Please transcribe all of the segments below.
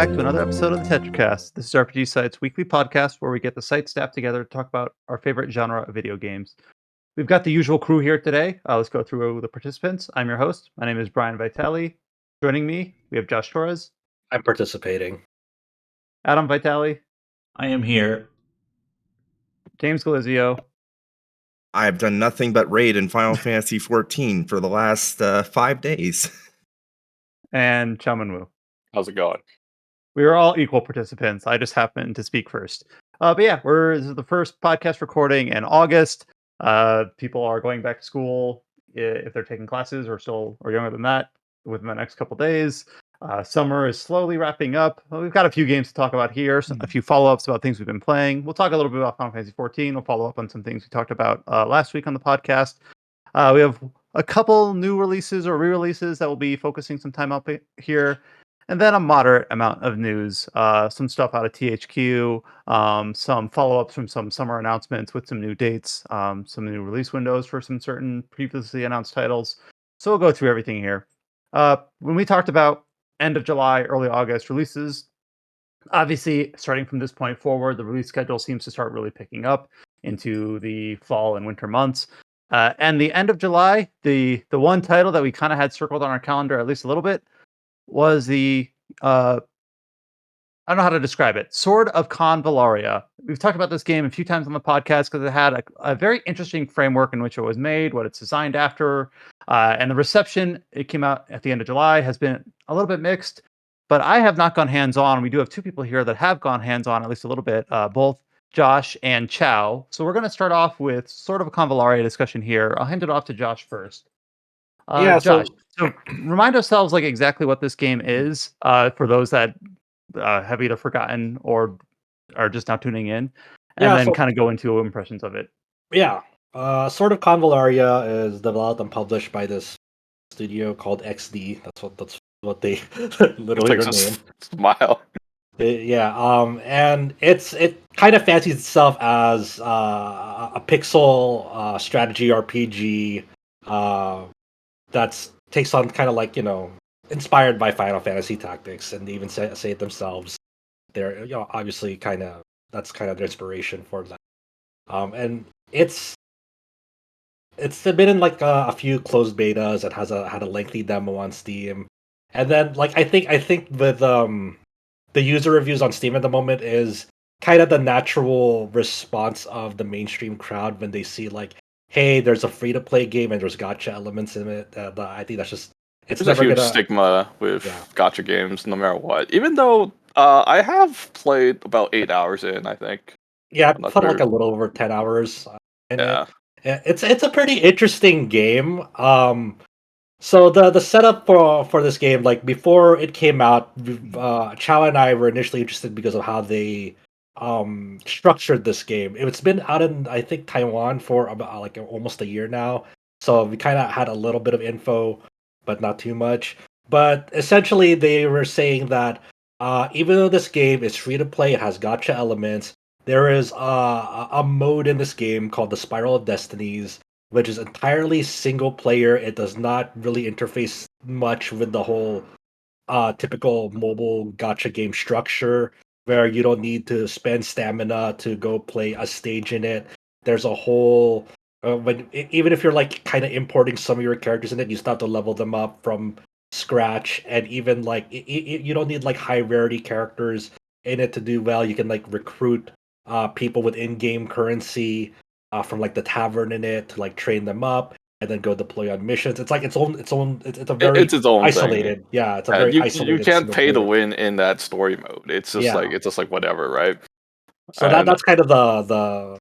back to another episode of the Tetracast. This is RPG Site's weekly podcast where we get the site staff together to talk about our favorite genre of video games. We've got the usual crew here today. Let's go through the participants. I'm your host. My name is Brian Vitale. Joining me, we have Josh Torres. I'm participating. Adam Vitale. I am here. James Galizio. I've done nothing but raid in Final Fantasy XIV for the last 5 days. And Chaman Wu. How's it going? We are all equal participants. I just happened to speak first. But yeah, this is the first podcast recording in August. People are going back to school if they're taking classes or younger than that within the next couple days. Summer is slowly wrapping up. We've got a few games to talk about here, a few follow-ups about things we've been playing. We'll talk a little bit about Final Fantasy XIV. We'll follow up on some things we talked about last week on the podcast. We have a couple new releases or re-releases that we'll be focusing some time up here. And then a moderate amount of news, some stuff out of THQ, some follow-ups from some summer announcements with some new dates, some new release windows for some certain previously announced titles. So we'll go through everything here. When we talked about end of July, early August releases, obviously starting from this point forward, the release schedule seems to start really picking up into the fall and winter months. And the end of July, the one title that we kind of had circled on our calendar at least a little bit was the I don't know how to describe it. Sword of Convallaria. We've talked about this game a few times on the podcast because it had a very interesting framework in which it was made, what it's designed after, and the reception. It came out at the end of July has been a little bit mixed, but I have not gone hands-on. We do have two people here that have gone hands-on at least a little bit, both Josh and Chow. So we're going to start off with sort of a Convallaria discussion here. I'll hand it off to Josh first. Josh, so remind ourselves like exactly what this game is for those that have either forgotten or are just now tuning in, and then kind of go into impressions of it. Yeah. Sword of Convallaria is developed and published by this studio called XD. That's what they literally their name. Smile. And it kind of fancies itself as a pixel strategy RPG that takes on kind of like, inspired by Final Fantasy Tactics, and they even say it themselves. They're obviously that's kind of their inspiration for that. And it's been in like a few closed betas. It had a lengthy demo on Steam, and then like I think with the user reviews on Steam at the moment is kind of the natural response of the mainstream crowd when they see like, hey, there's a free-to-play game and there's gacha elements in it. I think that's just... There's a huge stigma with gacha games, no matter what. Even though I have played about 8 hours in, I think. Yeah, I put like a little over 10 hours. It's a pretty interesting game. So the setup for this game, like before it came out, Chow and I were initially interested because of how they structured this game. It's been out in, I think, Taiwan for about like almost a year now. So we kind of had a little bit of info, but not too much. But essentially, they were saying that even though this game is free to play, it has gacha elements. There is a mode in this game called the Spiral of Destinies, which is entirely single player. It does not really interface much with the whole typical mobile gacha game structure, where you don't need to spend stamina to go play a stage in it. There's a whole even if you're like kind of importing some of your characters in it, you still have to level them up from scratch. And even like you don't need like high rarity characters in it to do well. You can like recruit people with in-game currency from like the tavern in it to like train them up and then go deploy on missions. It's like it's a very it's its own isolated thing. Yeah, it's a very isolated. You can't pay to win in that story mode. It's just like whatever, right? So that's kind of the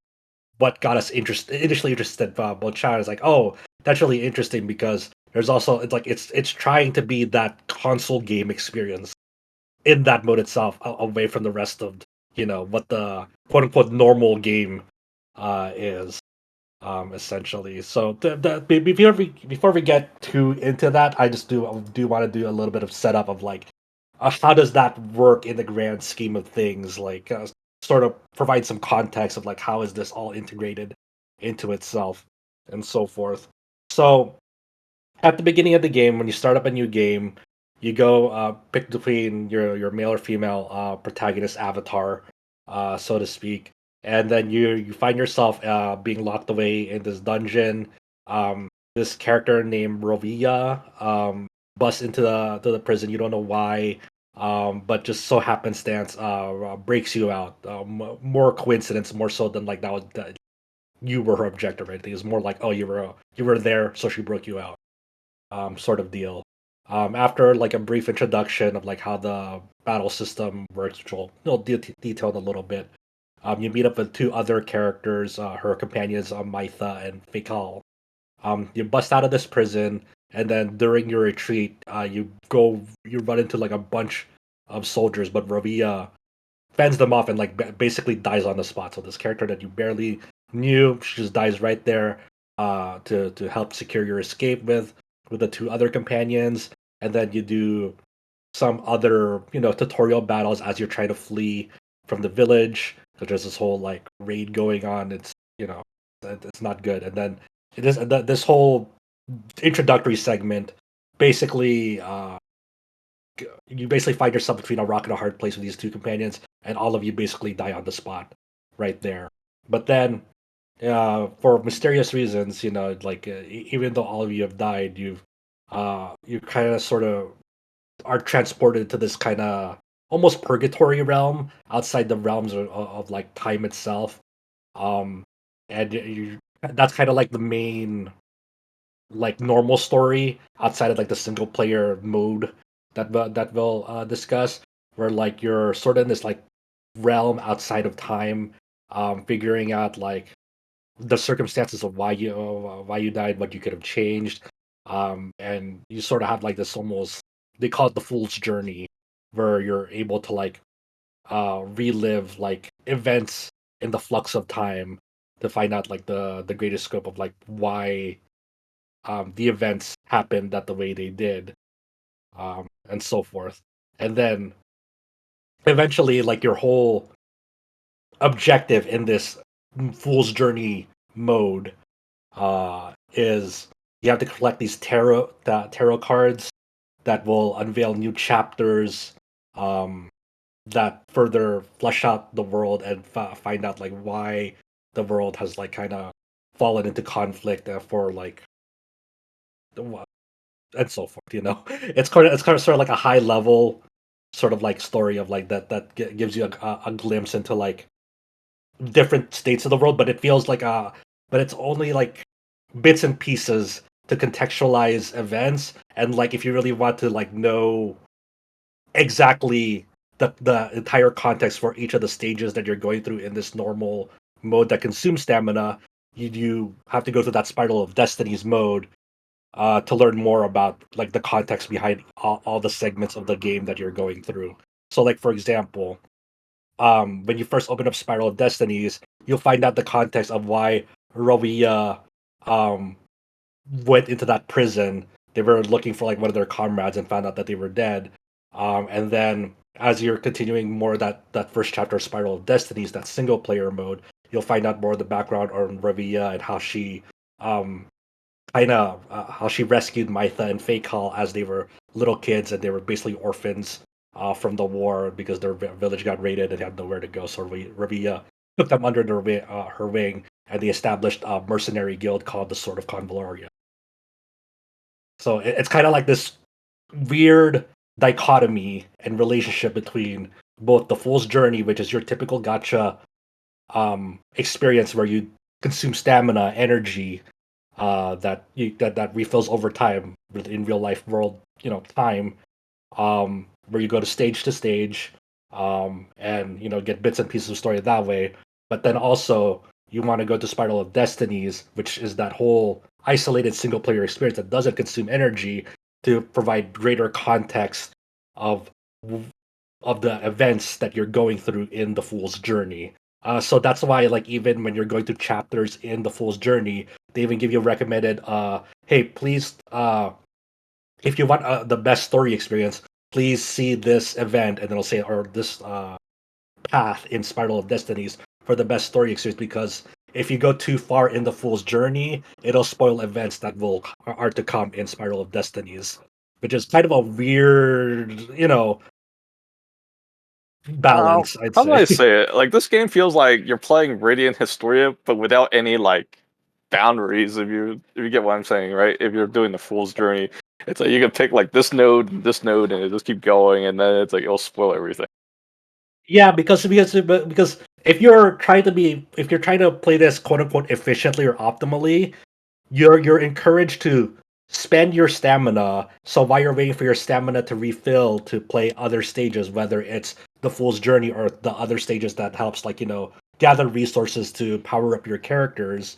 what got us initially interested. Both China is like, oh, that's really interesting because there's also it's trying to be that console game experience in that mode itself, away from the rest of what the quote unquote normal game is. Essentially. So before we get too into that, I just do want to do a little bit of setup of like how does that work in the grand scheme of things, like sort of provide some context of like how is this all integrated into itself and so forth. So at the beginning of the game, when you start up a new game, you go pick between your male or female protagonist avatar, so to speak, and then you find yourself being locked away in this dungeon. This character named Rovia busts into the prison. You don't know why, but just so happenstance breaks you out. More coincidence, more so than like that you were her objective. Right? It's more like, oh, you were there, so she broke you out, sort of deal. After like a brief introduction of like how the battle system works, which we'll detail a little bit, you meet up with two other characters, her companions, Maitha and Fekal. You bust out of this prison, and then during your retreat, you run into like a bunch of soldiers, but Ravia fends them off and like basically dies on the spot. So this character that you barely knew, she just dies right there to help secure your escape with the two other companions, and then you do some other tutorial battles as you're trying to flee from the village. So there's this whole like raid going on. It's it's not good, and then this whole introductory segment basically you basically find yourself between a rock and a hard place with these two companions, and all of you basically die on the spot right there. But then for mysterious reasons, like even though all of you have died, you kind of sort of are transported to this kind of almost purgatory realm outside the realms of like time itself. And that's kind of like the main like normal story outside of like the single player mode that we'll discuss, where like you're sort of in this like realm outside of time, figuring out like the circumstances of why you died, what you could have changed, and you sort of have like this almost, they call it the fool's journey, where you're able to like relive like events in the flux of time to find out like the greatest scope of like why the events happened that the way they did, and so forth. And then eventually like your whole objective in this fool's journey mode is you have to collect these tarot cards that will unveil new chapters, that further flesh out the world and find out like why the world has like kind of fallen into conflict for like and so forth. It's kind of sort of like a high level sort of like story of like that gives you a glimpse into like different states of the world, but it feels like but it's only like bits and pieces to contextualize events, and like if you really want to like know exactly the entire context for each of the stages that you're going through in this normal mode that consumes stamina, you have to go through that Spiral of Destinies mode to learn more about like the context behind all the segments of the game that you're going through. So like for example, when you first open up Spiral of Destinies, you'll find out the context of why Rovia went into that prison. They were looking for like one of their comrades and found out that they were dead. And then as you're continuing more that first chapter of Spiral of Destinies, that single player mode, you'll find out more of the background on Ravia and how she how she rescued Maitha and Fekal as they were little kids, and they were basically orphans from the war because their village got raided and they had nowhere to go. So Ravia took them under her wing, and they established a mercenary guild called the Sword of Convallaria. So it's kind of like this weird dichotomy and relationship between both the Fool's Journey, which is your typical gacha experience where you consume stamina, energy, that refills over time in real life world, time, where you go to stage, and get bits and pieces of story that way. But then also you want to go to Spiral of Destinies, which is that whole isolated single player experience that doesn't consume energy, to provide greater context of the events that you're going through in the Fool's Journey. So that's why, like, even when you're going through chapters in the Fool's Journey, they even give you recommended, hey, please, if you want the best story experience, please see this event, and it'll say, or this path in Spiral of Destinies for the best story experience, because if you go too far in the Fool's Journey, it'll spoil events that are to come in Spiral of Destinies, which is kind of a weird, balance, I'd How do I say. say it? Like, this game feels like you're playing Radiant Historia, but without any like boundaries. If you get what I'm saying, right? If you're doing the fool's journey, it's like you can pick like this node, and it just keep going, and then it's like it'll spoil everything. Yeah, because if you're trying to play this quote unquote efficiently or optimally, you're encouraged to spend your stamina. So while you're waiting for your stamina to refill to play other stages, whether it's the Fool's Journey or the other stages that helps gather resources to power up your characters,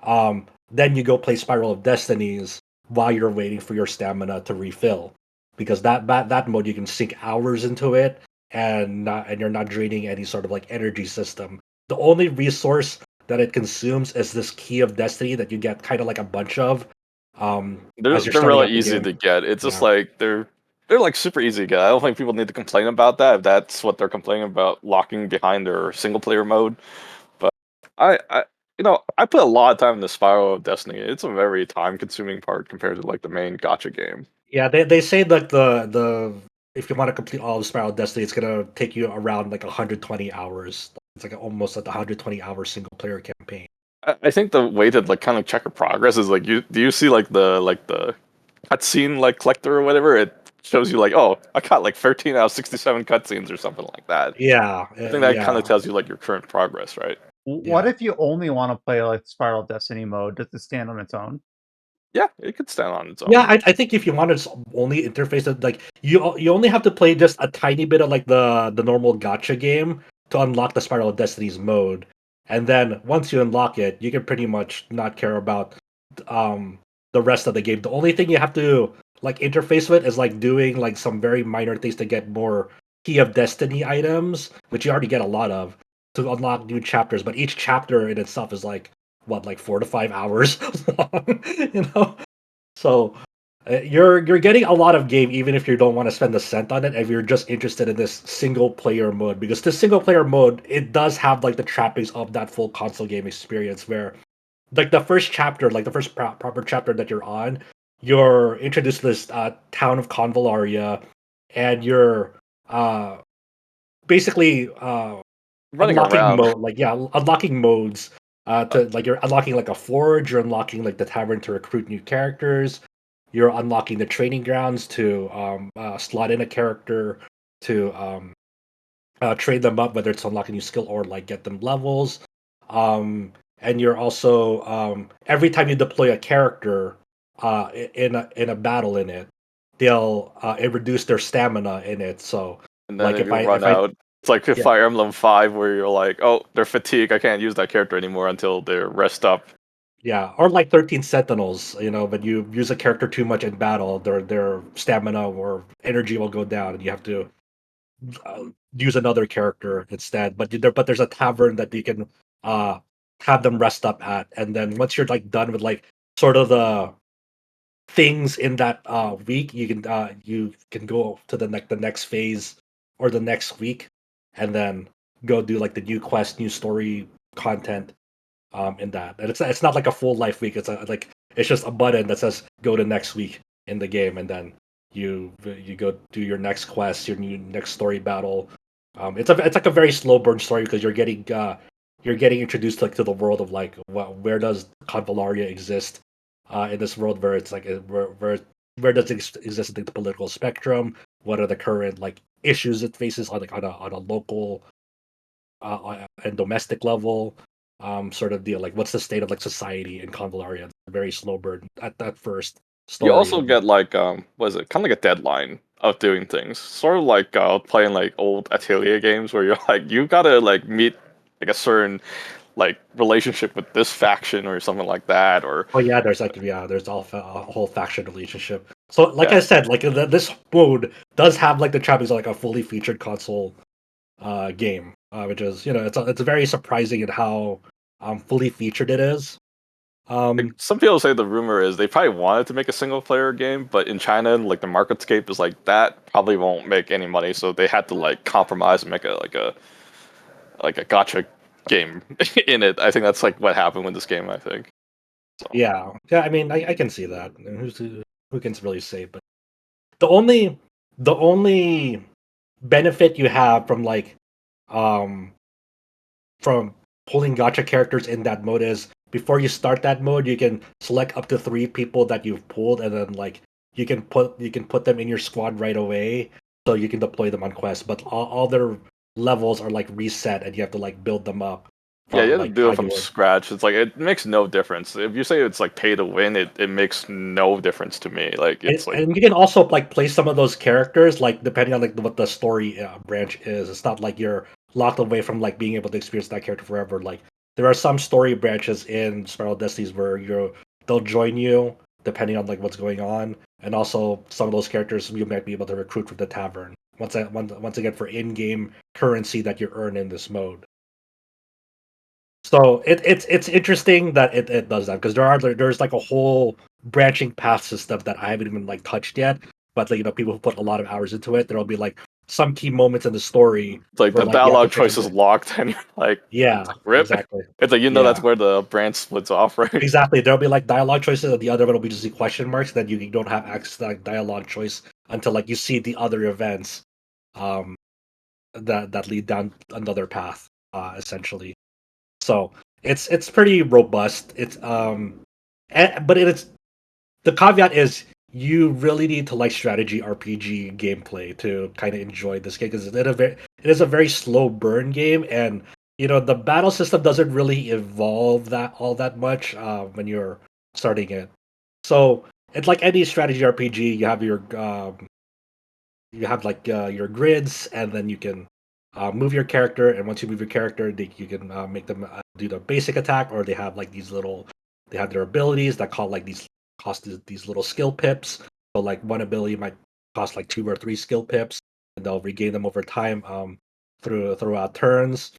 then you go play Spiral of Destinies while you're waiting for your stamina to refill. Because that mode you can sink hours into it and you're not draining any sort of like energy system. The only resource that it consumes is this key of destiny that you get kind of like a bunch of They're as you're they're starting really out the easy game. to get. It's just Yeah. like they're like super easy to get. I don't think people need to complain about that if that's what they're complaining about, locking behind their single player mode. But I I put a lot of time in the Spiral of Destiny. It's a very time consuming part compared to like the main gotcha game. Yeah, they say that the if you want to complete all of Spiral Destiny, it's gonna take you around like 120 hours. It's like almost like a 120-hour single player campaign. I think the way to like kind of check your progress is like you see like the cutscene like collector or whatever. It shows you like, oh, I got like 13 out of 67 cutscenes or something like that. Yeah, I think that kind of tells you like your current progress, right? What yeah. if you only want to play like Spiral Destiny mode? Does it stand on its own? Yeah, it could stand on its Yeah, own. I think if you want to only interface it, like you only have to play just a tiny bit of like the normal gotcha game to unlock the Spiral of Destinies mode, and then once you unlock it, you can pretty much not care about um the rest of the game. The only thing you have to like interface with is like doing like some very minor things to get more Key of Destiny items, which you already get a lot of, to unlock new chapters. But each chapter in itself is like what, like 4 to 5 hours long, you know. So you're getting a lot of game even if you don't want to spend a cent on it. If you're just interested in this single player mode, because this single player mode, it does have like the trappings of that full console game experience, where like the first chapter, like the first proper chapter that you're on, you're introduced to this town of Convallaria, and you're uh, basically Running unlocking around. mode, like yeah, unlocking modes. To like you're unlocking like a forge, you're unlocking like the tavern to recruit new characters, you're unlocking the training grounds to slot in a character to trade them up, whether it's unlocking new skill or like get them levels. And you're also every time you deploy a character in a battle in it, they'll it reduce their stamina in it. So And then like if if you I run if I out, it's like yeah, Fire Emblem 5 where you're like, oh, they're fatigued. I can't use that character anymore until they're rest up. yeah, or like 13 Sentinels, but you use a character too much in battle, their stamina or energy will go down, and you have to use another character instead. But there's a tavern that you can uh have them rest up at, and then once you're like done with like sort of the things in that week, you can go to the next phase or the next week, and then go do like the new quest, new story content in that. And it's not like a full life week. It's just a button that says go to next week in the game, and then you go do your next quest, your new next story battle. It's like a very slow burn story because you're getting introduced like to the world of like where does Convallaria exist in this world where it's like where does it exist in the political spectrum? What are the current like issues it faces on like on a local and domestic level sort of deal. Like, what's the state of like society in Convallaria? It's a very slow burn at that first You story. also get like, what is it? Kind of like a deadline of doing things. Sort of like playing like old Atelier games where you're like, you gotta like meet like a certain like relationship with this faction or something like that, or Oh yeah, there's a whole faction relationship. So like yeah. I said, like this mode does have like the trappings of like a fully featured console game, which is it's very surprising at how fully featured it is. Like, Um, some people say the rumor is they probably wanted to make a single player game, but in China, like the marketscape is like that probably won't make any money, so they had to like compromise and make a gotcha game in it. I think that's like what happened with this game. I think. So yeah, I mean, I can see that. Who can really say? But the only benefit you have from like from pulling gacha characters in that mode is before you start that mode, you can select up to 3 people that you've pulled, and then like you can put them in your squad right away, so you can deploy them on quests. But all their levels are like reset, and you have to like build them up. Yeah, you From have to like do how it from you were. scratch. It's like it makes no difference. If you say it's like pay to win, it makes no difference to me. Like it's like And you can also like play some of those characters like depending on like what the story branch is. It's not like you're locked away from like being able to experience that character forever. Like there are some story branches in Spiral Destinies where they'll join you depending on like what's going on, and also some of those characters you might be able to recruit from the tavern. Once again for in-game currency that you earn in this mode. So it's interesting that it does that because there's like a whole branching path system that I haven't even like touched yet. But like, people who put a lot of hours into it, there'll be like some key moments in the story like where the like you have to dialogue pick choice is locked, and you're like, it's yeah, like rip. exactly. It's like Yeah, that's where the branch splits off, right? exactly. There'll be like dialogue choices, and the other one will be just the question marks. Then you don't have access to like dialogue choice until like you see the other events, um, that lead down another path, essentially. So it's pretty robust. But it's the caveat is you really need to like strategy RPG gameplay to kind of enjoy this game because it is a very slow burn game, and the battle system doesn't really evolve that all that much when you're starting it. So it's like any strategy RPG. You have like your grids, and then you can move your character. And once you move your character, you can make them do the basic attack, or they have like they have their abilities that cost these little skill pips. So like one ability might cost like 2 or 3 skill pips, and they'll regain them over time throughout turns.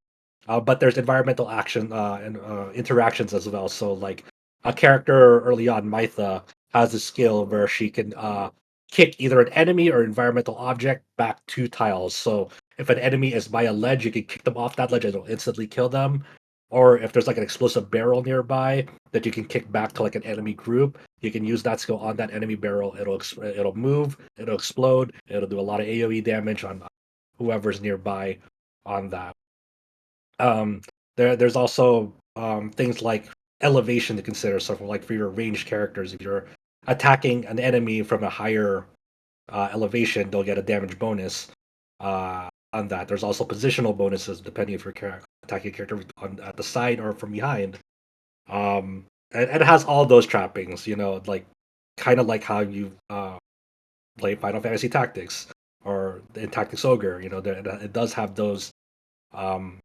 But there's environmental action and interactions as well. So like a character early on, Mytha, has a skill where she can kick either an enemy or environmental object back 2 tiles. So if an enemy is by a ledge, you can kick them off that ledge and it'll instantly kill them. Or if there's like an explosive barrel nearby that you can kick back to like an enemy group, you can use that skill on that enemy barrel. It'll move, it'll explode, it'll do a lot of AoE damage on whoever's nearby on that. There's also things like elevation to consider. So for your ranged characters, if you're attacking an enemy from a higher elevation, they'll get a damage bonus on that. There's also positional bonuses depending if you're attacking a character at the side or from behind. And it has all those trappings, like kind of like how you play Final Fantasy Tactics or in Tactics Ogre. It does have those um,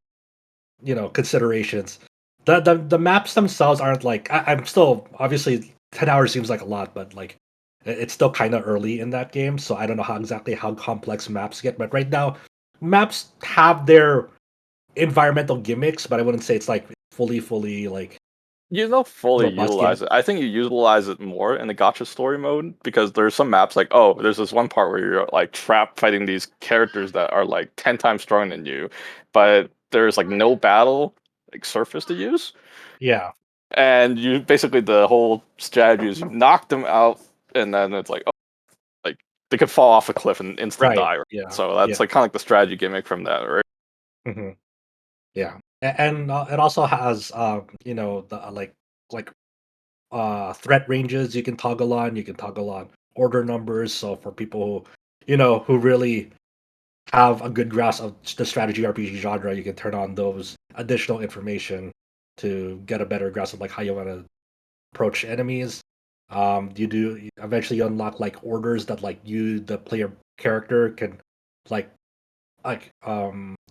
considerations. The maps themselves aren't like I'm still obviously 10 hours seems like a lot, but like it's still kind of early in that game, so I don't know how complex maps get. But right now, maps have their environmental gimmicks, but I wouldn't say it's like fully like You don't fully robust yet. utilize it. I think you utilize it more in the gotcha story mode because there's some maps like, oh, there's this one part where you're like trapped fighting these characters that are like 10 times stronger than you, but there's like no battle like surface to use. Yeah, And you basically the whole strategy is you knock them out, and then it's like, oh, like they could fall off a cliff and instant right. die. Right? Yeah, So that's yeah. like kind of like the strategy gimmick from that, right? hmm Yeah, and it also has the like threat ranges you can toggle on. You can toggle on order numbers. So for people who really have a good grasp of the strategy RPG genre, you can turn on those additional information to get a better grasp of like how you want to approach enemies. You eventually unlock like orders that like the player character can like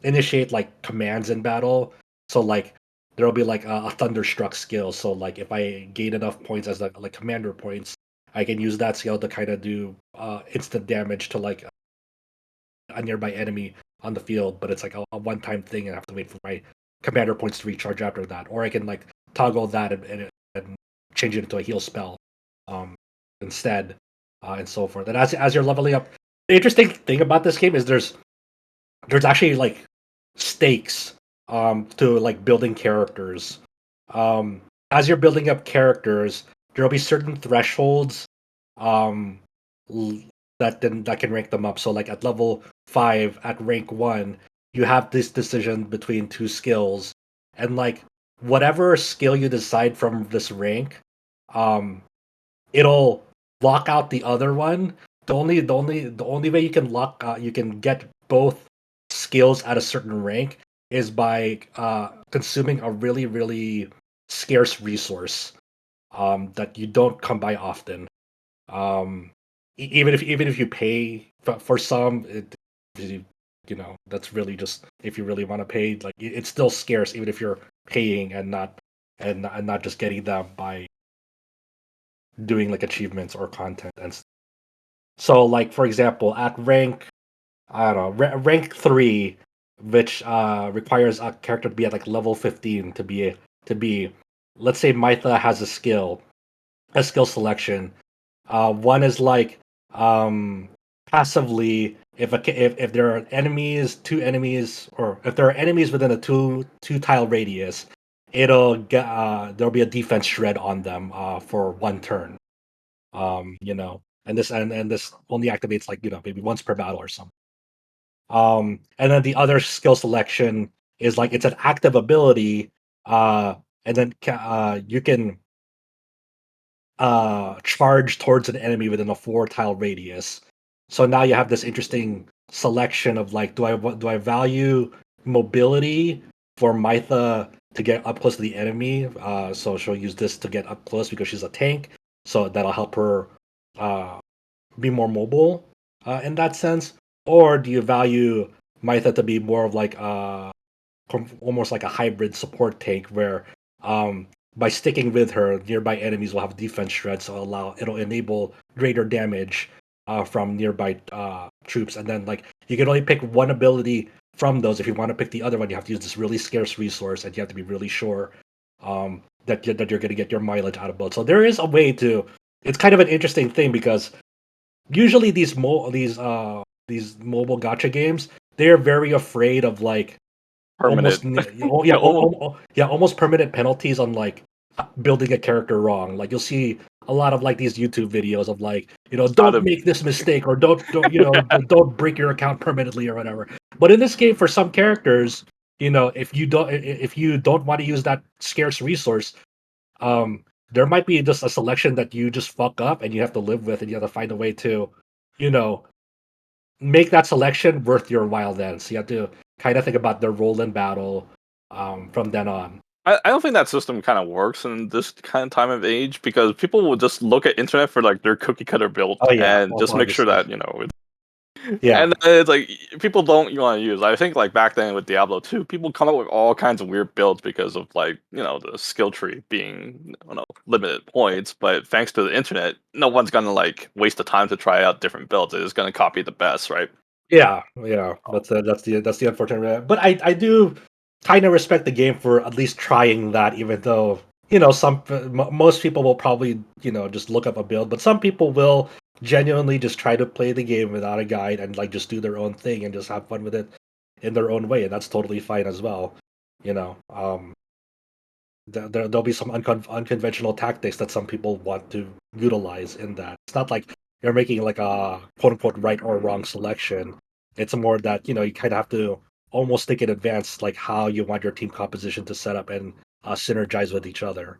initiate like commands in battle. So like there'll be like a thunderstruck skill. So like if I gain enough points as like commander points, I can use that skill to kind of do instant damage to like a nearby enemy on the field. But it's like a one-time thing, and I have to wait for my commander points to recharge after that. Or I can like toggle that and change it into a heal spell instead, and so forth. And as you're leveling up, the interesting thing about this game is there's actually like stakes to like building characters. As you're building up characters, there'll be certain thresholds um that can rank them up. So like at level 5 at rank 1, you have this decision between two skills, and like whatever skill you decide from this rank, it'll lock out the other one. The only way you can you can get both skills at a certain rank is by consuming a really really scarce resource that you don't come by often. Even if you pay for some, that's really just if you really want to pay. Like it's still scarce, even if you're paying and not just getting them by doing like achievements or content and. So, like for example, at rank, I don't know, rank 3, which requires a character to be at like level 15 to be. Let's say Mytha has a skill selection. One is like passively if there are two enemies, or if there are enemies within a two tile radius, it'll get there'll be a defense shred on them for one turn. And this only activates like maybe once per battle or something. And then the other skill selection is like it's an active ability, and then you can charge towards an enemy within a 4 tile radius. So now you have this interesting selection of like, do I value mobility for Mytha to get up close to the enemy? So she'll use this to get up close because she's a tank. So that'll help her be more mobile in that sense. Or do you value Mytha to be more of like almost like a hybrid support tank where by sticking with her, nearby enemies will have defense shreds, so it'll enable greater damage from nearby troops. And then like you can only pick one ability from those. If you want to pick the other one, you have to use this really scarce resource, and you have to be really sure that you're going to get your mileage out of both. So there is a way to. It's kind of an interesting thing because usually these mobile gacha games, they're very afraid of like Permanent. almost permanent penalties on like building a character wrong. Like you'll see a lot of like these YouTube videos of like don't make this mistake, or don't don't break your account permanently or whatever. But in this game, for some characters, if you don't want to use that scarce resource, there might be just a selection that you just fuck up and you have to live with, and you have to find a way to make that selection worth your while. Then so you have to kind of think about the role in battle from then on. I don't think that system kind of works in this kind of time of age, because people will just look at internet for like their cookie cutter build and just make sure that Yeah. And it's like people don't want to use. I think like back then with Diablo 2, people come up with all kinds of weird builds because of like the skill tree being limited points. But thanks to the internet, no one's gonna like waste the time to try out different builds. They're just gonna copy the best, right? Yeah. That's the unfortunate. But I do kind of respect the game for at least trying that, even though most people will probably just look up a build, but some people will genuinely just try to play the game without a guide and like just do their own thing and just have fun with it in their own way, and that's totally fine as well. There'll be some unconventional tactics that some people want to utilize in that. It's not like you're making like a quote unquote right or wrong selection. It's more that you kind of have to almost think in advance, like how you want your team composition to set up and synergize with each other,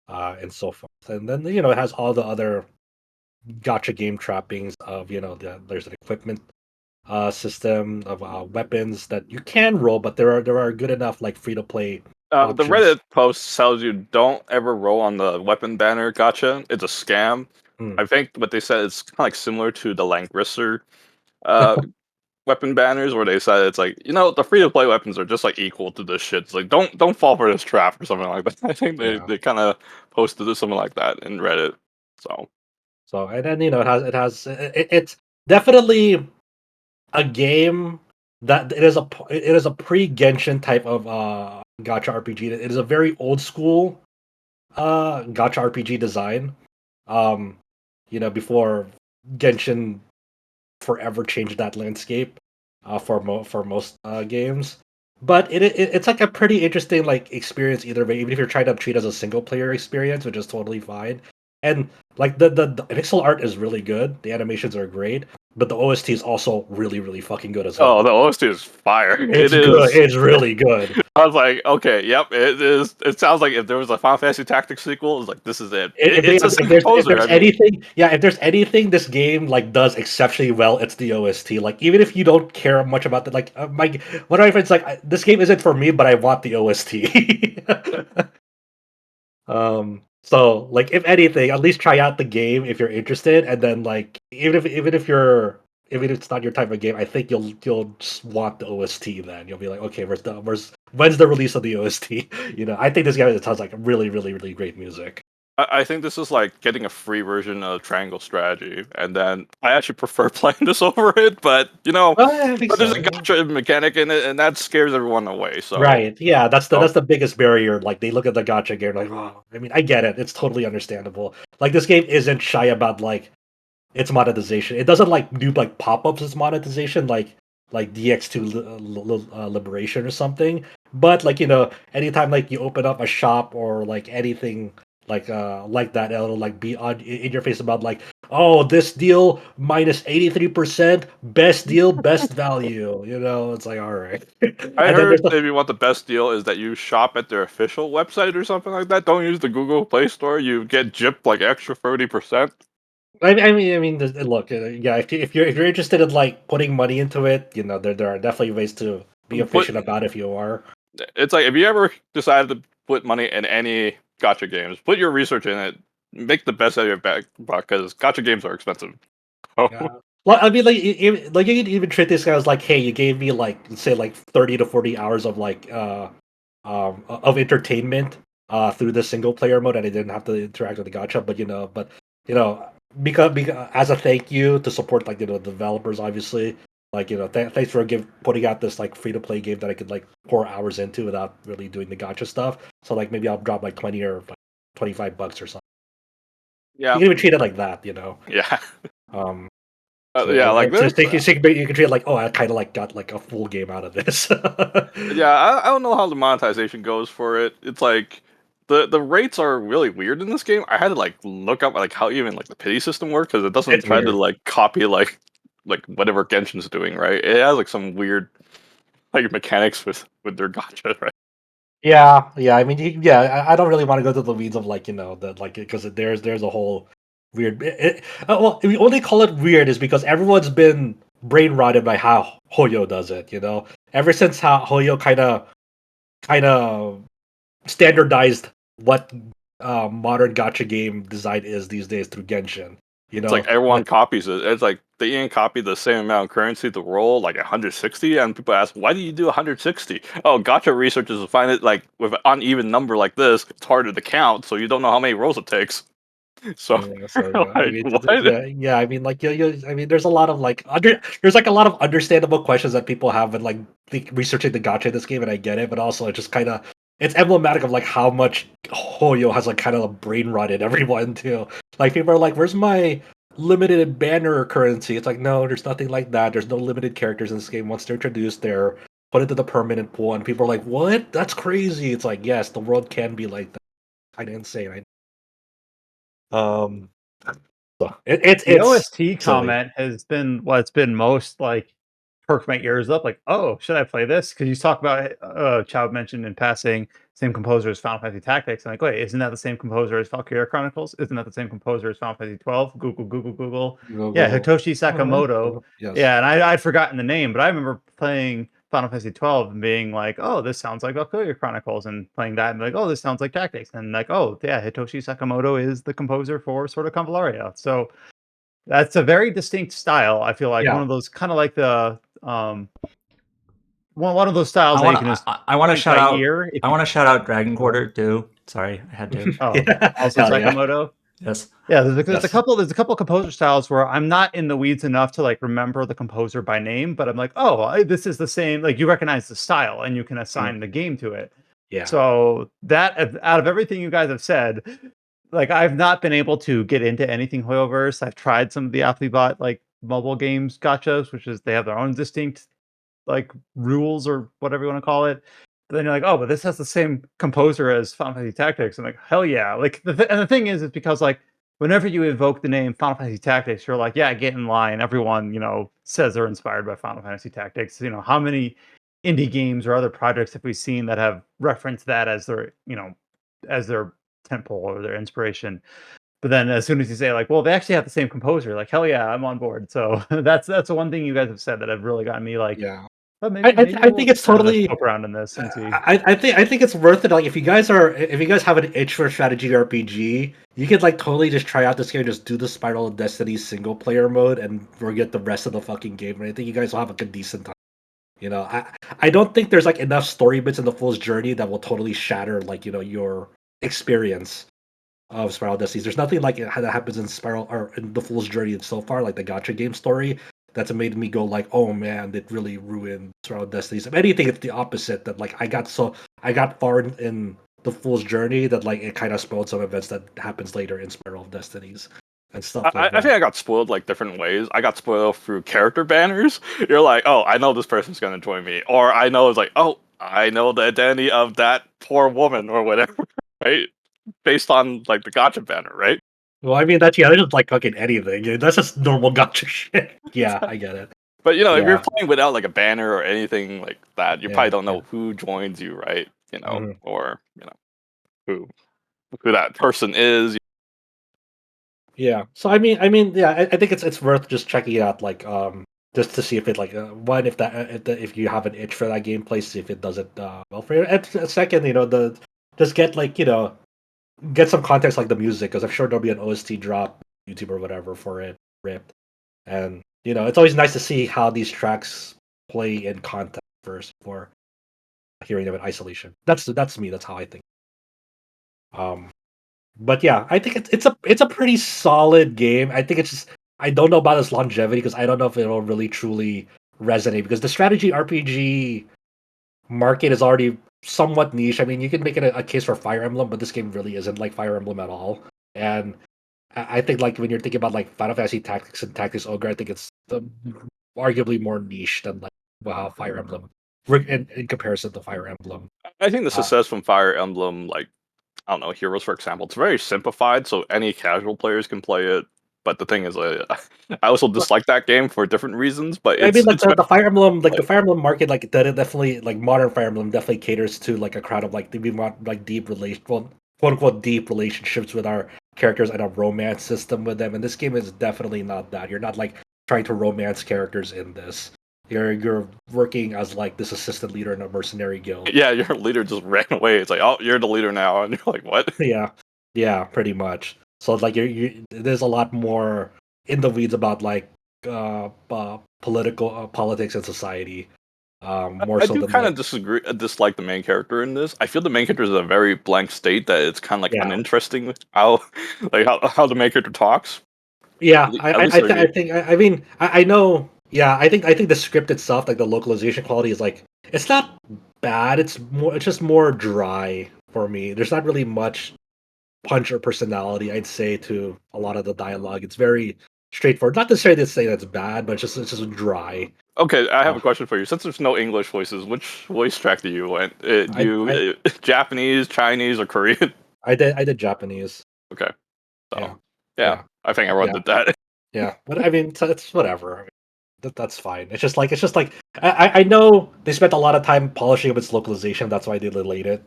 and so forth. And then it has all the other gacha game trappings of there's an equipment system of weapons that you can roll, but there are good enough like free to play. The Reddit post tells you don't ever roll on the weapon banner gacha. It's a scam. I think what they said is kind of like similar to the Langrisser weapon banners, where they said it's like the free to play weapons are just like equal to this shit. It's like don't fall for this trap or something like that. I think they kind of posted something like that in Reddit. So and then it's definitely a game that it is a pre-Genshin type of gacha RPG. It is a very old school gacha RPG design. Before Genshin forever changed that landscape for most games. But it's like a pretty interesting like experience either way, even if you're trying to treat it as a single player experience, which is totally fine. And like the pixel art is really good, the animations are great, but the OST is also really, really fucking good as well. Oh, the OST is fire. It's good. It's really good. I was like, okay, yep, it is. It sounds like if there was a Final Fantasy Tactics sequel, it's like this is it. If there's anything, if there's anything this game like does exceptionally well, it's the OST. Like even if you don't care much about the one of my friends like this game isn't for me, but I want the OST. So like if anything, at least try out the game if you're interested, and then like even if it's not your type of game, I think you'll just want the OST. Then you'll be like, okay, when's the release of the OST? I think this game sounds like really, really, really great music. I think this is like getting a free version of Triangle Strategy, and then I actually prefer playing this over it. But there's a gacha mechanic in it, and that scares everyone away. So right, yeah, that's the biggest barrier. Like they look at the gacha game, like, oh, I mean, I get it; it's totally understandable. Like this game isn't shy about like its monetization. It doesn't like do like pop-ups as monetization, like DX2 Liberation or something. But like anytime like you open up a shop or like anything like that, it'll like be in your face about like, oh, this deal minus 83%, best deal, best value. It's like, all right. I heard maybe what the best deal is that you shop at their official website or something like that. Don't use the Google Play Store. You get gypped like extra 30%. I mean, look, yeah. If you're interested in like putting money into it, there are definitely ways to be efficient about it if you are. It's like if you ever decided to put money in any gacha games, put your research in it, make the best out of your buck because gacha games are expensive. Yeah. Well, I mean, like you can even treat this guy as like, hey, you gave me like say like 30 to 40 hours of like of entertainment through the single player mode, and I didn't have to interact with the gacha, but because as a thank you to support like the developers, obviously, like thanks for putting out this like free to play game that I could like pour hours into without really doing the gacha stuff. So like maybe I'll drop like 20 or like $25 or something. Yeah, you can even treat it like that, Yeah. Yeah, like this. You can treat it like, oh, I kind of like got like a full game out of this. Yeah, I don't know how the monetization goes for it. It's like the rates are really weird in this game. I had to like look up like how even like the pity system works because it doesn't try to like copy like whatever Genshin's doing, right? It has like some weird like mechanics with their gacha, right? Yeah. I mean, I don't really want to go to the weeds of like the like because there's a whole weird. Well, we only call it weird is because everyone's been brain rotted by how Hoyo does it. Ever since how Hoyo kind of standardized what modern gacha game design is these days through Genshin. It's like everyone copies it. It's like they even copy the same amount of currency to roll, like 160, and people ask, why do you do 160? Oh, gacha researchers will find it like with an uneven number like this, it's harder to count, so you don't know how many rolls it takes. So, I mean, like, I mean, there's a lot of like there's like a lot of understandable questions that people have when like researching the gacha in this game, and I get it, but also it just kind of it's emblematic of like how much Hoyo has like kind of brain rotted everyone too. Like people are like, "Where's my limited banner currency?" It's like, no, there's nothing like that. There's no limited characters in this game. Once they're introduced, they're put into the permanent pool, and people are like, "What? That's crazy!" It's like, yes, the world can be like that. Kind of insane. So it's the OST comment has been what's been most like perked my ears up. Like, oh, should I play this? Because you talk about Chow mentioned in passing same composer as Final Fantasy Tactics. I'm like, wait, isn't that the same composer as Valkyria Chronicles? Isn't that the same composer as Final Fantasy 12? Google. Yeah, Hitoshi Sakamoto. Yes. Yeah, and I'd forgotten the name, but I remember playing Final Fantasy 12 and being like, oh, this sounds like Valkyria Chronicles, and playing that and like, oh, this sounds like Tactics, and like, oh, yeah, Hitoshi Sakamoto is the composer for sort of Convallaria. So that's a very distinct style. I feel like one of those kind of like the one of those styles that you can just I want to shout out. I want to shout out Dragon Quarter too. Sorry, I had to. Also Sakamoto. Yes. Yeah, there's a couple composer styles where I'm not in the weeds enough to like remember the composer by name, but I'm like, oh, this is the same. Like you recognize the style and you can assign the game to it. Yeah. So that out of everything you guys have said, like I've not been able to get into anything Hoyoverse. I've tried some of the Athlebot like mobile games gotchas, which is they have their own distinct like rules or whatever you want to call it. But then you're like, oh, but this has the same composer as Final Fantasy Tactics. I'm like, hell yeah! Like and the thing is because like whenever you evoke the name Final Fantasy Tactics, you're like, yeah, get in line. Everyone, says they're inspired by Final Fantasy Tactics. How many indie games or other projects have we seen that have referenced that as their temple or their inspiration? But then as soon as you say like, well, they actually have the same composer, like, hell yeah, I'm on board. So that's the one thing you guys have said that have really gotten me like, Yeah. oh, I think it's totally poke around in this and see. I think it's worth it. Like if you guys have an itch for a strategy RPG, you could like totally just try out this game, just do the Spiral of Destiny single player mode, and forget the rest of the fucking game. And I think you guys will have like a decent time. I don't think there's like enough story bits in the Fool's Journey that will totally shatter like your experience of Spiral Destiny. There's nothing like it that happens in Spiral or in the Fool's Journey so far, like the gacha game story, that's made me go like, oh man, it really ruined Spiral Destinies. If anything, it's the opposite. That like I got far in the Fool's Journey that like it kind of spoiled some events that happens later in Spiral of Destinies and stuff like that. I think I got spoiled like different ways. I got spoiled through character banners. You're like, oh, I know this person's gonna join me, or I know it's like, oh, I know the identity of that poor woman or whatever, right? Based on like the gotcha banner, right? Well, I mean that's just like fucking anything. That's just normal gotcha shit. Yeah, I get it. But if you're playing without like a banner or anything like that, you probably don't know who joins you, right? Or who that person is. Yeah. So I mean, yeah. I think it's worth just checking it out, like just to see if it like one if you have an itch for that gameplay, see if it does it well for you. And second, just get like get some context like the music, because I'm sure there'll be an OST drop, YouTube or whatever for it, ripped. And it's always nice to see how these tracks play in context first before hearing them in isolation. That's me. That's how I think. But yeah, I think it's a pretty solid game. I think it's just I don't know about its longevity because I don't know if it'll really truly resonate, because the strategy RPG market is already somewhat niche. I mean, you can make it a case for Fire Emblem, but this game really isn't like Fire Emblem at all. And I think like when you're thinking about like Final Fantasy Tactics and Tactics Ogre, I think it's arguably more niche than like Fire Emblem in comparison to Fire Emblem. I think the success from Fire Emblem, like I don't know, Heroes for example, it's very simplified, so any casual players can play it. But the thing is, I also dislike that game for different reasons. But I mean, like the Fire Emblem, like the Fire Emblem market, like that definitely, like modern Fire Emblem definitely caters to like a crowd of like we want like quote unquote deep relationships with our characters and a romance system with them. And this game is definitely not that. You're not like trying to romance characters in this. You're working as like this assistant leader in a mercenary guild. Yeah, your leader just ran away. It's like, oh, you're the leader now, and you're like, what? Yeah, pretty much. So like there's a lot more in the weeds about like politics and society. More I so do than kind of dislike the main character in this. I feel the main character is a very blank state, that it's kind of like uninteresting how the main character talks. Yeah, I think I mean I know. Yeah, I think the script itself, like the localization quality, is like it's not bad. It's just more dry for me. There's not really much punch or personality, I'd say, to a lot of the dialogue. It's very straightforward. Not necessarily to say that's bad, but it's just dry. Okay, I have a question for you. Since there's no English voices, which voice track do you want? Japanese, Chinese, or Korean? I did Japanese. Okay. So, yeah. I think everyone did that. Yeah, but I mean, it's whatever. I mean, that's fine. It's just like I know they spent a lot of time polishing up its localization. That's why they delayed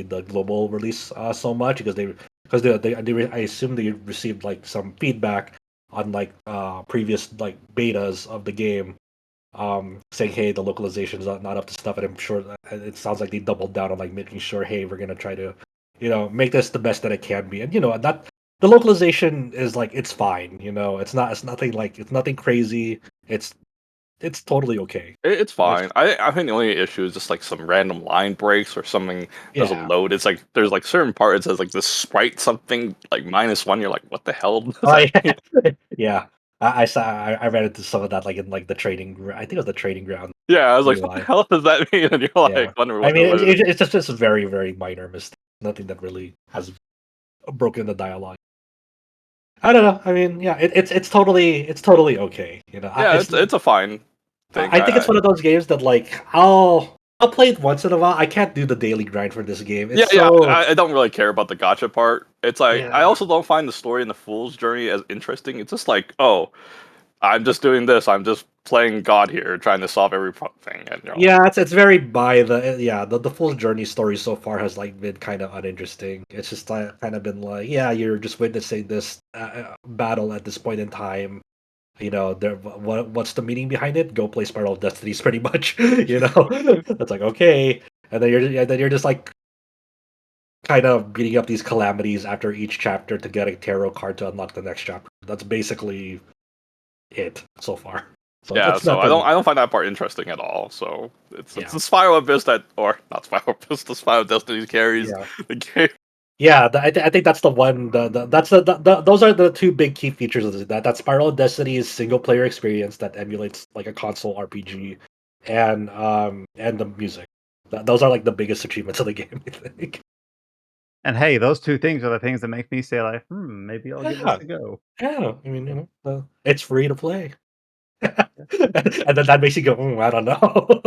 the global release so much, because I assume they received like some feedback on like previous like betas of the game, saying, hey, the localization is not up to stuff. And I'm sure it sounds like they doubled down on like making sure, hey, we're gonna try to make this the best that it can be. And that the localization is like, it's fine. It's nothing crazy. It's totally okay. It's fine. I think the only issue is just like some random line breaks or something doesn't load. It's like there's like certain part it says like this sprite something like -1. You're like, what the hell? Yeah. I read into some of that like in like the trading. I think it was the trading ground. Yeah, I was like, what the hell does that mean? And you're like, wondering what. I mean, it's just a very, very minor mistake. Nothing that really has broken the dialogue. I don't know. I mean, yeah, it's totally okay. Yeah, it's a fine thing. I think it's one of those games that like I'll play it once in a while. I can't do the daily grind for this game. I don't really care about the gacha part. It's like I also don't find the story in the Fool's Journey as interesting. It's just like, oh, I'm just doing this. I'm just playing God here, trying to solve everything. And, it's very by the Fool's Journey story so far has like been kind of uninteresting. It's just kind of been like, you're just witnessing this battle at this point in time. What's the meaning behind it? Go play Spiral of Destinies, pretty much. It's like, okay, and then you're just like kind of beating up these calamities after each chapter to get a tarot card to unlock the next chapter. That's basically it so far. So I don't find that part interesting at all. So it's the Spiral Abyss the Spiral of Destinies carries the game. Yeah, I think that's the one. Those are the two big key features of that Spiral of Destiny's single player experience that emulates like a console RPG, and the music. Those are like the biggest achievements of the game, I think. And hey, those two things are the things that make me say like, maybe I'll give this a go. Yeah, I mean, it's free to play, and then that makes you go, I don't know.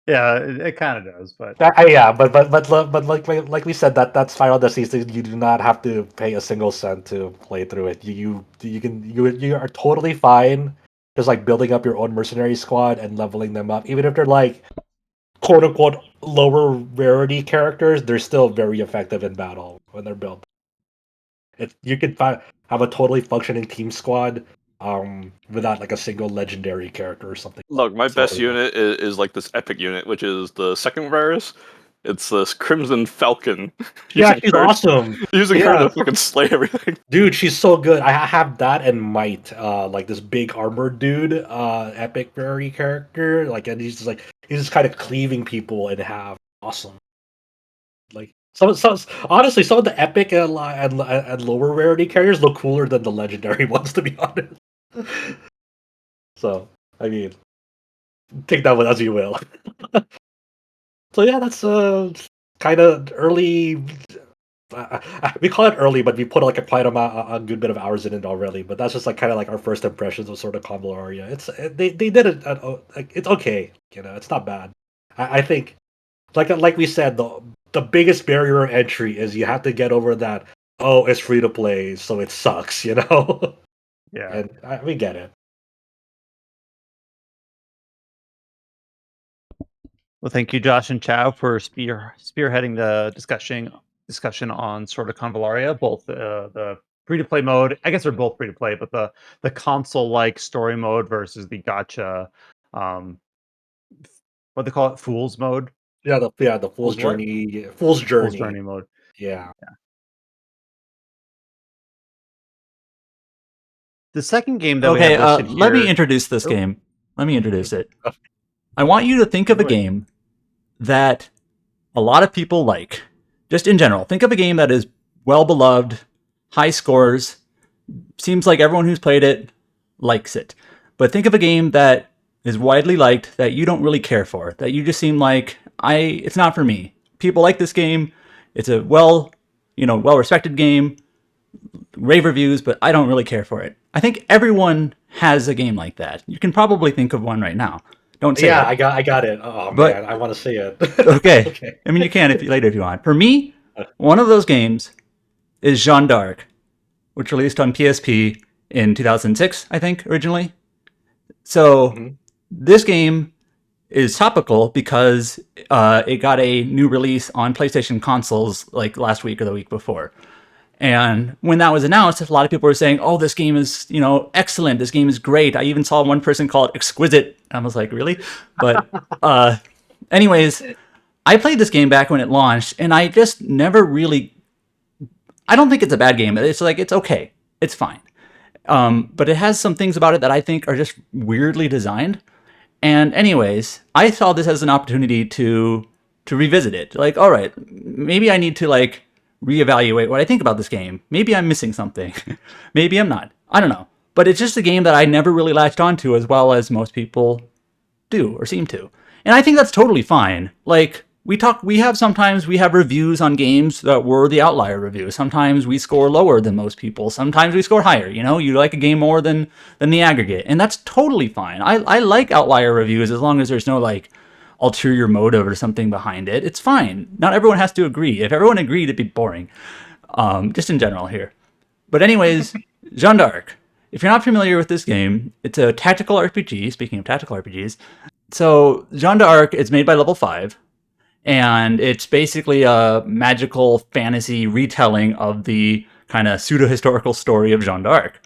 Yeah, it kind of does, but but like we said, that Spiral Destinies, you do not have to pay a single cent to play through it. You are totally fine just like building up your own mercenary squad and leveling them up, even if they're like quote unquote lower rarity characters. They're still very effective in battle when they're built. You can have a totally functioning team squad. Without like a single legendary character or something. Look, my best unit is like this epic unit, which is the second rarest. It's this Crimson Falcon. Yeah, she's awesome. Using her to fucking slay everything. Dude, she's so good. I have that and Might, like this big armored dude, epic rarity character. Like, and he's just kind of cleaving people in half. Awesome. Like, honestly, some of the epic and lower rarity characters look cooler than the legendary ones, to be honest. So, I mean, take that one as you will. So yeah, that's kind of early. We call it early, but we put like a good bit of hours in it already. But that's just like kind of like our first impressions of sort of Convallaria. They did it. It's okay. It's not bad. I think, like we said, the biggest barrier of entry is you have to get over that. Oh, it's free to play, so it sucks. Yeah, and we get it. Well, thank you, Josh and Chow, for spearheading the discussion on sort of Convallaria, both the free-to-play mode. I guess they're both free-to-play, but the console-like story mode versus the gacha, what they call it, Fool's mode. Yeah, the Fool's Journey. Fool's Journey mode. Yeah. The second game that let me introduce this game. Let me introduce it. I want you to think of a game that a lot of people like. Just in general, think of a game that is well beloved, high scores, seems like everyone who's played it likes it. But think of a game that is widely liked that you don't really care for, that you just seem like, it's not for me. People like this game. It's a well-respected game, rave reviews, but I don't really care for it. I think everyone has a game like that. You can probably think of one right now. Don't say it. I got it. Oh, man, I want to see it. Okay. I mean, you can later if you want. For me, one of those games is Jeanne d'Arc, which released on PSP in 2006, I think, originally. So this game is topical because it got a new release on PlayStation consoles like last week or the week before. And when that was announced, a lot of people were saying, oh, this game is, excellent. This game is great. I even saw one person call it exquisite. I was like, really? But anyways, I played this game back when it launched, and I just never really... I don't think it's a bad game. It's like, it's okay. It's fine. But it has some things about it that I think are just weirdly designed. And anyways, I saw this as an opportunity to revisit it. Like, all right, maybe I need to, reevaluate what I think about this game. Maybe I'm missing something. Maybe I'm not. I don't know. But it's just a game that I never really latched onto as well as most people do or seem to. And I think that's totally fine. Like, we have reviews on games that were the outlier reviews. Sometimes we score lower than most people. Sometimes we score higher. You like a game more than the aggregate. And that's totally fine. I like outlier reviews as long as there's no ulterior motive or something behind it. It's fine. Not everyone has to agree. If everyone agreed, it'd be boring. just in general here. But anyways, Jeanne d'Arc. If you're not familiar with this game, it's a tactical RPG. Speaking of tactical RPGs, so Jeanne d'Arc is made by Level 5, and it's basically a magical fantasy retelling of the kind of pseudo-historical story of Jeanne d'Arc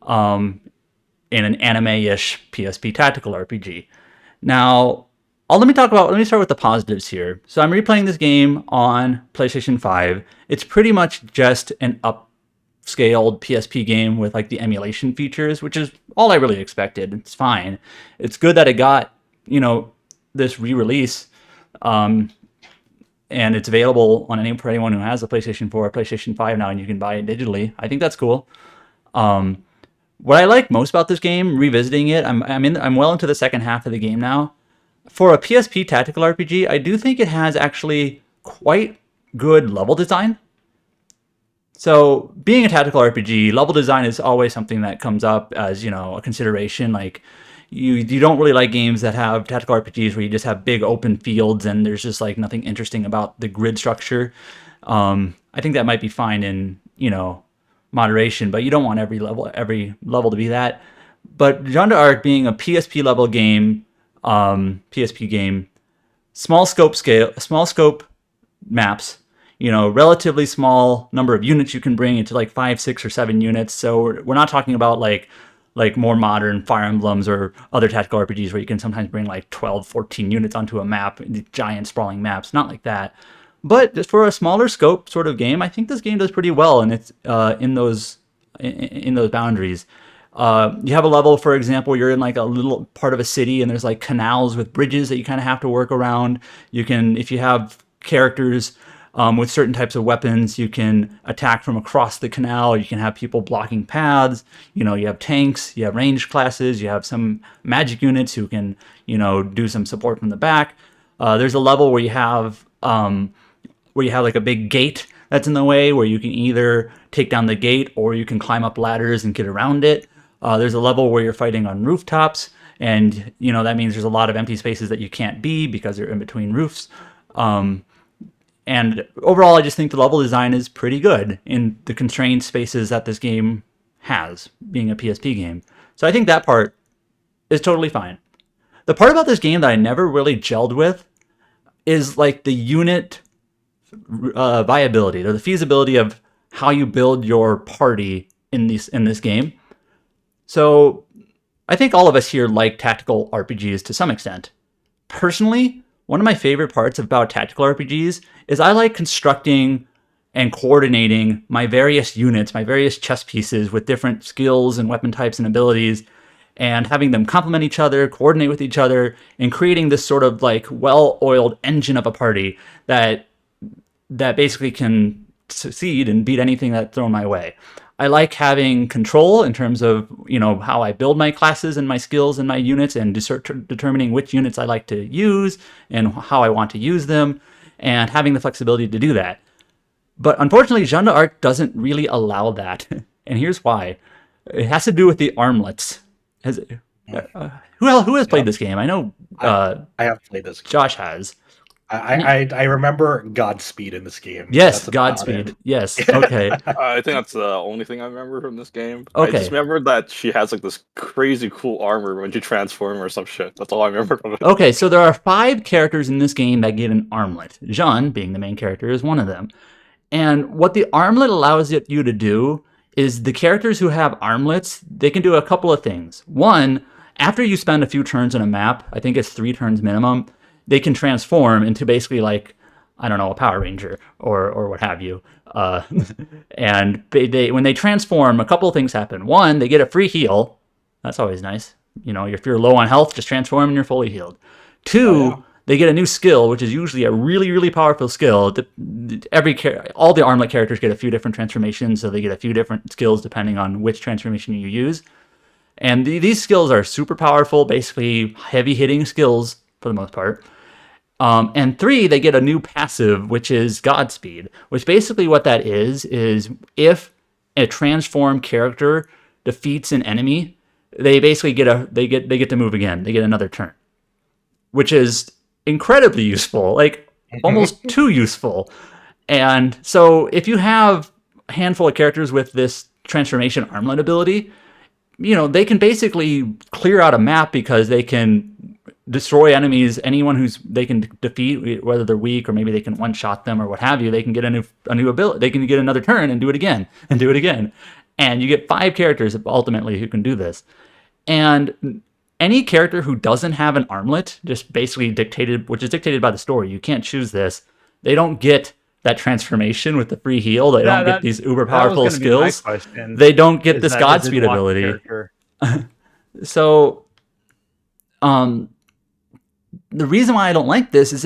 in an anime-ish PSP tactical RPG. Now, let me start with the positives here. So I'm replaying this game on PlayStation 5. It's pretty much just an upscaled PSP game with like the emulation features, which is all I really expected. It's fine. It's good that it got, this re-release, and it's available on for anyone who has a PlayStation 4 or PlayStation 5 now, and you can buy it digitally. I think that's cool. What I like most about this game, revisiting it, I'm well into the second half of the game now. For a PSP tactical RPG, I do think it has actually quite good level design. So being a tactical RPG, level design is always something that comes up as, a consideration. Like you don't really like games that have tactical RPGs where you just have big open fields and there's just like nothing interesting about the grid structure. I think that might be fine in, moderation, but you don't want every level to be that. But Jeanne d'Arc being a PSP level game, PSP game, small scope maps, relatively small number of units you can bring into like 5, 6, or 7 units. So we're not talking about like more modern Fire Emblems or other tactical RPGs where you can sometimes bring like 12, 14 units onto a map, giant sprawling maps, not like that. But just for a smaller scope sort of game, I think this game does pretty well, and it's in those boundaries. You have a level, for example, you're in like a little part of a city and there's like canals with bridges that you kind of have to work around. You can, if you have characters with certain types of weapons, you can attack from across the canal. You can have people blocking paths. You have tanks, you have ranged classes, you have some magic units who can, do some support from the back. There's a level where you have like a big gate that's in the way where you can either take down the gate or you can climb up ladders and get around it. There's a level where you're fighting on rooftops, and that means there's a lot of empty spaces that you can't be because they're in between roofs. And overall, I just think the level design is pretty good in the constrained spaces that this game has, being a PSP game. So I think that part is totally fine. The part about this game that I never really gelled with is like the unit viability, or the feasibility of how you build your party in this game. So I think all of us here like tactical RPGs to some extent. Personally, one of my favorite parts about tactical RPGs is I like constructing and coordinating my various units, my various chess pieces with different skills and weapon types and abilities, and having them complement each other, coordinate with each other, and creating this sort of like well-oiled engine of a party that basically can succeed and beat anything that's thrown my way. I like having control in terms of, how I build my classes and my skills and my units, and determining which units I like to use and how I want to use them, and having the flexibility to do that. But unfortunately, Jeanne d'Arc doesn't really allow that. And here's why. It has to do with the armlets. Who has played this game? I know I have played this game. Josh has. I remember Godspeed in this game. Yes, Godspeed. Yes. Okay. I think that's the only thing I remember from this game. Okay. I just remember that she has like this crazy cool armor when you transform or some shit. That's all I remember from it. Okay, so there are 5 characters in this game that get an armlet. Jeanne, being the main character, is one of them. And what the armlet allows you to do is the characters who have armlets, they can do a couple of things. One, after you spend a few turns on a map, I think it's 3 turns minimum, they can transform into basically like, I don't know, a Power Ranger or what have you. And when they transform, a couple of things happen. One, they get a free heal. That's always nice. If you're low on health, just transform and you're fully healed. 2, they get a new skill, which is usually a really, really powerful skill. All the armlet characters get a few different transformations, so they get a few different skills depending on which transformation you use. And these skills are super powerful, basically heavy-hitting skills for the most part. And 3, they get a new passive, which is Godspeed, which basically what that is if a transformed character defeats an enemy, they basically get to move again. They get another turn, which is incredibly useful, like almost too useful. And so if you have handful of characters with this transformation armlet ability, they can basically clear out a map because they can destroy enemies. Anyone they can defeat, whether they're weak or maybe they can one-shot them or what have you. They can get a new ability. They can get another turn and do it again and do it again. And you get 5 characters ultimately who can do this. And any character who doesn't have an armlet, just basically which is dictated by the story. You can't choose this. They don't get that transformation with the free heal. They don't get these uber powerful skills. They don't get this Godspeed ability. So, the reason why I don't like this is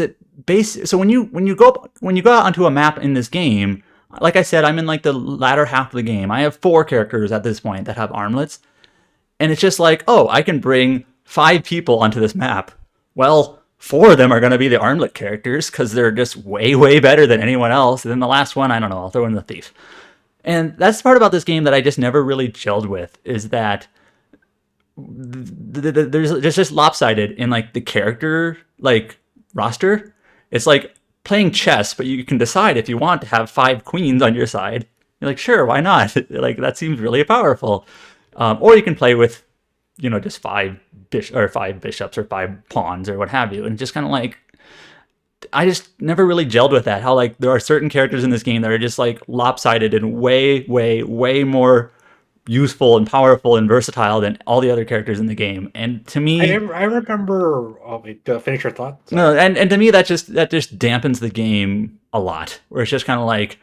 so when you go out onto a map in this game, like I said, I'm in like the latter half of the game. I have 4 characters at this point that have armlets, and it's just like, oh, I can bring 5 people onto this map. Well, 4 of them are going to be the armlet characters because they're just way, way better than anyone else. And then the last one, I don't know, I'll throw in the thief. And that's the part about this game that I just never really gelled with, is that there's just lopsided in like the character like roster. It's like playing chess, but you can decide if you want to have 5 queens on your side. You're like, sure, why not? Like, that seems really powerful. Or you can play with, just 5 bishops or 5 pawns or what have you, and just kind of like, I just never really gelled with that. How like there are certain characters in this game that are just like lopsided and way, way, way more useful and powerful and versatile than all the other characters in the game. And to me, I remember. Finish your thought. No, and to me that just dampens the game a lot. Where it's just kind of like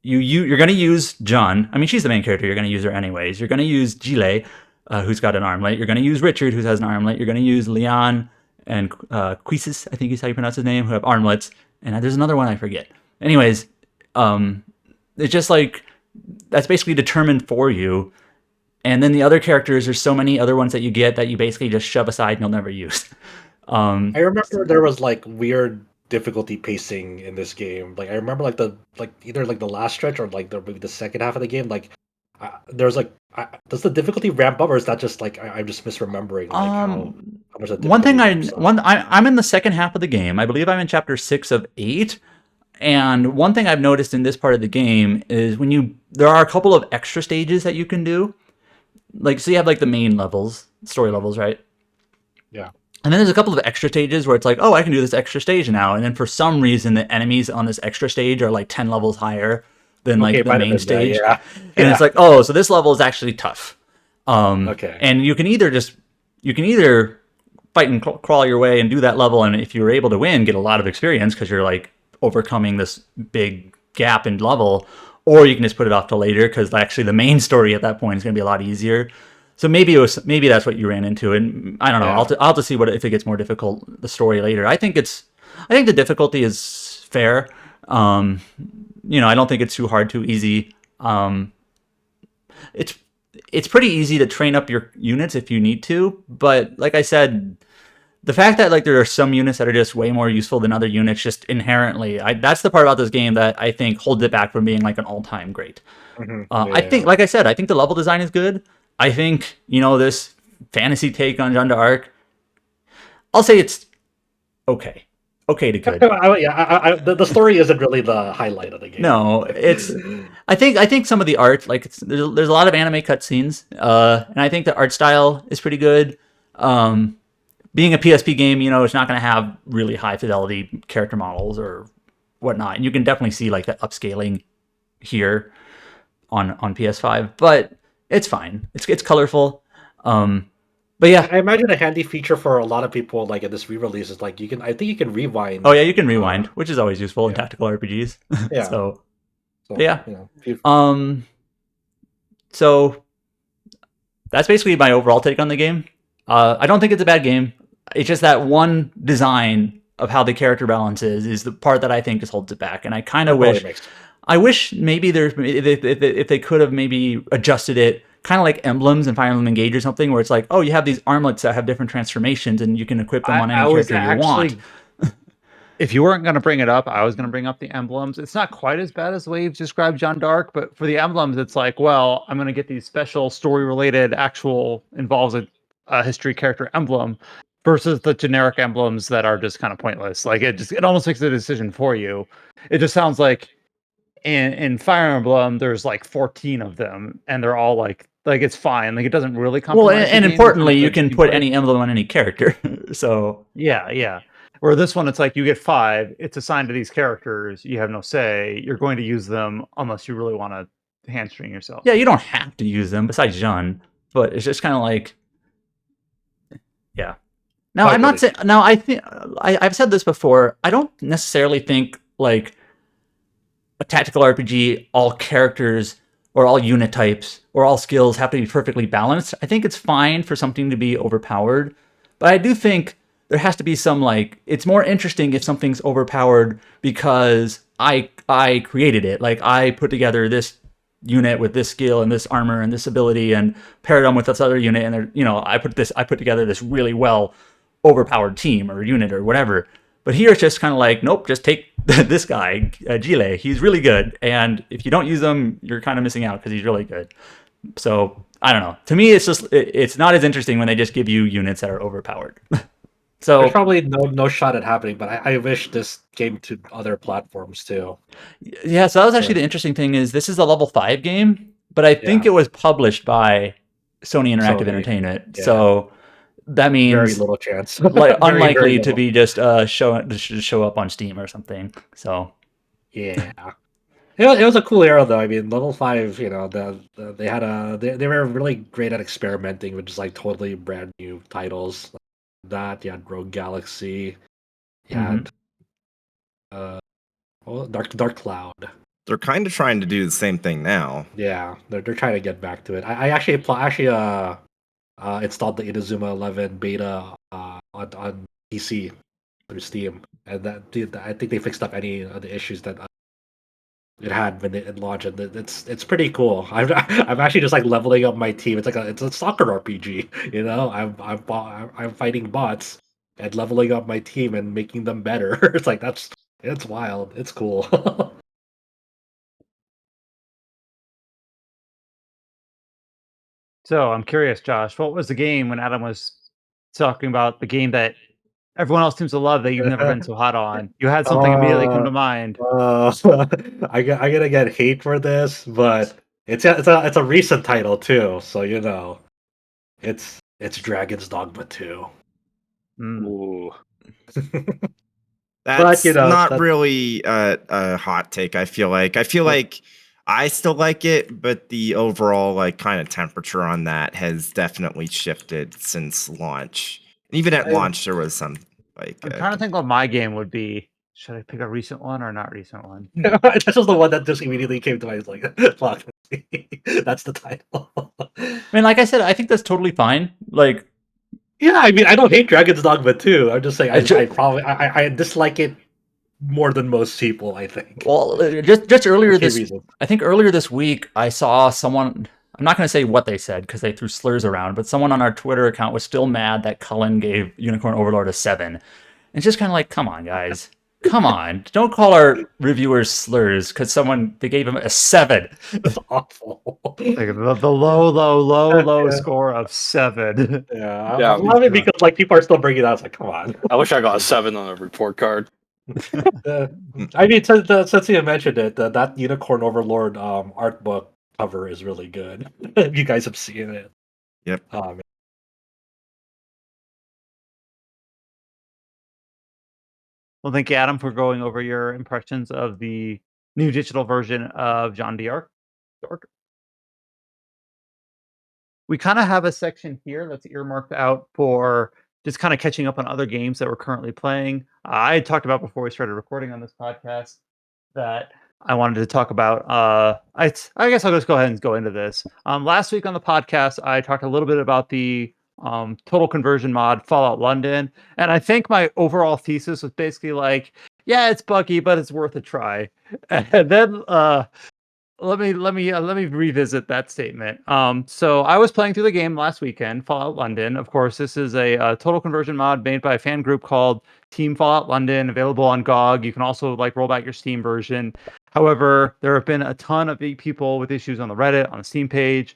you're going to use Jeanne. I mean, she's the main character. You're going to use her anyways. You're going to use Jeanne, who's got an armlet. You're going to use Richard, who has an armlet. You're going to use Leon and Quisis, I think is how you pronounce his name, who have armlets. And there's another one I forget. Anyways, it's just like, that's basically determined for you. And then the other characters, there's so many other ones that you get that you basically just shove aside and you'll never use. I remember there was like weird difficulty pacing in this game. Like I remember either like the last stretch or like maybe the second half of the game. Like there's like, does the difficulty ramp up, or is that just like I'm just misremembering? Like how much the one thing I'm in the second half of the game. I believe I'm in chapter 6 of 8. And one thing I've noticed in this part of the game is there are a couple of extra stages that you can do. Like, so you have like the main levels, story levels, right? Yeah. And then there's a couple of extra stages where it's like, oh, I can do this extra stage now. And then for some reason, the enemies on this extra stage are like 10 levels higher than like the main stage. Yeah. And it's like, oh, so this level is actually tough. Okay. And you can either fight and crawl your way and do that level, and if you're able to win, get a lot of experience because you're like overcoming this big gap in level, or you can just put it off till later because actually the main story at that point is going to be a lot easier. So maybe that's what you ran into, and I don't know. Yeah. I'll have to see if it gets more difficult the story later. I think the difficulty is fair. I don't think it's too hard, too easy. It's pretty easy to train up your units if you need to, but like I said, the fact that like there are some units that are just way more useful than other units, just inherently, that's the part about this game that I think holds it back from being like an all-time great. Mm-hmm. I think, like I said, I think the level design is good. I think this fantasy take on Jeanne d'Arc, I'll say it's okay to good. The story isn't really the highlight of the game. No, it's. I think some of the art, like there's a lot of anime cutscenes, and I think the art style is pretty good. Being a PSP game, it's not going to have really high fidelity character models or whatnot, and you can definitely see like that upscaling here on PS5, but it's fine. It's colorful. But yeah, I imagine a handy feature for a lot of people, like in this re-release, is like I think you can rewind. Oh yeah, you can rewind, which is always useful in tactical RPGs. Yeah. So yeah. So that's basically my overall take on the game. I don't think it's a bad game. It's just that one design of how the character balance is the part that I think just holds it back. And I kind of wish maybe if they could have maybe adjusted it, kind of like emblems in Fire Emblem Engage or something, where it's like, oh, you have these armlets that have different transformations and you can equip them on any character you want. If you weren't going to bring it up, I was going to bring up the emblems. It's not quite as bad as the way you've described Jeanne d'Arc, but for the emblems, it's like, well, I'm going to get these special story-related, involves a history character emblem versus the generic emblems that are just kind of pointless. Like it almost makes the decision for you. It just sounds like in Fire Emblem, there's like 14 of them, and they're all like it's fine. Like it doesn't really compromise. Well, and importantly, you can put any emblem on any character. So yeah. Where this one, it's like you get 5. It's assigned to these characters. You have no say. You're going to use them unless you really want to hamstring yourself. Yeah, you don't have to use them. Besides Jeanne, but it's just kind of like, yeah. Now I'm not saying. Now I think I've said this before. I don't necessarily think like a tactical RPG, all characters or all unit types or all skills have to be perfectly balanced. I think it's fine for something to be overpowered, but I do think there has to be some like, it's more interesting if something's overpowered because I created it. Like I put together this unit with this skill and this armor and this ability and paired them with this other unit, and I put together this really well overpowered team or unit or whatever. But here it's just kind of like, nope, just take this guy, Gile. He's really good, and if you don't use him, you're kind of missing out because he's really good. So I don't know. To me, it's not as interesting when they just give you units that are overpowered. So there's probably no shot at happening, but I wish this came to other platforms too. Yeah, so that was actually the interesting thing is this is a level 5 game, but I think it was published by Sony Interactive Entertainment. Yeah. So that means very little chance, like unlikely to be just show up on Steam or something. So yeah. It was a cool era though. I mean, level 5, they were really great at experimenting with just like totally brand new titles. That you had Rogue Galaxy, you had Dark Cloud. They're kind of trying to do the same thing now. Yeah, they're trying to get back to it. I actually installed the Inazuma 11 beta on PC through Steam, and I think they fixed up any of the issues that it had when it launched. And it's pretty cool. I'm actually just like leveling up my team. It's a soccer RPG. I'm fighting bots and leveling up my team and making them better. It's like it's wild. It's cool. So I'm curious, Josh, what was the game when Adam was talking about the game that everyone else seems to love that you've never been so hot on? You had something immediately come to mind. I'm gonna get hate for this, but it's a recent title too, so it's Dragon's Dogma 2. Ooh. That's not really a hot take. I feel like I still like it, but the overall like kind of temperature on that has definitely shifted since launch. Even at launch, there was some like. I'm trying to think what my game would be. Should I pick a recent one or not recent one? This was the one that just immediately came to mind. Like, fuck, that's the title. I mean, like I said, I think that's totally fine. Like, yeah, I mean, I don't hate Dragon's Dogma 2. I'm just saying, I dislike it more than most people, I think. Well, just earlier earlier this week, I saw someone. I'm not going to say what they said because they threw slurs around, but someone on our Twitter account was still mad that Cullen gave Unicorn Overlord a 7. And it's just kind of like, come on, guys. Come on. Don't call our reviewers slurs because they gave him a 7. That's awful. Like the low score of 7. Yeah. I love it because like people are still bringing it out. It's like, come on. I wish I got a 7 on a report card. I mean, since you mentioned it, that Unicorn Overlord art book cover is really good. You guys have seen it. Yep. Well, thank you, Adam, for going over your impressions of the new digital version of Jeanne d'Arc. We kind of have a section here that's earmarked out for just kind of catching up on other games that we're currently playing. I had talked about before we started recording on this podcast that I wanted to talk about. I guess I'll just go ahead and go into this. Last week on the podcast, I talked a little bit about the total conversion mod Fallout London, and I think my overall thesis was basically like, yeah, it's buggy, but it's worth a try. And then let me revisit that statement. So I was playing through the game last weekend, Fallout London. Of course, this is a total conversion mod made by a fan group called Team Fallout London, available on GOG. You can also like roll back your Steam version. However, there have been a ton of people with issues on the Reddit, on the Steam page,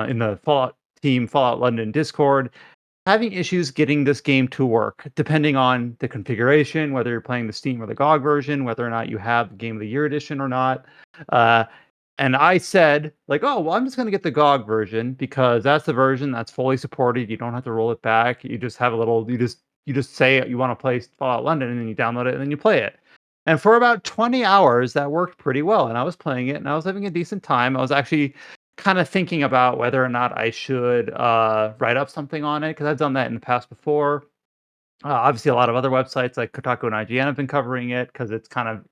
in the Fallout London Discord, having issues getting this game to work, depending on the configuration, whether you're playing the Steam or the GOG version, whether or not you have the Game of the Year edition or not. And I said, like, oh, well, I'm just going to get the GOG version because that's the version that's fully supported. You don't have to roll it back. You just have a little, you just say you want to play Fallout London, and then you download it and then you play it. And for about 20 hours, that worked pretty well. And I was playing it and I was having a decent time. I was actually kind of thinking about whether or not I should write up something on it because I've done that in the past before. Obviously, a lot of other websites like Kotaku and IGN have been covering it because it's kind of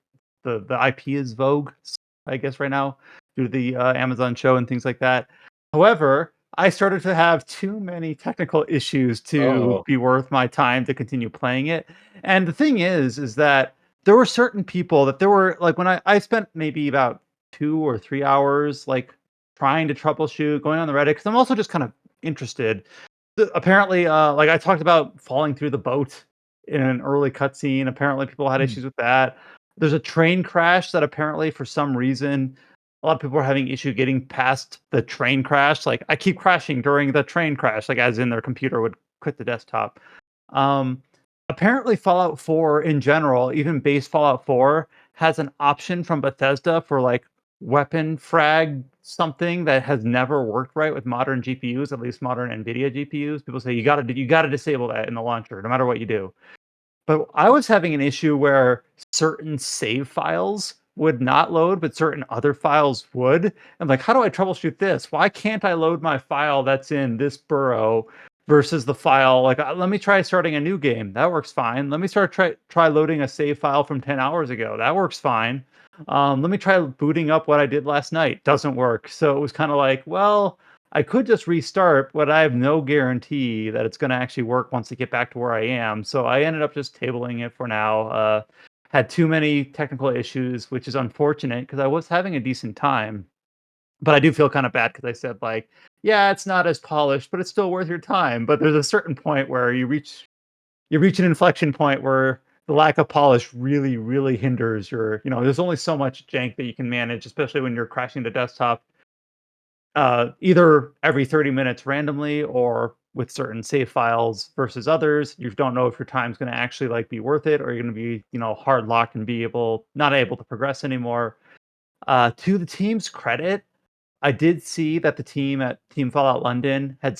the IP is vogue, I guess, right now due to the Amazon show and things like that. However, I started to have too many technical issues to be worth my time to continue playing it. And the thing is that there were certain people that there were like when I spent maybe about 2 or 3 hours like trying to troubleshoot, going on the Reddit because I'm also just kind of interested. Apparently, like I talked about falling through the boat in an early cutscene. Apparently, people had issues with that. There's a train crash that apparently, for some reason, a lot of people are having issue getting past the train crash. Like I keep crashing during the train crash, like as in their computer would quit the desktop. Um, Apparently, Fallout 4 in general, even base Fallout 4, has an option from Bethesda for like weapon frag something that has never worked right with modern GPUs, at least modern NVIDIA GPUs. People say you gotta disable that in the launcher, no matter what you do. But I was having an issue where certain save files would not load, but certain other files would. I'm like, how do I troubleshoot this? Why can't I load my file that's in this borough versus the file? Like, let me try starting a new game. That works fine. Let me try loading a save file from 10 hours ago. That works fine. Let me try booting up what I did last night. Doesn't work. So it was kind of like, well, I could just restart, but I have no guarantee that it's going to actually work once I get back to where I am. So I ended up just tabling it for now. Had too many technical issues, which is unfortunate because I was having a decent time. But I do feel kind of bad because I said, like, yeah, it's not as polished, but it's still worth your time. But there's a certain point where you reach an inflection point where the lack of polish really, really hinders your, there's only so much jank that you can manage, especially when you're crashing the desktop either every 30 minutes randomly or with certain save files versus others. You don't know if your time's going to actually like be worth it or you're going to be, hard locked and not able to progress anymore. To the team's credit, I did see that the team at Team Fallout London had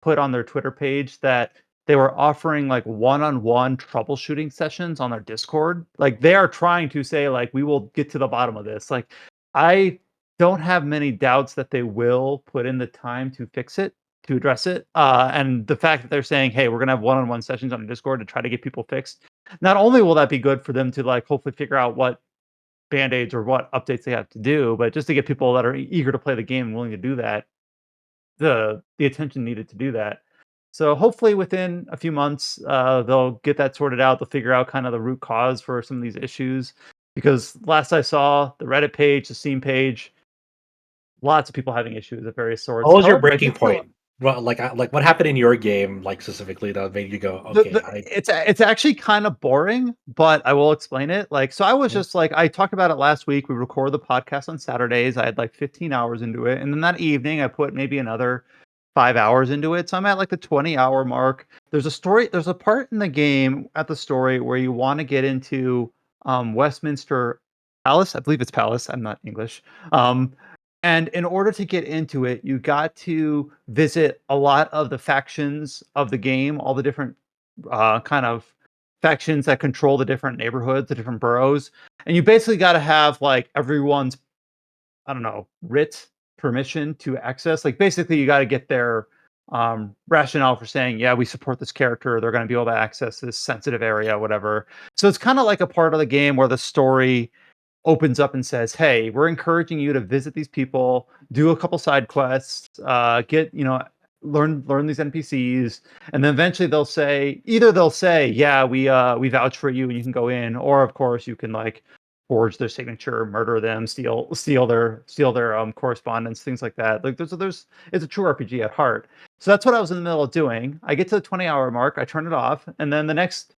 put on their Twitter page that they were offering like one-on-one troubleshooting sessions on their Discord. Like they are trying to say like we will get to the bottom of this. Like I don't have many doubts that they will put in the time to fix it, to address it. And the fact that they're saying, hey, we're gonna have one-on-one sessions on Discord to try to get people fixed. Not only will that be good for them to like hopefully figure out what band-aids or what updates they have to do, but just to get people that are eager to play the game and willing to do that, the attention needed to do that. So hopefully within a few months, they'll get that sorted out. They'll figure out kind of the root cause for some of these issues. Because last I saw, the Reddit page, the Steam page, lots of people having issues of various sorts. What was your breaking point? Well, like what happened in your game, like specifically that made you go, okay? It's actually kind of boring, but I will explain it. Like, so I was just like, I talked about it last week. We record the podcast on Saturdays. I had like 15 hours into it, and then that evening I put maybe another 5 hours into it. So I'm at like the 20-hour mark. There's a part in the game at the story where you want to get into Westminster Palace. I believe it's Palace. I'm not English. And in order to get into it, you got to visit a lot of the factions of the game, all the different kind of factions that control the different neighborhoods, the different boroughs. And you basically got to have like everyone's, I don't know, writ permission to access. Like basically you got to get their rationale for saying, yeah, we support this character. They're going to be able to access this sensitive area, whatever. So it's kind of like a part of the game where the story opens up and says, hey, we're encouraging you to visit these people, do a couple side quests, get, learn these NPCs, and then eventually they'll say, yeah, we vouch for you and you can go in, or of course you can like forge their signature, murder them, steal their correspondence, things like that. Like there's it's a true RPG at heart. So that's what I was in the middle of doing. I get to the 20-hour mark, I turn it off, and then the next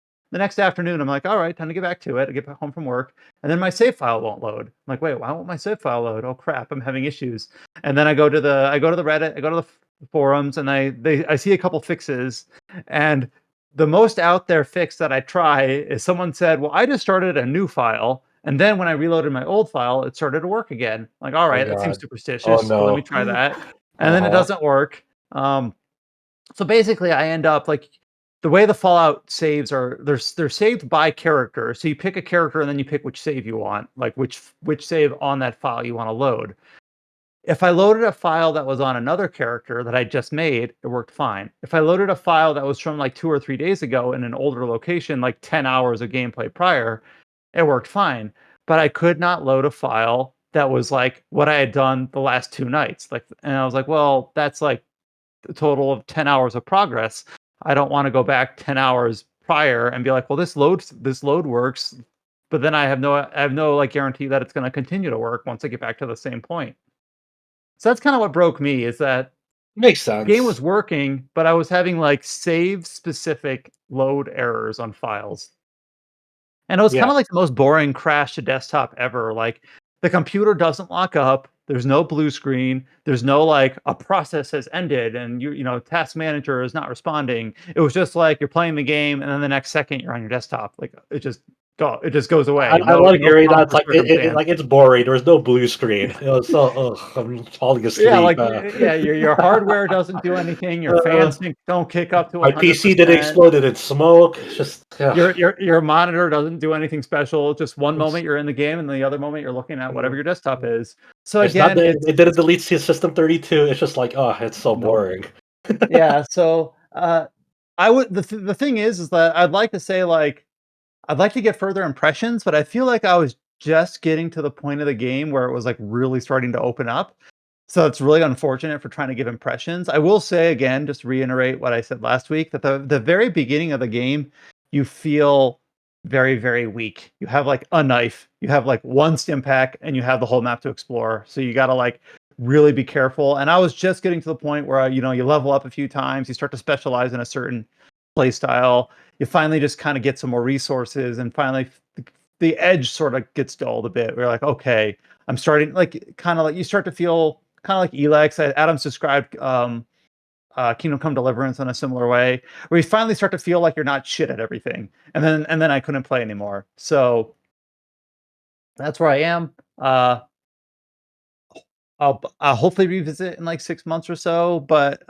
afternoon I'm like, all right, time to get back to it. I get back home from work, and then my save file won't load. I'm like, wait, why won't my save file load? Oh crap, I'm having issues. And then I go to the Reddit, I go to forums, and I see a couple fixes, and the most out there fix that I try is someone said, "Well, I just started a new file, and then when I reloaded my old file, it started to work again." Like, all right, that seems God. superstitious. But let me try that, and then it Uh-huh. doesn't work. So basically, I end up like the way the Fallout saves are they're saved by character. So you pick a character and then you pick which save you want, like which save on that file you want to load. If I loaded a file that was on another character that I just made, it worked fine. If I loaded a file that was from like 2 or 3 days ago in an older location, like 10 hours of gameplay prior, it worked fine. But I could not load a file that was like what I had done the last 2 nights. Like, and I was like, well, that's like a total of 10 hours of progress. I don't want to go back 10 hours prior and be like, well, this load works, but then I have no like guarantee that it's going to continue to work once I get back to the same point. So that's kind of what broke me, is that Makes the game was sense. working, but I was having like save specific load errors on files. And it was kind Yeah. of like the most boring crash to desktop ever. Like the computer doesn't lock up. There's no blue screen. There's no like a process has ended and task manager is not responding. It was just like you're playing the game and then the next second you're on your desktop. Like it just goes away. I love No hearing prompt that. It's or like circumstance. like it's boring. There's no blue screen. It's so I'm falling Yeah, asleep. like yeah, your hardware doesn't do anything. Your Uh, fans don't kick up to my PC didn't 100%. explode in smoke. It's just Your monitor doesn't do anything special. Just one moment you're in the game, and the other moment you're looking at whatever your desktop is. So it's not again, that it didn't delete System 32. It's just like, oh, it's so nope. boring. Yeah. So I would the thing is that I'd like to say like I'd like to get further impressions, but I feel like I was just getting to the point of the game where it was like really starting to open up. So it's really unfortunate for trying to give impressions. I will say again, just reiterate what I said last week, that the very beginning of the game, you feel very, very weak. You have like a knife, you have like one stim pack, and you have the whole map to explore. So you gotta like really be careful. And I was just getting to the point where you level up a few times, you start to specialize in a certain play style. You finally just kind of get some more resources, and finally the edge sort of gets dulled a bit. We're like, okay, I'm starting like kind of like you start to feel kind of like Elex. Adams described Kingdom Come Deliverance in a similar way, where you finally start to feel like you're not shit at everything, and then I couldn't play anymore. So that's where I am. I'll hopefully revisit in like 6 months or so, but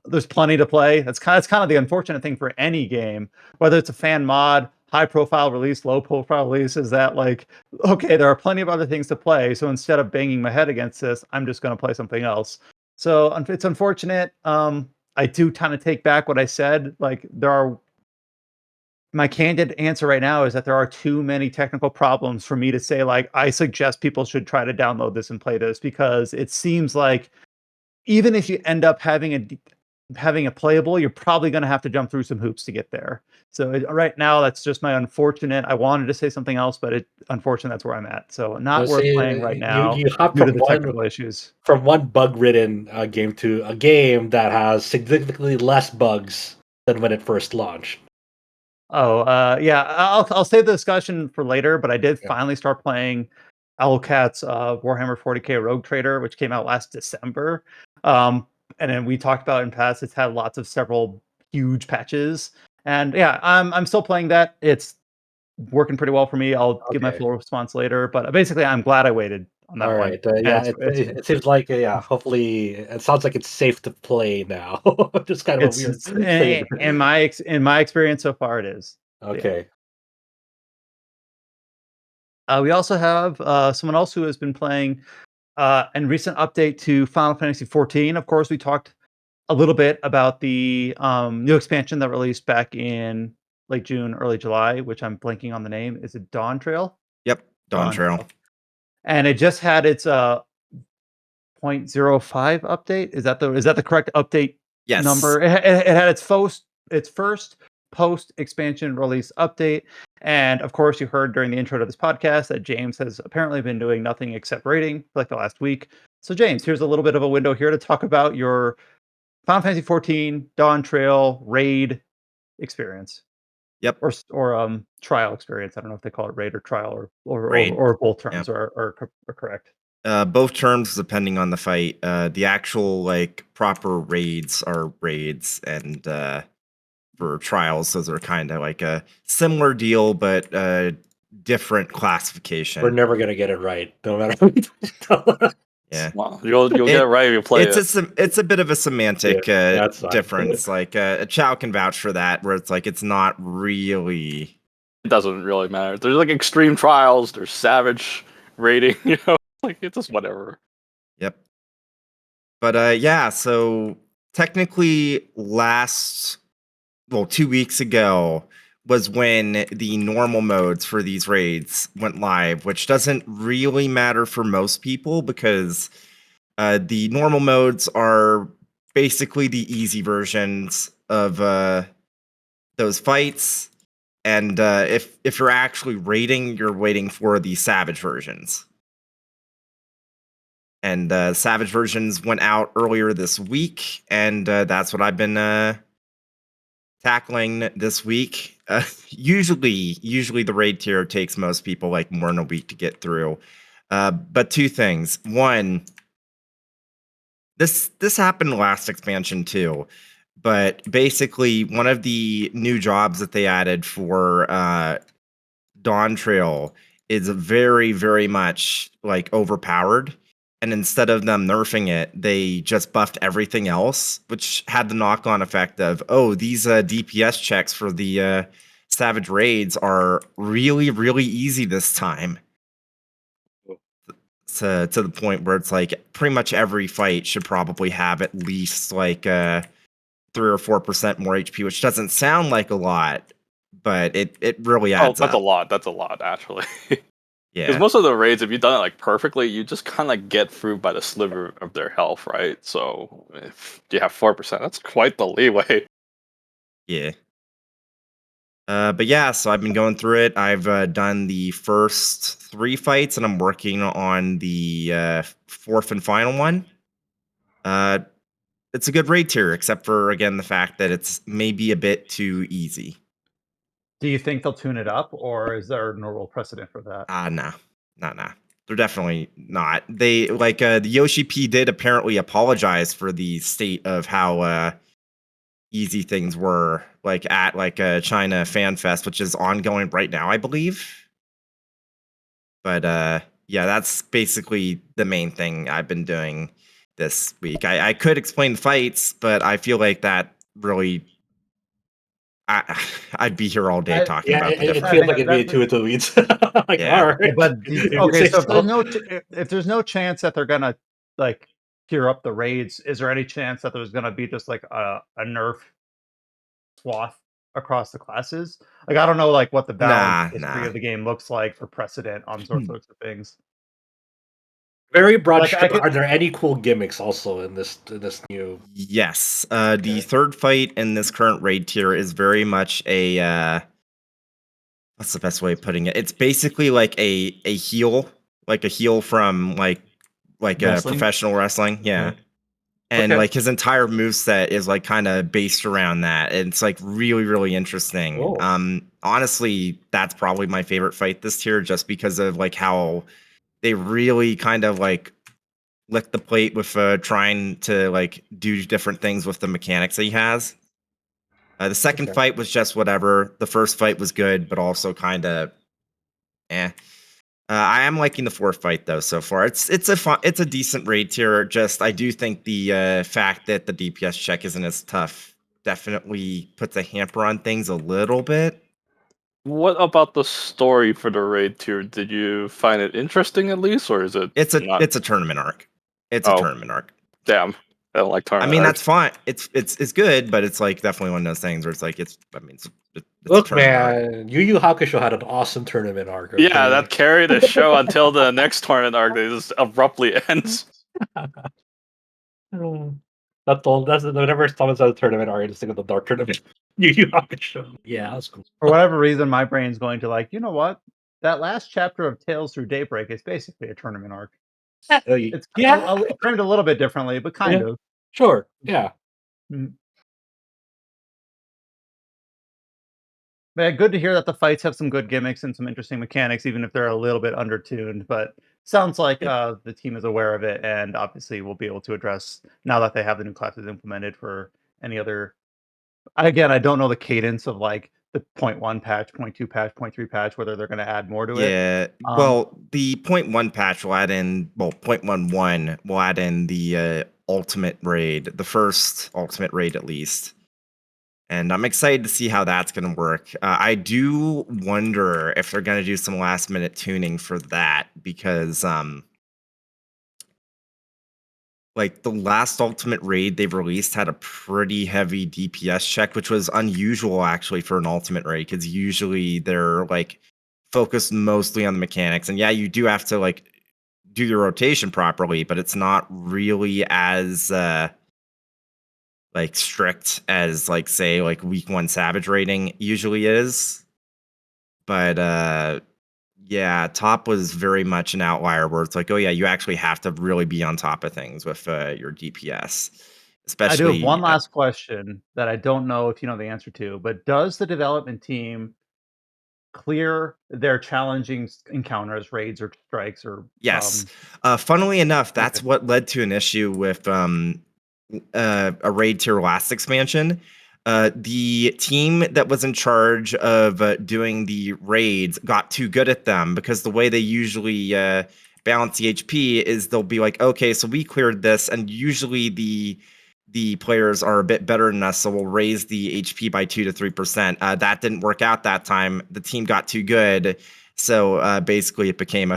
there's plenty to play. That's kind of the unfortunate thing for any game, whether it's a fan mod, high profile release, low profile release, is that like, okay, there are plenty of other things to play. So instead of banging my head against this, I'm just going to play something else. So it's unfortunate. I do kind of take back what I said. Like my candid answer right now is that there are too many technical problems for me to say like I suggest people should try to download this and play this, because it seems like even if you end up having a playable, you're probably going to have to jump through some hoops to get there. So right now, that's just my unfortunate. I wanted to say something else, but unfortunately, that's where I'm at. So not worth playing right now You hop due to the technical issues. from one bug-ridden game to a game that has significantly less bugs than when it first launched. Oh, yeah. I'll save the discussion for later, but I did Yeah. finally start playing Owlcat's Warhammer 40K Rogue Trader, which came out last December. And then we talked about in past, it's had several huge patches. And yeah, I'm still playing that. It's working pretty well for me. I'll give my Okay. full response later, but basically, I'm glad I waited on that All one. right. And Yeah, it seems like hopefully it sounds like it's safe to play now. Just kind of a weird it's thing. in my experience so far, it is. Yeah. Okay. We also have someone else who has been playing and recent update to Final Fantasy 14. Of course, we talked a little bit about the new expansion that released back in late June, early July, which I'm blanking on the name. Is it Dawntrail? Yep, Dawntrail. And it just had its 0.05 update. Is that the correct update Yes. number? It had its first post expansion release update. And of course, you heard during the intro to this podcast that James has apparently been doing nothing except raiding for like the last week. So James, here's a little bit of a window here to talk about your Final Fantasy 14 Dawntrail raid experience. Yep. Or trial experience. I don't know if they call it raid or trial or Raid. both terms are correct. Both terms depending on the fight. The actual like proper raids are raids, and for trials, those are kind of like a similar deal, but different classification. We're never gonna get it right, no matter what we tell us. Yeah, Well, you'll get it right if you play it. It's a bit of a semantic that's fine. difference. Like Chow can vouch for that, where it's like it's not really. It doesn't really matter. There's like extreme trials. There's savage rating. You know, like it's just whatever. Yep. But yeah, so technically 2 weeks ago was when the normal modes for these raids went live, which doesn't really matter for most people because the normal modes are basically the easy versions of those fights. And if you're actually raiding, you're waiting for the Savage versions. And Savage versions went out earlier this week, and that's what I've been tackling this week. Usually the raid tier takes most people like more than a week to get through. But two things. One, this happened last expansion too. But basically, one of the new jobs that they added for Dawntrail is very, very much like overpowered. And instead of them nerfing it, they just buffed everything else, which had the knock-on effect of, oh, these DPS checks for the Savage raids are really, really easy this time. To the point where it's like pretty much every fight should probably have at least like 3 or 4% more HP, which doesn't sound like a lot, but it really adds up. That's a lot. That's a lot, actually. Yeah. Because most of the raids, if you've done it like perfectly, you just kind of get through by the sliver of their health, right? So if you have 4%, that's quite the leeway. Yeah. But yeah, so I've been going through it. I've done the first 3 fights, and I'm working on the fourth and final one. It's a good raid tier, except for, again, the fact that it's maybe a bit too easy. Do you think they'll tune it up, or is there no real precedent for that? Nah. They're definitely not. They like the Yoshi P did apparently apologize for the state of how easy things were, like at like a China Fan Fest, which is ongoing right now, I believe. But yeah, that's basically the main thing I've been doing this week. I could explain the fights, but I feel like that really. I'd be here all day talking about the it different. feels like it'd be too into the weeds. Like, Yeah. all right. But okay, so so. if there's no chance that they're gonna like gear up the raids, is there any chance that there's gonna be just like a nerf swath across the classes? Like I don't know like what the balance history of the game looks like for precedent on sorts of things. Very broad Like, stroke. Are there any cool gimmicks also in this new? Yes. The third fight in this current raid tier is very much a what's the best way of putting it? It's basically like a heel, like a heel from like Wrestling? professional wrestling. Yeah. And Okay. like his entire moveset is like kind of based around that. And it's like really, really interesting. Oh. Honestly, that's probably my favorite fight this tier, just because of like how they really kind of like lick the plate with trying to like do different things with the mechanics that he has. The second fight was just whatever. The first fight was good, but also kind of I am liking the fourth fight though so far. It's a decent raid tier. Just I do think the fact that the DPS check isn't as tough definitely puts a hamper on things a little bit. What about the story for the raid tier? Did you find it interesting at least, or is it? It's a tournament arc. It's a tournament arc. Damn, I don't like tournament. I mean, arcs. that's fine. It's good, but it's like definitely one of those things where it's like it's Look, a tournament arc. man, Yu Yu Hakusho had an awesome tournament arc. Okay? Yeah, that carried the show until the next tournament arc that just abruptly ends. That's whenever someone says tournament arc, I just think of the Dark Tournament. Yu Yu Hakusho. Yeah, that's cool. For whatever reason, my brain's going to like, you know what? That last chapter of Tales Through Daybreak is basically a tournament arc. It's framed a little bit differently, but kind of. Sure. Yeah. But good to hear that the fights have some good gimmicks and some interesting mechanics, even if they're a little bit undertuned. But sounds like the team is aware of it, and obviously will be able to address now that they have the new classes implemented for any other. Again, I don't know the cadence of like the point 0.1 patch, point 0.2 patch, point 0.3 patch, whether they're going to add more to it. Yeah. Well, the 0.1 patch will add in, 0.11 will add in the ultimate raid, the first ultimate raid at least. And I'm excited to see how that's going to work. I do wonder if they're going to do some last minute tuning for that because, like the last ultimate raid they've released had a pretty heavy DPS check, which was unusual actually for an ultimate raid because usually they're like focused mostly on the mechanics. And yeah, you do have to like do your rotation properly, but it's not really as like strict as like say like week 1 Savage raiding usually is. But yeah, top was very much an outlier where it's like, oh yeah, you actually have to really be on top of things with your DPS. I do have one Especially last question that I don't know if you know the answer to, but does the development team clear their challenging encounters, raids, or strikes, or yes. Funnily enough, that's okay. what led to an issue with a raid tier last expansion. The team that was in charge of doing the raids got too good at them because the way they usually balance the HP is they'll be like, okay, so we cleared this, and usually the players are a bit better than us, so we'll raise the HP by 2 to 3%. That didn't work out that time. The team got too good. So basically it became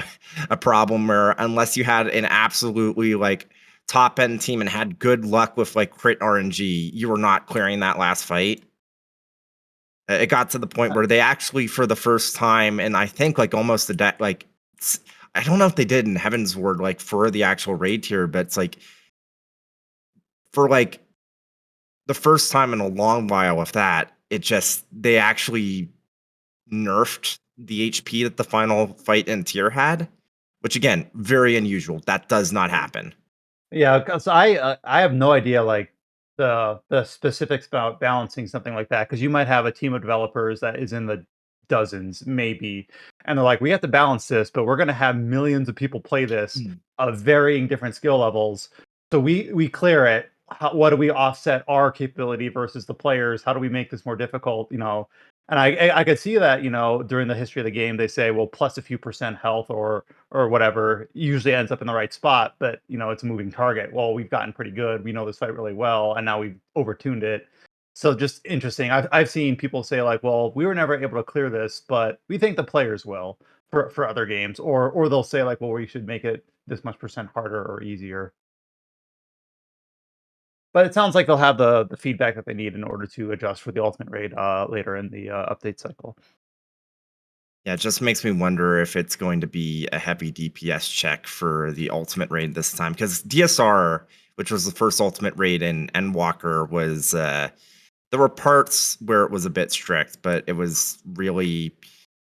a problem where unless you had an absolutely like top end team and had good luck with like crit RNG, you were not clearing that last fight. It got to the point where they actually, for the first time, and I think like almost I don't know if they did in Heaven's Ward, like for the actual raid tier, but it's like for like the first time in a long while with that, they actually nerfed the HP that the final fight in tier had, which again, very unusual. That does not happen. Yeah, because I have no idea like the specifics about balancing something like that. Because you might have a team of developers that is in the dozens, maybe, and they're like, we have to balance this, but we're going to have millions of people play this of varying different skill levels. So we clear it. What do we offset our capability versus the players? How do we make this more difficult? You know, and I could see that, you know, during the history of the game, they say, well, plus a few percent health or whatever usually ends up in the right spot, but you know, it's a moving target. Well, we've gotten pretty good. We know this fight really well, and now we've overtuned it. So just interesting. I've seen people say like, well, we were never able to clear this, but we think the players will for other games, or they'll say like, well, we should make it this much percent harder or easier. But it sounds like they'll have the feedback that they need in order to adjust for the ultimate raid later in the update cycle. Yeah, it just makes me wonder if it's going to be a heavy DPS check for the ultimate raid this time. Because DSR, which was the first ultimate raid in Endwalker, was there were parts where it was a bit strict, but it was really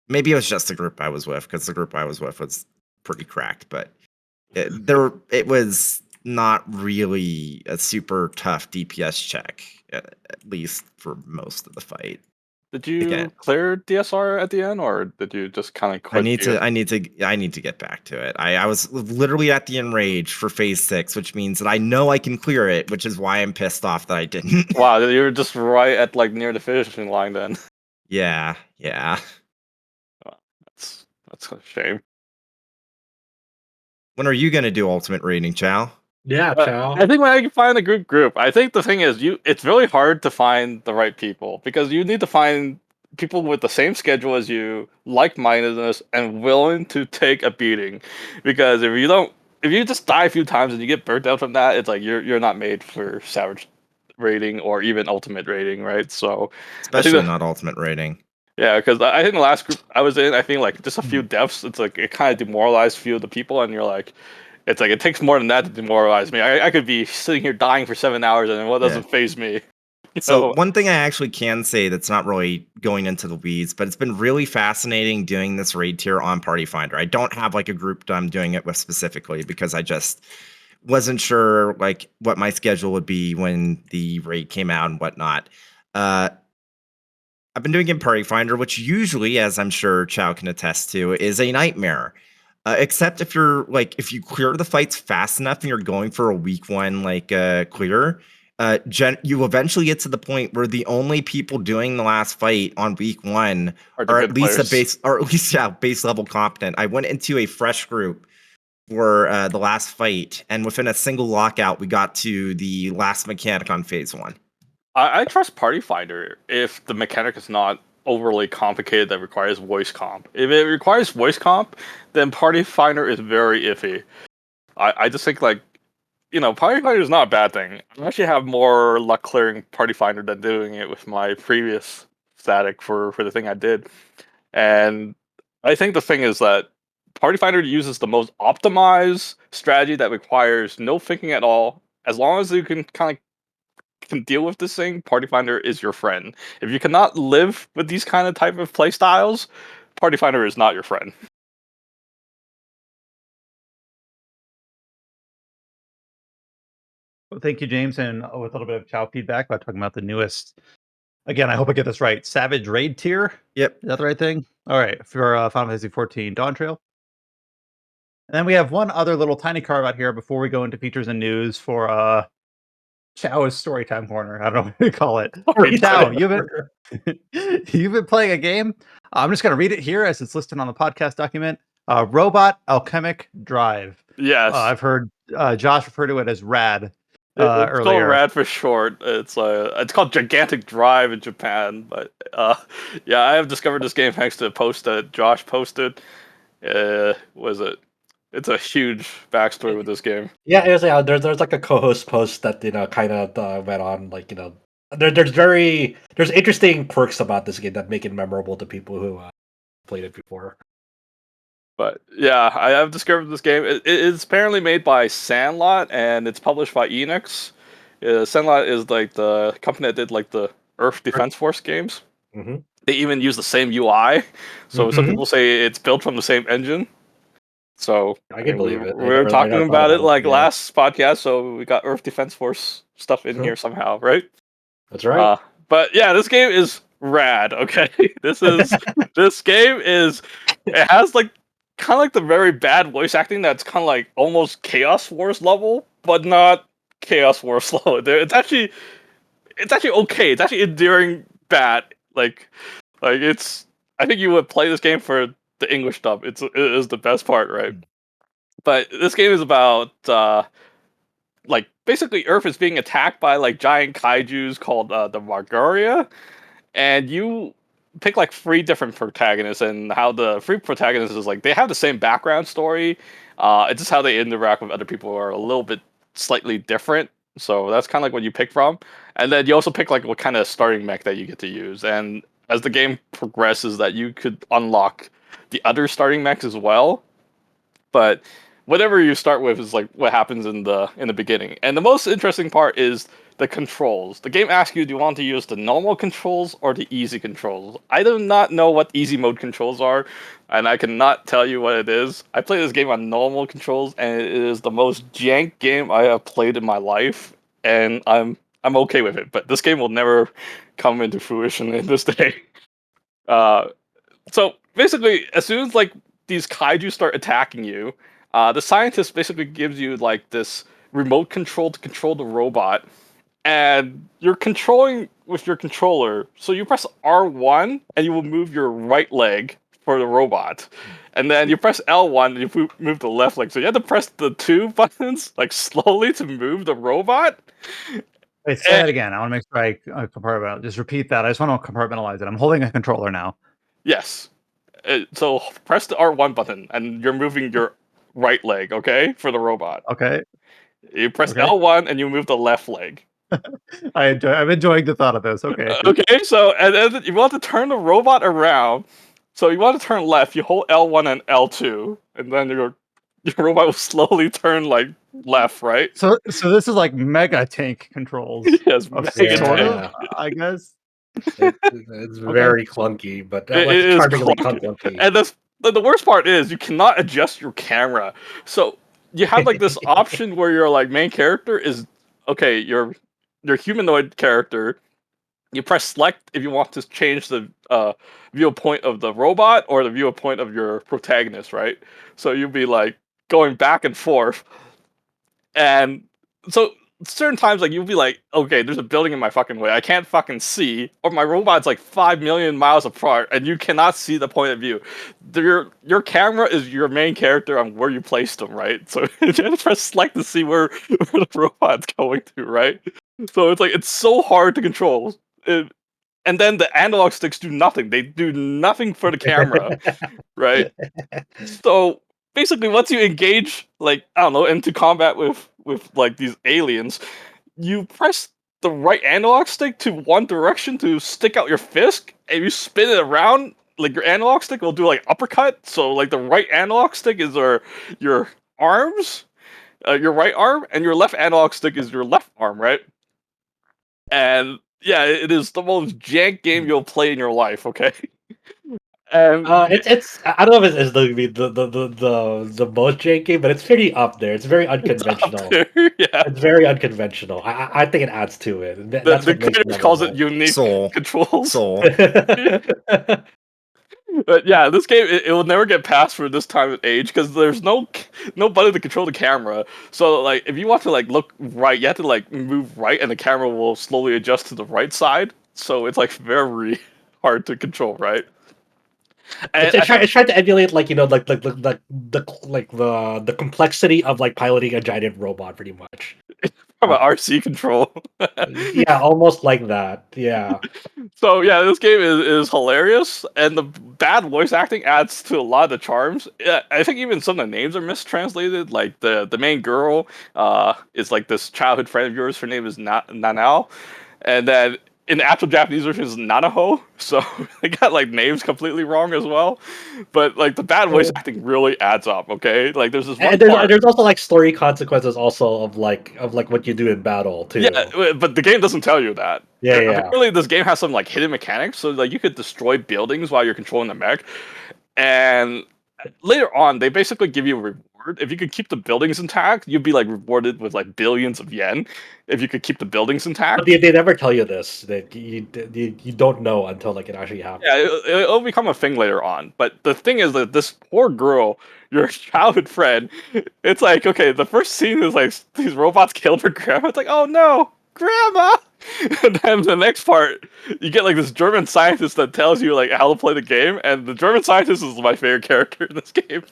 maybe it was just the group I was with, because the group I was with was pretty cracked. But it was not really a super tough DPS check, at least for most of the fight. Did you clear DSR at the end, or did you just kind of quit? I need to get back to it. I was literally at the enrage for phase 6, which means that I know I can clear it, which is why I'm pissed off that I didn't. Wow, you were just right at like near the finishing line then. Yeah. Oh, that's a shame. When are you gonna do ultimate rating, Chow? Yeah, Chow. I think when I can find a good group, I think the thing is it's really hard to find the right people because you need to find people with the same schedule as you, like-mindedness, and willing to take a beating. Because if you just die a few times and you get burnt out from that, it's like you're not made for Savage rating or even ultimate rating, right? So especially not ultimate rating. Yeah, because I think the last group I was in, I think like just a few deaths, it's like it kind of demoralized a few of the people, and you're like, it's like it takes more than that to demoralize me. I could be sitting here dying for 7 hours, and what doesn't phase me. So one thing I actually can say that's not really going into the weeds, but it's been really fascinating doing this raid tier on Party Finder. I don't have like a group that I'm doing it with specifically because I just wasn't sure like what my schedule would be when the raid came out and whatnot. I've been doing it in Party Finder, which usually, as I'm sure Chow can attest to, is a nightmare. Except if you're if you clear the fights fast enough and you're going for a week one clear, you eventually get to the point where the only people doing the last fight on week one are at least base level competent. I went into a fresh group for the last fight, and within a single lockout, we got to the last mechanic on phase 1. I trust Party Finder if the mechanic is not overly complicated that requires voice comp. If it requires voice comp, then Party Finder is very iffy. I just think Party Finder is not a bad thing. I actually have more luck clearing Party Finder than doing it with my previous static for the thing I did. And I think the thing is that Party Finder uses the most optimized strategy that requires no thinking at all. As long as you can can deal with this thing, Party Finder is your friend. If you cannot live with these kind of type of play styles, Party Finder is not your friend. Well, thank you, James, and with a little bit of Chow feedback about talking about the newest. Again, I hope I get this right. Savage Raid Tier. Yep, is that the right thing? All right, for Final Fantasy 14 Dawntrail. And then we have one other little tiny carve out here before we go into features and news for Chow's Storytime Corner. I don't know what to call it. Hey, Chow, you've been playing a game. I'm just going to read it here as it's listed on the podcast document. Robot Alchemic Drive. Yes. I've heard Josh refer to it as RAD. It's earlier. called RAD for short. It's called Gigantic Drive in Japan. But yeah, I have discovered this game thanks to a post that Josh posted. It's a huge backstory with this game. Yeah, it was, there's like a co-host post that kind of went on there's interesting quirks about this game that make it memorable to people who played it before. But yeah, I have discovered this game. It's apparently made by Sandlot and it's published by Enix. Sandlot is the company that did the Earth Defense Force games. Mm-hmm. They even use the same UI, so some people say it's built from the same engine. So I can believe it. We were talking about it last podcast, so we got Earth Defense Force stuff in here somehow, right? That's right. But yeah, this game is rad. Okay, this game is. It has kind of the very bad voice acting that's kind of almost Chaos Wars level, but not Chaos Wars level. It's actually okay. It's actually endearing bad. It's. I think you would play this game for the English dub. It is the best part, right? But this game is about basically Earth is being attacked by giant kaijus called the Margaria, and you pick 3 different protagonists, and how the 3 protagonists is they have the same background story. It's just how they interact with other people are a little bit slightly different. So that's kind of what you pick from, and then you also pick what kind of starting mech that you get to use. And as the game progresses, that you could unlock the other starting mechs as well. But whatever you start with is what happens in the beginning. And the most interesting part is the controls. The game asks you, do you want to use the normal controls or the easy controls? I do not know what easy mode controls are, and I cannot tell you what it is. I played this game on normal controls, and it is the most jank game I have played in my life, and I'm okay with it. But this game will never come into fruition in this day. So basically, as soon as these kaiju start attacking you, the scientist basically gives you this remote control to control the robot, and you're controlling with your controller. So you press R1 and you will move your right leg for the robot, and then you press L1 and you move the left leg. So you have to press the 2 buttons slowly to move the robot. Wait, say that again. I want to make sure I compartmentalize. Just repeat that. I just want to compartmentalize it. I'm holding a controller now. Yes. So press the R1 button, and you're moving your right leg, okay, for the robot. Okay. You press L1, and you move the left leg. I'm enjoying the thought of this. Okay. Okay, so and then you want to turn the robot around. So you want to turn left. You hold L1 and L2, and then your robot will slowly turn left, right? So this is mega tank controls. Yes, mega tank. I guess. It's very clunky, but it is clunky. And the worst part is you cannot adjust your camera. So you have this option where your main character is your humanoid character you press select if you want to change the viewpoint of the robot or the viewpoint of your protagonist, right? So you'll be like going back and forth, and so certain times like you'll be like, okay, there's a building in my fucking way, I can't fucking see, or my robot's like 5 million miles apart, and you cannot see the point of view. Your camera is your main character on where you place them, right? So you have to press select to see where the robot's going to, right? So it's like it's so hard to control. And then the analog sticks do nothing. They do nothing for the camera, right? So basically, once you engage, like I don't know, into combat with like these aliens, you press the right analog stick to one direction to stick out your fist, and you spin it around. Like your analog stick will do like uppercut. So like the right analog stick is your arms, your right arm, and your left analog stick is your left arm, right? And yeah, it is the most jank game you'll play in your life. Okay, and it's I don't know if it's the most jank game, but it's pretty up there. It's very unconventional. yeah, It's very unconventional. I think it adds to it. That's the what makes creators it calls it memorable. unique controls. Soul. But yeah, this game it will never get past for this time of age because there's no button to control the camera. So like if you want to like look right, you have to like move right, and the camera will slowly adjust to the right side. So it's like very hard to control, right? And It's trying to emulate like the complexity of like piloting a giant robot, pretty much. from an RC control. Yeah, almost like that. Yeah. So yeah, this game is hilarious, and the bad voice acting adds to a lot of the charms. Yeah, I think even some of the names are mistranslated. Like the main girl is like this childhood friend of yours. Her name is Nanao, and then in the actual Japanese version is Nanaho. So they got like names completely wrong as well. But like the bad voice acting really adds up. Okay, like there's this one And there's also like story consequences also of like what you do in battle too. Yeah, but the game doesn't tell you that. Yeah. Apparently, this game has some like hidden mechanics, so like you could destroy buildings while you're controlling the mech, and later on, they basically give you a reward. If you could keep the buildings intact, you'd be like rewarded with like billions of yen. If you could keep the buildings intact, But they never tell you this. That you don't know until like it actually happens. yeah, it'll become a thing later on. But the thing is that this poor girl, your childhood friend, it's like, okay, the first scene is like these robots killed her grandma. It's like, oh no, grandma! And then the next part, you get like this German scientist that tells you like how to play the game, and the German scientist is my favorite character in this game.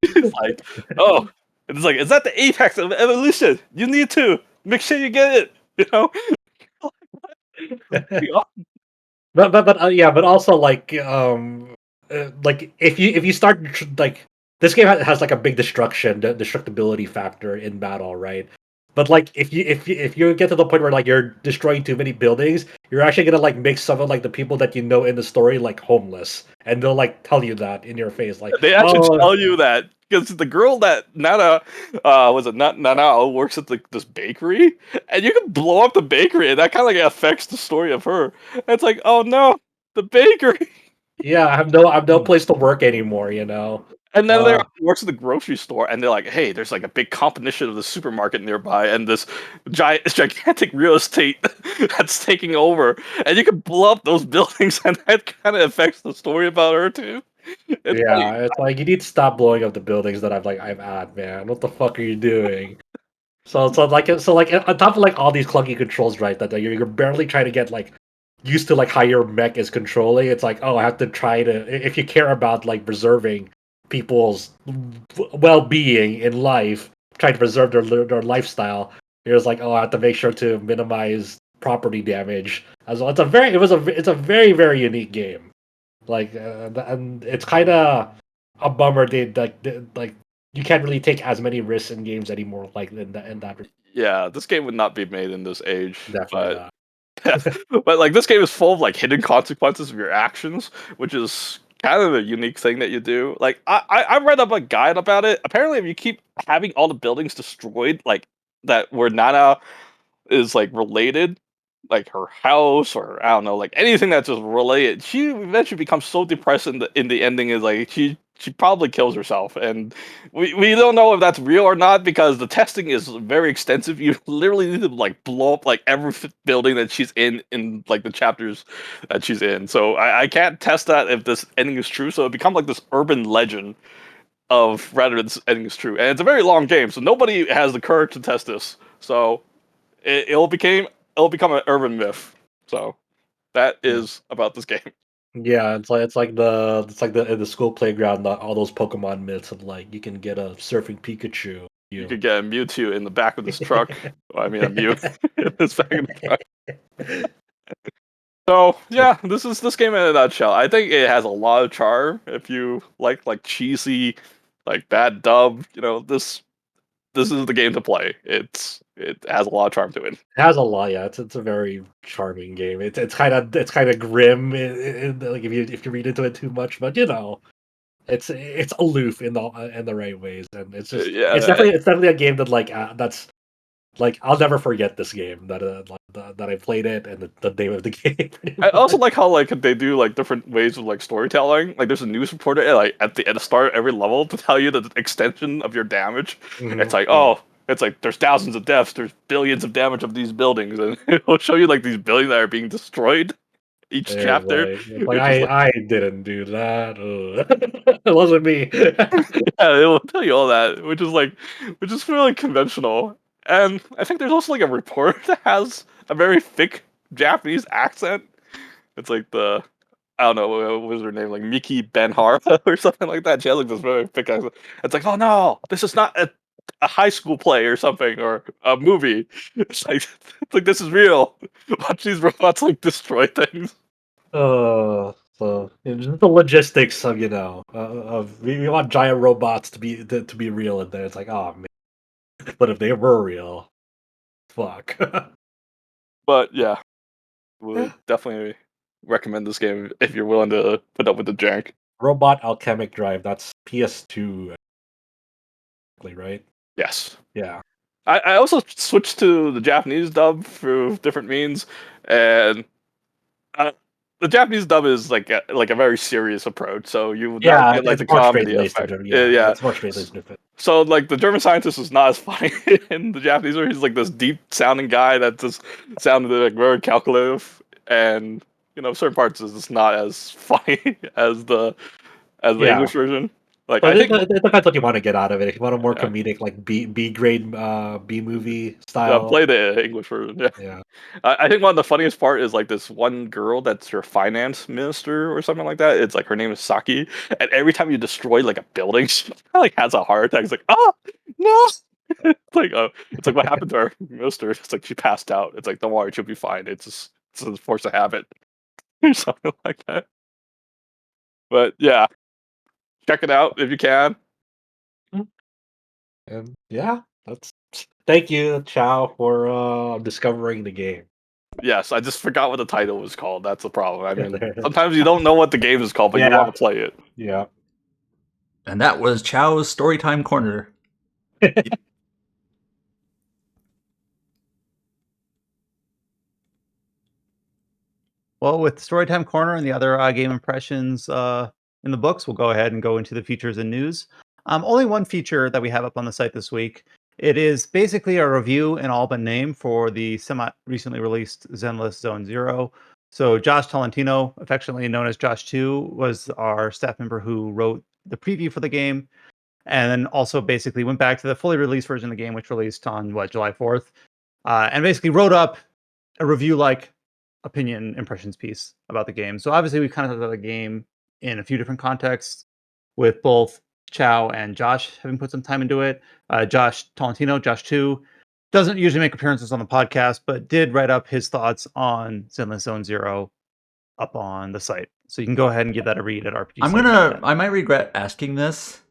It's like, oh, it's like, is that the apex of evolution? You need to make sure you get it, you know? But also like if you start like this game has like a big destructibility factor in battle, right? But like if you get to the point where like you're destroying too many buildings, you're actually gonna like make some of like the people that you know in the story like homeless, and they'll like tell you that in your face, like they actually tell you that because the girl that Nana was it not Nana works at this bakery, and you can blow up the bakery, and that kind of like affects the story of her. And it's like, oh no, the bakery. Yeah, I have no place to work anymore, you know. And then they works at the grocery store, and they're like, "Hey, there's like a big competition of the supermarket nearby, and this gigantic real estate that's taking over, and you can blow up those buildings, and that kind of affects the story about her too." It's like you need to stop blowing up the buildings that I'm at, man. What the fuck are you doing? So like on top of like all these clunky controls, right? That you're barely trying to get like used to like how your mech is controlling. It's like, oh, I have to try to, if you care about like preserving people's well-being in life, trying to preserve their lifestyle, you're just like, oh, I have to make sure to minimize property damage as well. It's a very very unique game. Like, and it's kind of a bummer like you can't really take as many risks in games anymore. Like in that. Yeah, this game would not be made in this age. Definitely not. But like this game is full of like hidden consequences of your actions, which is kind of a unique thing that you do. Like I read up a guide about it. Apparently, if you keep having all the buildings destroyed, like that where Nana is like related, like her house or I don't know, like anything that's just related, she eventually becomes so depressed in the ending is like she she probably kills herself, and we don't know if that's real or not because the testing is very extensive. You literally need to like blow up like every building that she's in like the chapters that she's in. So I can't test that if this ending is true. So it become like this urban legend of rather than this ending is true, and it's a very long game, so nobody has the courage to test this. So it'll become an urban myth. So that is about this game. Yeah, it's like the in the school playground, all those Pokemon myths of like you can get a surfing Pikachu. You could get a Mewtwo in the back of this truck. Well, I mean, a Mew in this back of the truck. So yeah, this game in a nutshell. I think it has a lot of charm. If you like cheesy, like bad dub, this is the game to play. It has a lot of charm to it. It has a lot, yeah. It's a very charming game. It's kind of grim, like if you read into it too much, but it's aloof in the right ways, and it's just it's definitely a game that that's like I'll never forget this game that I played it and the name of the game. I also like how like they do like different ways of like storytelling. Like there's a news reporter like at the start of every level to tell you the extension of your damage. Mhm. It's like it's like there's thousands of deaths, there's billions of damage of these buildings, and it'll show you like these buildings that are being destroyed each chapter. Like I didn't do that. It wasn't me. Yeah, it will tell you all that, which is really conventional. And I think there's also like a reporter that has a very thick Japanese accent. It's like I don't know, what was her name, like Miki Benhara or something like that. She has like this very thick accent. It's like, oh no, this is not a high school play or something or a movie. It's like this is real. Watch these robots like destroy things. So just the logistics of of we want giant robots to be real, and then it's like, oh man, but if they were real, fuck. But yeah, would definitely recommend this game if you're willing to put up with the jank. Robot Alchemic Drive, that's PS2, right? Yes. Yeah. I also switched to the Japanese dub through different means, and the Japanese dub is like a very serious approach. So you Yeah, get like it's the more comedy straight-laced effect. than- Yeah. it's more straight-laced than it. So like the German scientist is not as funny in the Japanese where he's like this deep sounding guy that just sounded like very calculative, and certain parts is just not as funny as the Yeah. English version. Like But I think it depends what you want to get out of it. If you want a more comedic, like B grade B movie style, play the English version. Yeah. yeah. I think one of the funniest part is like this one girl that's your finance minister or something like that. It's like her name is Saki, and every time you destroy like a building, she like has a heart attack. It's like, oh no! It's like what happened to our minister? It's like she passed out. It's like don't worry, she'll be fine. It's a force of habit or something like that. But yeah, check it out if you can. And yeah, thank you, Chow, for discovering the game. Yes, I just forgot what the title was called. That's the problem. I mean, sometimes you don't know what the game is called, but you want to play it. Yeah. And that was Chow's Storytime Corner. Well, with Storytime Corner and the other game impressions in the books, we'll go ahead and go into the features and news. Only one feature that we have up on the site this week. It is basically a review in all but name for the semi-recently released Zenless Zone Zero. So Josh Tolentino, affectionately known as Josh 2, was our staff member who wrote the preview for the game, and then also basically went back to the fully released version of the game, which released on, July 4th, and basically wrote up a review-like opinion impressions piece about the game. So obviously we kind of talked about the game in a few different contexts, with both Chow and Josh having put some time into it. Josh Tolentino, Josh 2, doesn't usually make appearances on the podcast, but did write up his thoughts on Zenless Zone Zero up on the site. So you can go ahead and give that a read at RPG. I might regret asking this.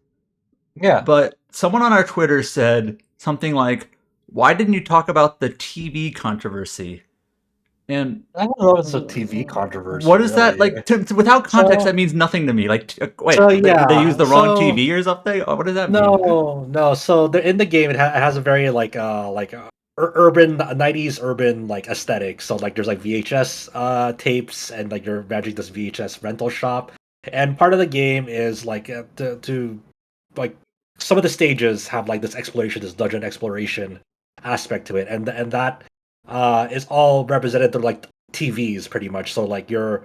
Yeah. But someone on our Twitter said something like, why didn't you talk about the TV controversy? And I don't know if it's a TV controversy. What is that? Like, without context, So- that means nothing to me. Like, wait, So, did yeah, they use the wrong so- TV or something? What does that mean? No. So in the game, it has a very urban 90s urban like aesthetic. So like there's like VHS tapes, and like you're imagining this VHS rental shop. And part of the game is like to like some of the stages have like this exploration, this dungeon exploration aspect to it, and that is all represented through like TVs pretty much. So like you're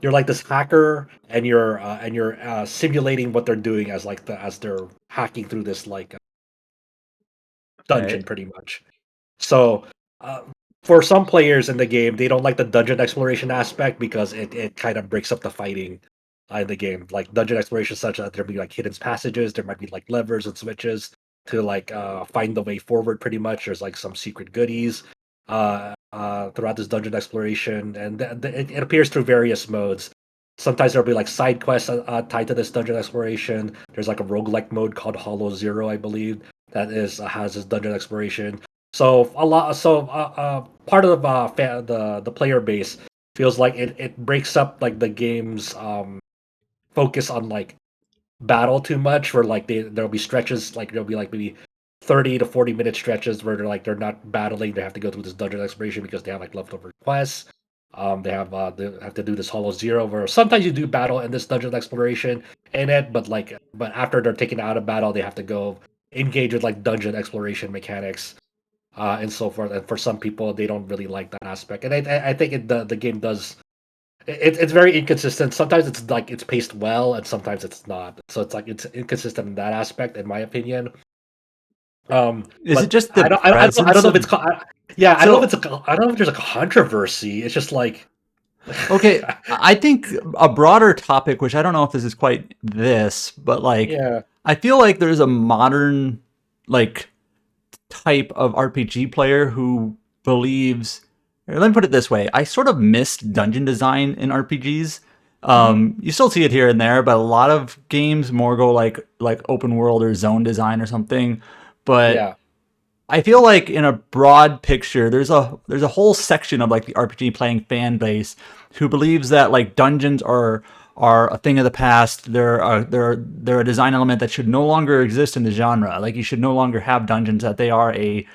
like this hacker, and you're simulating what they're doing as like as they're hacking through this like dungeon Right. pretty much. So uh, for some players in the game, they don't like the dungeon exploration aspect because it kind of breaks up the fighting in the game. Like dungeon exploration, such that there'll be like hidden passages, there might be like levers and switches to like find the way forward. Pretty much, there's like some secret goodies throughout this dungeon exploration, and it appears through various modes. Sometimes there'll be like side quests tied to this dungeon exploration. There's like a roguelike mode called Hollow Zero, I believe, that is has this dungeon exploration. So part of the player base feels like it breaks up like the game's focus on like battle too much, where like there'll be stretches, like there'll be like maybe 30 to 40 minute stretches where they're not battling, they have to go through this dungeon exploration because they have like leftover quests. They have to do this Hollow Zero, where sometimes you do battle in this dungeon exploration in it, but after they're taken out of battle, they have to go engage with like dungeon exploration mechanics and so forth. And for some people, they don't really like that aspect. And I think the game does. It's very inconsistent. Sometimes it's like it's paced well, and sometimes it's not. So it's like it's inconsistent in that aspect, in my opinion. Is But it just the I don't know if it's yeah, I don't know if So- I don't know if there's a controversy. It's just like Okay, I think a broader topic, which I don't know if this is quite this, but like yeah, I feel like there's a modern like type of RPG player who believes. Let me put it this way: I sort of missed dungeon design in RPGs. You still see it here and there, but a lot of games more go like open world or zone design or something. But yeah, I feel like in a broad picture, there's a whole section of like the RPG playing fan base who believes that like dungeons are a thing of the past. They're a design element that should no longer exist in the genre. Like you should no longer have dungeons. That they are a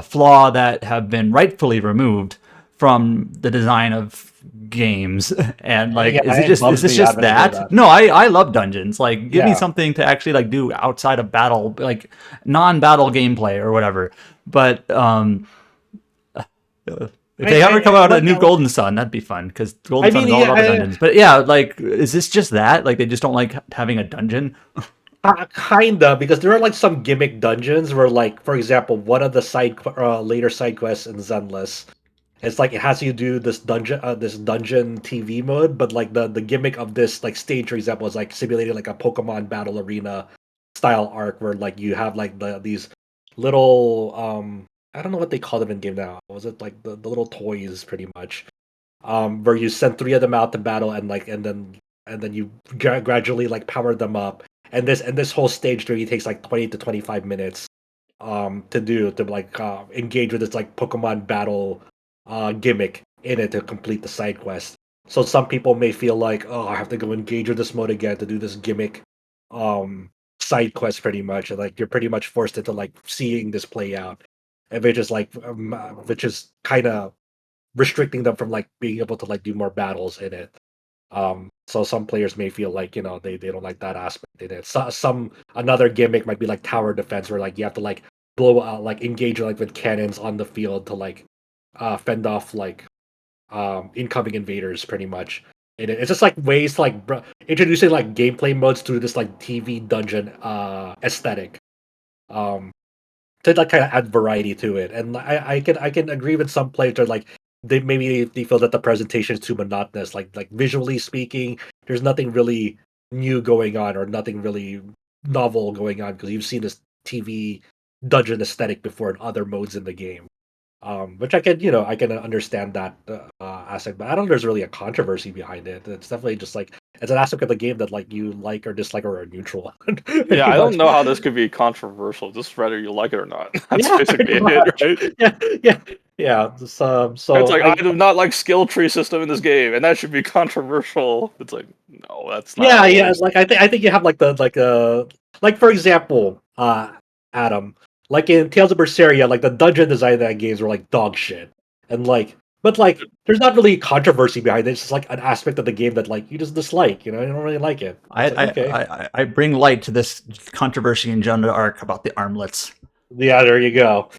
flaw that have been rightfully removed from the design of games. And like, yeah. is It bums this me just out when I hear that? No, I love dungeons. Like, give me Yeah. something to actually like do outside of battle, like non-battle gameplay or whatever. But if they ever come out a new Golden Sun, that'd be fun because Golden Sun is all about the dungeons. But yeah, like, is this just that? Like, they just don't like having a dungeon? Kinda, because there are like some gimmick dungeons where, like, for example, one of the later side quests in Zenless, it's like it has you do this dungeon TV mode, but like the gimmick of this like stage, for example, is like simulating like a Pokemon battle arena style arc, where like you have like these little I don't know what they call them in game now. Was it like the little toys, pretty much? Where you send three of them out to battle, and like and then you gradually like power them up, and this whole stage really takes like 20 to 25 minutes to like engage with this like Pokemon battle gimmick in it to complete the side quest. So some people may feel like, oh, I have to go engage with this mode again to do this gimmick side quest, pretty much, and like you're pretty much forced into like seeing this play out, and which is kind of restricting them from like being able to like do more battles in it. So some players may feel like, they don't like that aspect in it. Some another gimmick might be like tower defense, where like you have to like blow out, like engage like with cannons on the field to like fend off like incoming invaders, pretty much. And it's just like ways to like introducing like gameplay modes through this like TV dungeon aesthetic. Um, to like kind of add variety to it. And I can agree with some players that like they feel that the presentation is too monotonous. Like visually speaking, there's nothing really new going on, or nothing really novel going on, because you've seen this TV dungeon aesthetic before in other modes in the game. Which I can understand that aspect, but I don't think there's really a controversy behind it. It's definitely just like it's an aspect of the game that like you like or dislike or are neutral on. Yeah, I don't Pretty know much. how this could be controversial. Just whether you like it or not. That's Yeah, basically pretty it, much. right? Yeah. So It's like I I do not like skill tree system in this game, and that should be controversial. It's like no, that's not yeah, how it yeah. works. Like I think you have like like, for example, Adam, like in Tales of Berseria, like the dungeon design of that games were like dog shit, and like But like, there's not really controversy behind it. It's just like an aspect of the game that like you just dislike. You don't really like it. I bring light to this controversy in Jeanne d'Arc about the armlets. Yeah, there you go.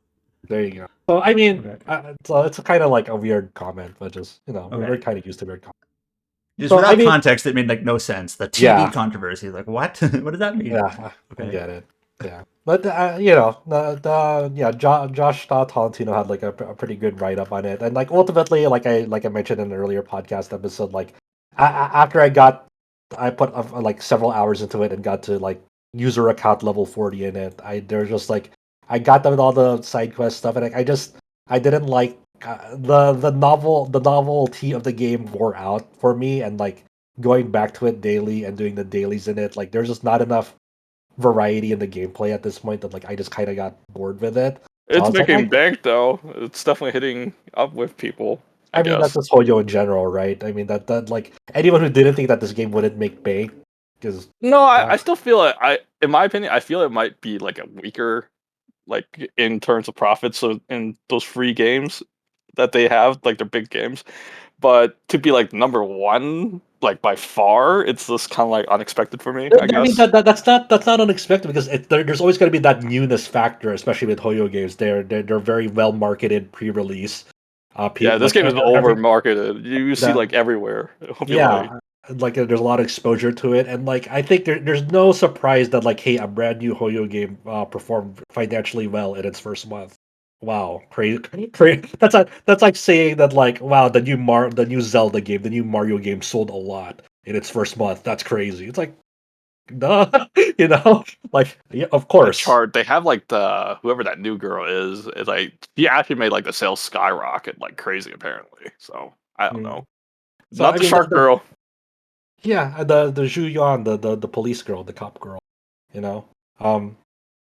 There you go. So I mean, so it's kind of like a weird comment, but just we're kind of used to weird comments. Just without context, it made like no sense. The TV controversy, like what? What does that mean? Yeah, I get it. Yeah, but Josh Tolentino had like a pretty good write up on it, and like ultimately, like I mentioned in an earlier podcast episode, like after I put like several hours into it and got to like user account level 40 in it. There's just like I got done with all the side quest stuff, and I didn't like the novelty of the game wore out for me, and like going back to it daily and doing the dailies in it, like there's just not enough variety in the gameplay at this point that like I just kind of got bored with it. So it's making bank though. It's definitely hitting up with people. I mean, that's just Hoyo in general, right? I mean that like anyone who didn't think that this game wouldn't make bank is no. I still feel it. In my opinion, I feel it might be like a weaker, like in terms of profits. So in those free games that they have, like their big games, but to be like number one, like by far, it's just kind of like unexpected for me. I guess. mean that's not unexpected because there's always going to be that newness factor, especially with Hoyo games. They're very well marketed pre-release. This game is over marketed. You see like everywhere. Like there's a lot of exposure to it, and like I think there's no surprise that like, hey, a brand new Hoyo game performed financially well in its first month. Wow, crazy! That's like saying that like, wow, the new Zelda game, the new Mario game sold a lot in its first month. That's crazy. It's like, duh, like of course. The chart they have like whoever that new girl is like she actually made like the sales skyrocket like crazy apparently. So I don't know. So, not the shark girl. Yeah, the Zhu Yuan, the police girl, the cop girl.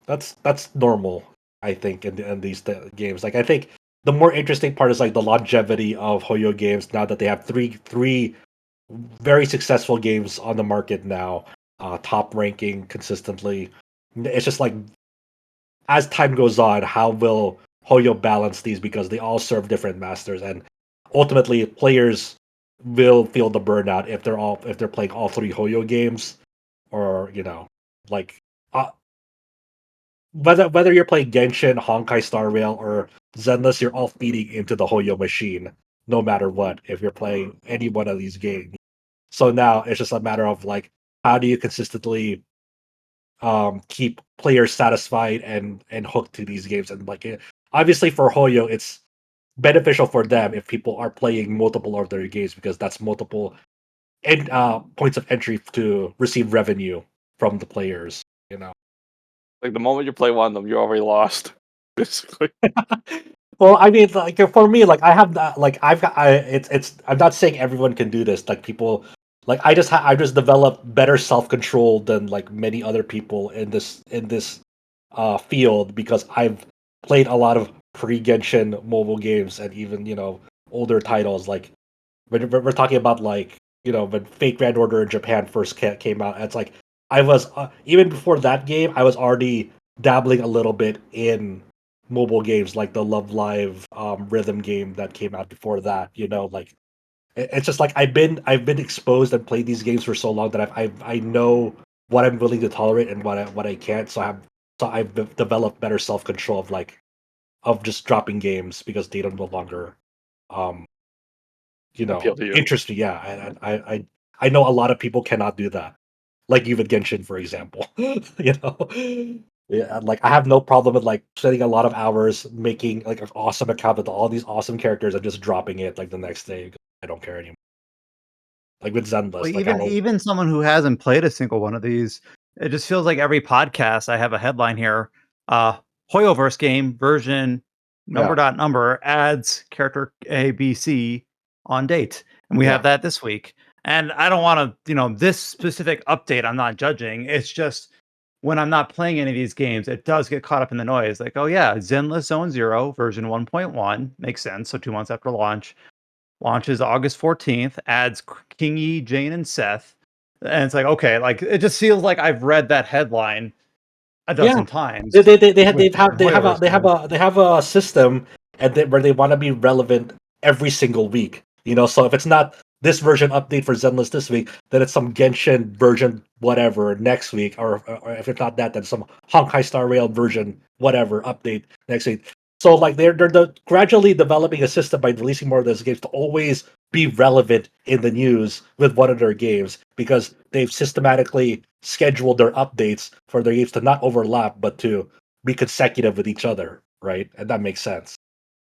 That's normal. I think in these games, like I think the more interesting part is like the longevity of Hoyo games now that they have three very successful games on the market now, top ranking consistently. It's just like as time goes on, how will Hoyo balance these because they all serve different masters, and ultimately players will feel the burnout if they're playing all three Hoyo games, or like. Whether you're playing Genshin, Honkai Star Rail, or Zenless, you're all feeding into the Hoyo machine, no matter what, if you're playing any one of these games. So now it's just a matter of like, how do you consistently keep players satisfied and hooked to these games? And like, obviously for Hoyo, it's beneficial for them if people are playing multiple of their games because that's multiple points of entry to receive revenue from the players. Like the moment you play one of them, you're already lost, basically. Well, I mean, like for me, like I have that, like it's. I'm not saying everyone can do this. Like people, like I just developed better self control than like many other people in this field because I've played a lot of pre-Genshin mobile games and even older titles. Like we're talking about like when Fate Grand Order in Japan first came out, it's like. I was even before that game. I was already dabbling a little bit in mobile games like the Love Live rhythm game that came out before that. Like it's just like I've been exposed and played these games for so long that I know what I'm willing to tolerate and what I can't. So I've developed better self control of just dropping games because they don't no longer appeal to you. interest me. Yeah, and I know a lot of people cannot do that. Like you with Genshin, for example. Yeah, like I have no problem with like spending a lot of hours making like an awesome account with all these awesome characters and just dropping it like the next day. I don't care anymore. Like with Zenless, well, even someone who hasn't played a single one of these, it just feels like every podcast I have a headline here. Hoyoverse game version number adds character ABC on date, and we have that this week. And I don't want to, this specific update, I'm not judging. It's just when I'm not playing any of these games, it does get caught up in the noise. Like, oh yeah, Zenless Zone Zero version 1.1 makes sense. So 2 months after launches August 14th, adds Kingy, Jeanne, and Seth. And it's like, okay, like it just feels like I've read that headline a dozen times. They have a system and where they want to be relevant every single week. So if it's not this version update for Zenless this week, then it's some Genshin version whatever next week, or if it's not that, then some Honkai Star Rail version whatever update next week. So like they're gradually developing a system by releasing more of those games to always be relevant in the news with one of their games, because they've systematically scheduled their updates for their games to not overlap but to be consecutive with each other, right? And that makes sense.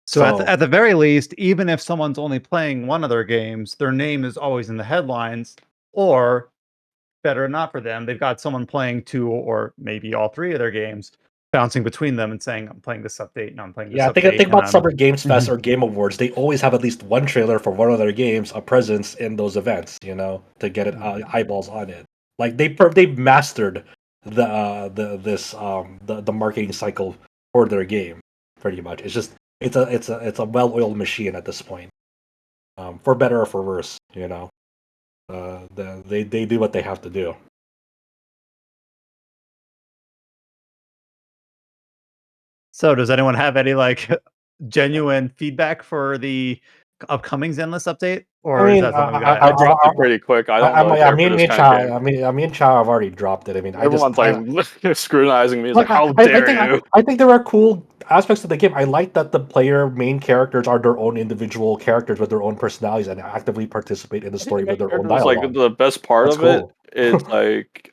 So at the very least, even if someone's only playing one of their games, their name is always in the headlines, or better not for them, they've got someone playing 2 or maybe all 3 of their games, bouncing between them and saying, "I'm playing this update, and I'm playing this update." Think about Summer Games Fest or Game Awards. They always have at least one trailer for one of their games, a presence in those events, to get it eyeballs on it. Like they've mastered the marketing cycle for their game pretty much. It's just it's a well-oiled machine at this point, for better or for worse. They do what they have to do. So does anyone have any genuine feedback for the upcoming Zenless update, or is that something we got? I dropped it pretty quick. I don't really care for this kind of game. Me and Chow have already dropped it. Everyone's scrutinizing me. It's like, how dare you? I think there are cool aspects of the game. I like that the player main characters are their own individual characters with their own personalities and actively participate in the story with their own dialogue. Like the best part of it is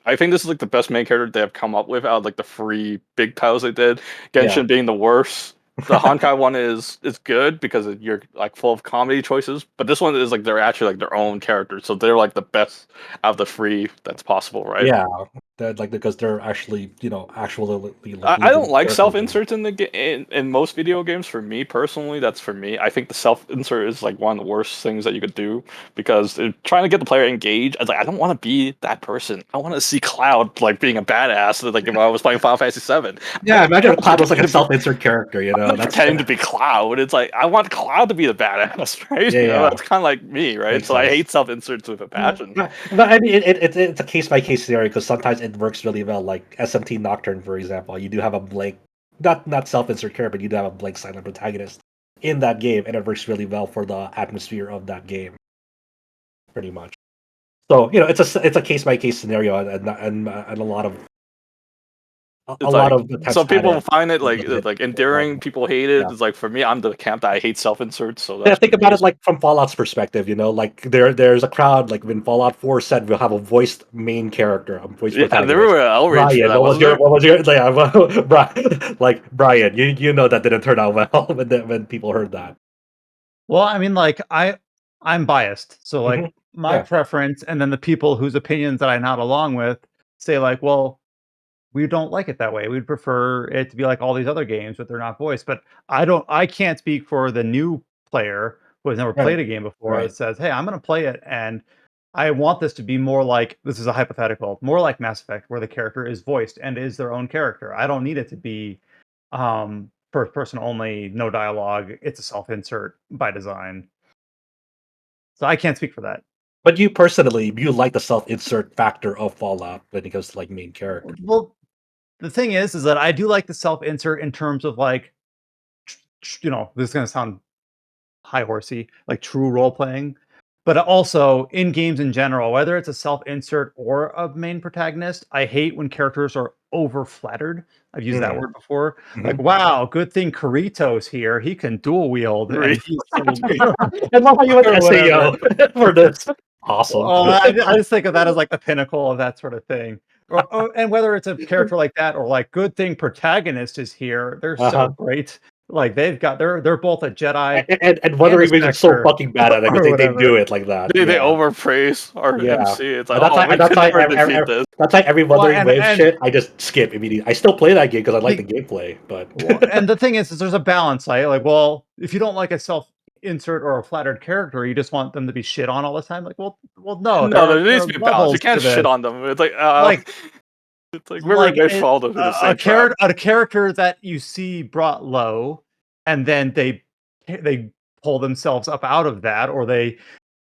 I think this is the best main character they have come up with out of the free big titles they did. Genshin being the worst. The Honkai one is good because you're full of comedy choices, but this one is they're actually their own characters, so they're the best out of the free that's possible, right? Yeah, because they're actually actually. I don't like self inserts in in most video games. For me personally, that's for me. I think the self insert is one of the worst things that you could do, because they're trying to get the player engaged. I don't want to be that person. I want to see Cloud being a badass. If I was playing Final Fantasy VII. Yeah, imagine if Cloud was a self insert character. I'm not pretending to be Cloud. It's I want Cloud to be the badass, right? That's kind of like me, right? Makes sense. I hate self inserts with a passion. But I mean, it's a case by case scenario, because sometimes it works really well. Like SMT Nocturne, for example, you do have a blank, not self insert character, but you do have a blank silent protagonist in that game, and it works really well for the atmosphere of that game, pretty much. So it's a case by case scenario, and a lot of. Some people find it endearing. People hate it. Yeah. It's for me, I'm the camp that I hate self inserts. So think about it from Fallout's perspective. There's a crowd when Fallout 4 said we'll have a voiced main character, a voiced protagonist. There were outrage. Brian? You know that didn't turn out well when people heard that. Well, I mean, I'm biased, so my preference, and then the people whose opinions that I nod along with say well, we don't like it that way. We'd prefer it to be like all these other games, but they're not voiced. But I can't speak for the new player who has never played a game before that says, "Hey, I'm going to play it, and I want this to be more like," this is a hypothetical, more like Mass Effect, where the character is voiced and is their own character. I don't need it to be first person only, no dialogue. It's a self-insert by design. So I can't speak for that. But you personally, you like the self-insert factor of Fallout when it comes to main character. Well, the thing is that I do like the self-insert in terms of this is going to sound high horsey, true role playing, but also in games in general, whether it's a self-insert or a main protagonist, I hate when characters are over flattered. I've used that word before. Wow, good thing Kirito's here. He can dual wield. And I love how you went SAO for this. Awesome. I just think of that as the pinnacle of that sort of thing. And whether it's a character like that or good thing protagonist is here, they're so great. They're both a Jedi, and Wuthering Waves is so fucking bad at it because they do it like that. They overpraise our MC. It's that's why every Wuthering Waves shit I just skip immediately. I still play that game because I like the gameplay, but and the thing is there's a balance. Well, if you don't like a self-insert or a flattered character, you just want them to be shit on all the time. No, there needs to be a balance. You can't shit on them. It's a character that you see brought low, and then they pull themselves up out of that, or they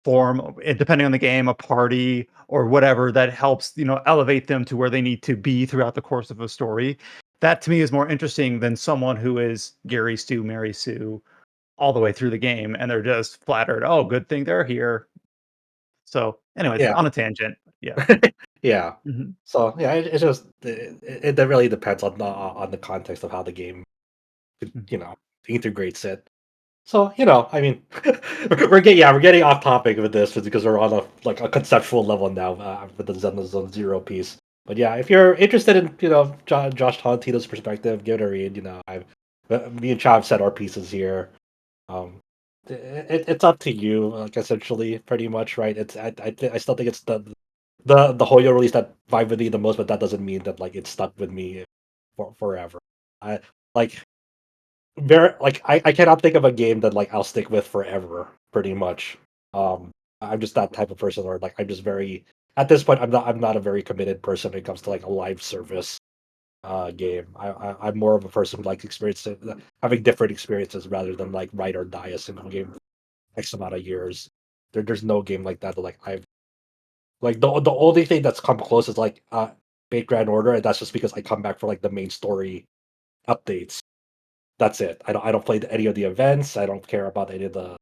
form, depending on the game, a party or whatever that helps elevate them to where they need to be throughout the course of a story. That to me is more interesting than someone who is Gary Stu, Mary Sue, all the way through the game, and they're just flattered. Oh, good thing they're here. So, anyways, Yeah. on a tangent. Yeah. Yeah. Mhm. So yeah, it's just it really depends on the context of how the game, Mhm. integrates it. So I mean, we're getting off topic with this because we're on a conceptual level now with the Zenless Zone Zero piece. But yeah, if you're interested in Josh Tolentino's perspective, give it a read. Me and Chav said our pieces here. Um, it's up to you, like essentially, pretty much, right? I still think it's the Hoyo release that vibe with me the most, but that doesn't mean that like it stuck with me forever. I like I cannot think of a game that like I'll stick with forever, pretty much. I'm just that type of person, or like I'm just very at this point I'm not a very committed person when it comes to like a live service game. I'm more of a person who likes having different experiences rather than like ride or die a single game X amount of years. There's no game like that like I've like the only thing that's come close is like Fate Grand Order, and that's just because I come back for like the main story updates. That's it. I don't play any of the events. I don't care about any of the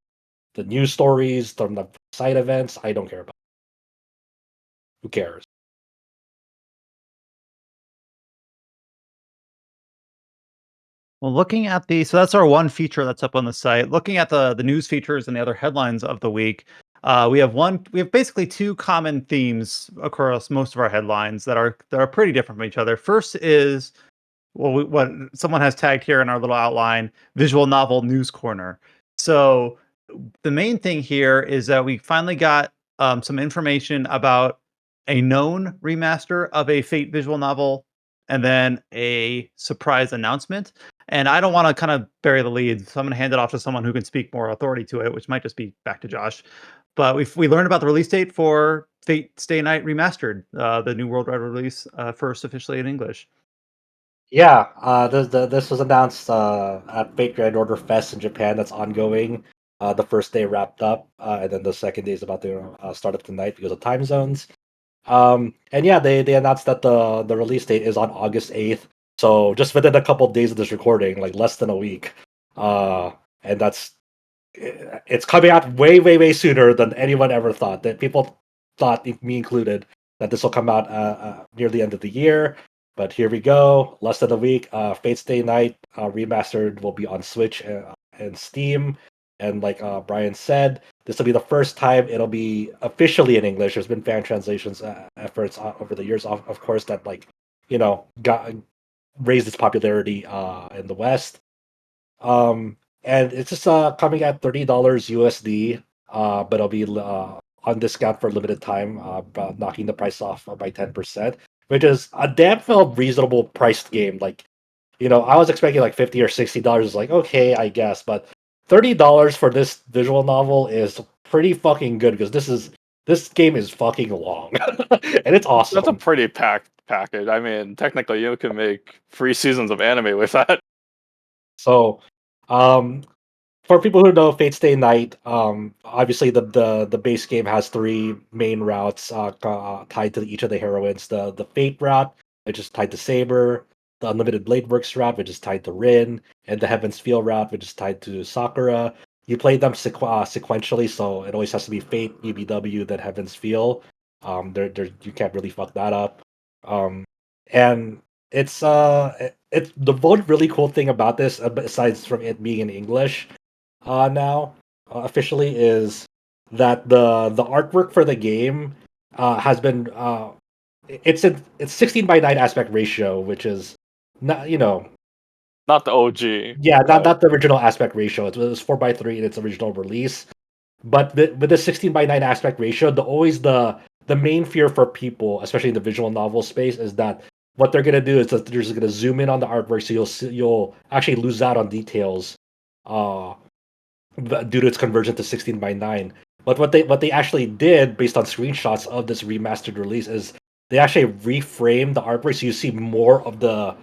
news stories from the side events. I don't care about. Who cares? Well, looking at so that's our one feature that's up on the site. Looking at the news features and the other headlines of the week, we have basically two common themes across most of our headlines that are pretty different from each other. First is what someone has tagged here in our little outline, visual novel news corner. So the main thing here is that we finally got some information about a known remaster of a Fate visual novel, and then a surprise announcement. And I don't want to kind of bury the lead, so I'm going to hand it off to someone who can speak more authority to it, which might just be back to Josh. But we learned about the release date for Fate Stay Night Remastered, the new worldwide release, first officially in English. Yeah, this was announced at Fate Grand Order Fest in Japan. That's ongoing. The first day wrapped up, and then the second day is about to start up tonight because of time zones. And yeah, they announced that the release date is on August 8th. So just within a couple of days of this recording, like less than a week. Uh, and it's coming out way, way, way sooner than anyone ever thought. That people thought, me included, that this will come out near the end of the year. But here we go, less than a week. Fate Stay Night Remastered will be on Switch and Steam. And like Brian said, this will be the first time it'll be officially in English. There's been fan translations efforts over the years, of course, that got raised its popularity in the West. And it's just coming at $30 USD, but it'll be on discount for a limited time, knocking the price off by 10%, which is a damn well reasonable priced game. Like, I was expecting like $50 or $60. Like, okay, I guess, but $30 for this visual novel is pretty fucking good because this game is fucking long and it's awesome. That's a pretty packed package. I mean, technically, you can make 3 seasons of anime with that. So, for people who know Fate Stay Night, obviously the base game has three main routes tied to each of the heroines. The Fate route, which is tied to Saber, the Unlimited Blade Works route, which is tied to Rin, and the Heaven's Feel route, which is tied to Sakura. You play them sequentially, so it always has to be Fate, UBW, then Heaven's Feel. You can't really fuck that up. And it's the one really cool thing about this, besides from it being in English, now officially, is that the artwork for the game has been it's 16 by 9 aspect ratio, which is not Not the OG. yeah, not the original aspect ratio. It was 4:3 in its original release. But with the 16 by 9 aspect ratio, the main fear for people, especially in the visual novel space, is that what they're gonna do is that they're just gonna zoom in on the artwork, so you'll actually lose out on details, uh, due to its conversion to 16 by 9. But what they actually did, based on screenshots of this remastered release, is they actually reframed the artwork so you see more of the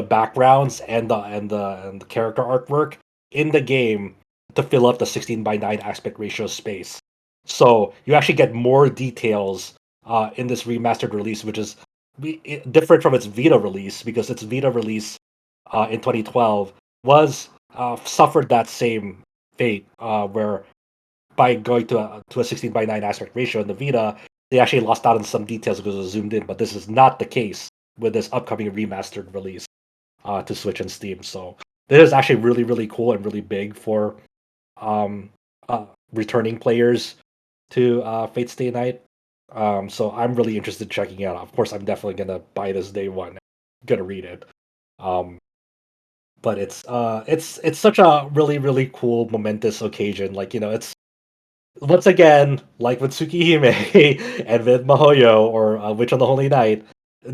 backgrounds and the character artwork in the game to fill up the 16 by 9 aspect ratio space. So you actually get more details in this remastered release, which is different from its Vita release, because its Vita release in 2012 was suffered that same fate, where by going to a 16:9 aspect ratio in the Vita, they actually lost out on some details because it was zoomed in. But this is not the case with this upcoming remastered release to Switch and Steam. So this is actually really, really cool and really big for um, returning players to Fate Stay Night. So I'm really interested in checking it out. Of course, I'm definitely gonna buy this day one. Gonna read it. Um, but it's such a really, really cool, momentous occasion. Like, it's once again, like with Tsukihime and with Mahoyo or Witch on the Holy Night,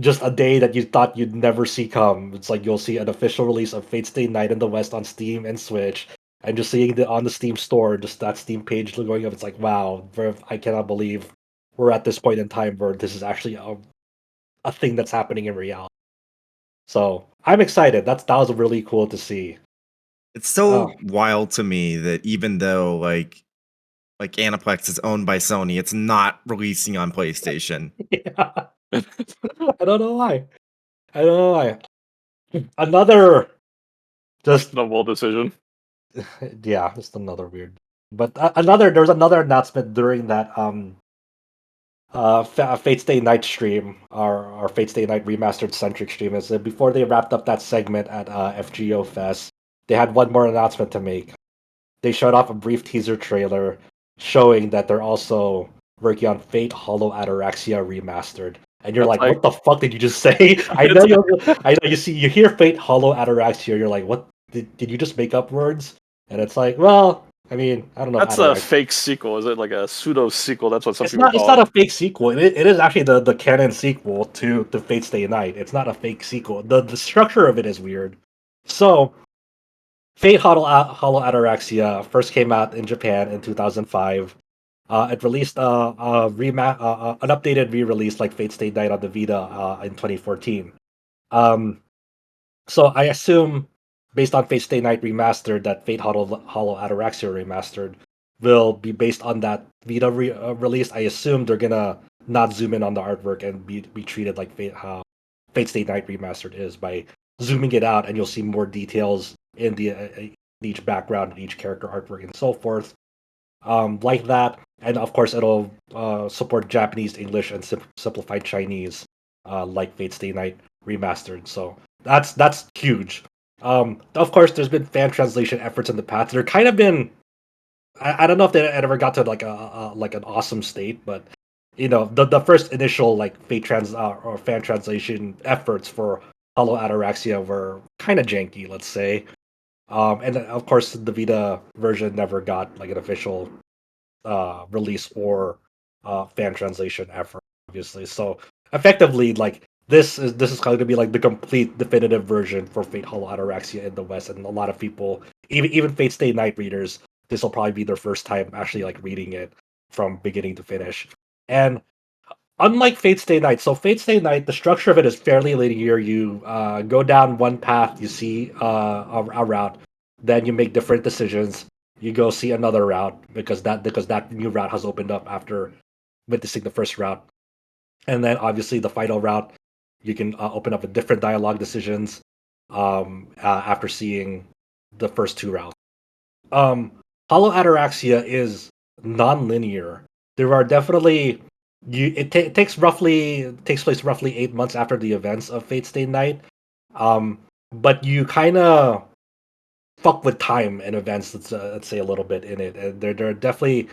just a day that you thought you'd never see come. It's like you'll see an official release of Fate Stay Night in the West on Steam and Switch, and just seeing on the Steam store, just that Steam page going up. It's like, wow, I cannot believe we're at this point in time where this is actually a thing that's happening in reality. So I'm excited. That was really cool to see. It's so wild to me that even though like Aniplex is owned by Sony, it's not releasing on PlayStation. Yeah. I don't know why. Another just Noble decision. yeah, just another weird. But there was another announcement during that Fate Stay Night stream, our Fate Stay Night remastered centric stream. Is that before they wrapped up that segment at FGO Fest, they had one more announcement to make. They showed off a brief teaser trailer showing that they're also working on Fate Hollow Ataraxia Remastered. And you're like, what the fuck did you just say? I know you hear Fate Hollow Ataraxia, you're like, what did you just make up words? And it's like, well, I mean, I don't know. That's a fake sequel. Is it like a pseudo sequel? That's what some people call it. It's not a fake sequel. It is actually the canon sequel to Fate Stay Night. It's not a fake sequel. The structure of it is weird. So Fate Hollow Ataraxia first came out in Japan in 2005. It released an updated re-release like Fate Stay Night on the Vita in 2014. So I assume, based on Fate Stay Night Remastered, that Fate Hollow Ataraxia Remastered will be based on that Vita release. I assume they're gonna not zoom in on the artwork and be treated like how Fate Stay Night Remastered is, by zooming it out, and you'll see more details in each background and each character artwork and so forth. Like that, and of course it'll support Japanese, English, and simplified Chinese, like Fate Stay Night Remastered. So that's huge. Of course, there's been fan translation efforts in the past. There kind of been, I don't know if they ever got to like an awesome state, but the first initial like or fan translation efforts for Hollow Ataraxia were kind of janky, let's say. And then, of course, the Vita version never got like an official release or fan translation effort, obviously. So effectively, like this is going to be like the complete definitive version for Fate Hollow Ataraxia in the West, and a lot of people, even Fate Stay Night readers, this will probably be their first time actually like reading it from beginning to finish. And unlike Fate Stay Night, so Fate Stay Night, the structure of it is fairly linear. You go down one path, you see a route, then you make different decisions. You go see another route because that new route has opened up after witnessing the first route, and then obviously the final route, you can open up with different dialogue decisions after seeing the first two routes. Hollow Ataraxia is non-linear. There are definitely it takes place roughly 8 months after the events of Fate Stay Night, but you kind of fuck with time and events. Let's say a little bit in it, and there are definitely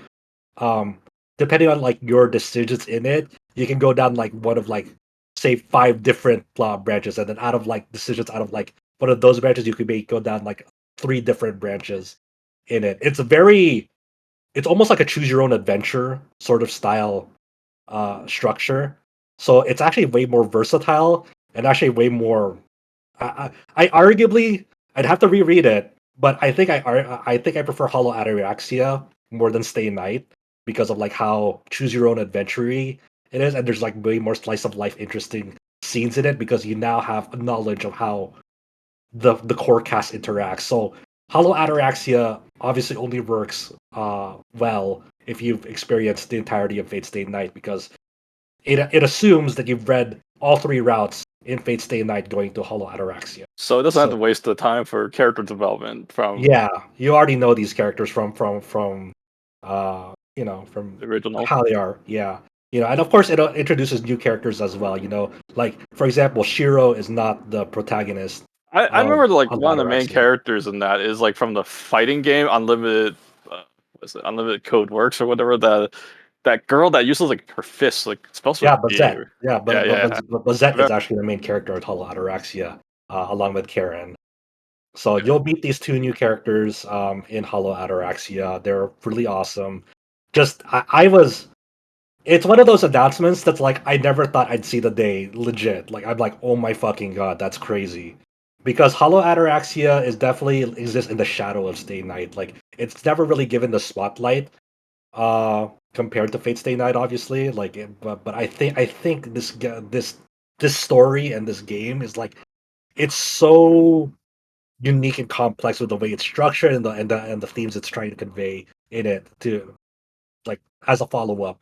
depending on like your decisions in it, you can go down like one of like say 5 different branches, and then out of like decisions out of like one of those branches, you could go down like 3 different branches in it. It's almost like a choose your own adventure sort of style structure. So it's actually way more versatile and actually way more. I arguably I'd have to reread it, but I think I prefer Hollow Ataraxia more than Stay Night because of like how choose your own adventure-y it is, and there's like way more slice of life interesting scenes in it because you now have a knowledge of how the core cast interacts. So Hollow Ataraxia obviously only works well if you've experienced the entirety of Fate Stay Night, because it assumes that you've read all 3 routes in Fate Stay Night going to Hollow Ataraxia. So it doesn't have to waste the time for character development from you already know these characters from from the original. how they are. Yeah. And of course it introduces new characters as well, like for example, Shiro is not the protagonist. I remember like of one of the main Ataraxia. characters in that is like from the fighting game Unlimited Unlimited Code Works or whatever, that girl that uses like her fists like supposed to be Bazette. But Bazette Yeah. is actually the main character of Hollow Ataraxia, along with Karen. So you'll meet these two new characters in Hollow Ataraxia. They're really awesome. It's one of those announcements that's like I never thought I'd see the day. Legit, like I'm like, oh my fucking god, that's crazy. Because Hollow Ataraxia is definitely exists in the shadow of Stay Night. Like it's never really given the spotlight, compared to Fate Stay Night, obviously. But I think this story and this game is like it's so unique and complex with the way it's structured and the themes it's trying to convey in it to like as a follow up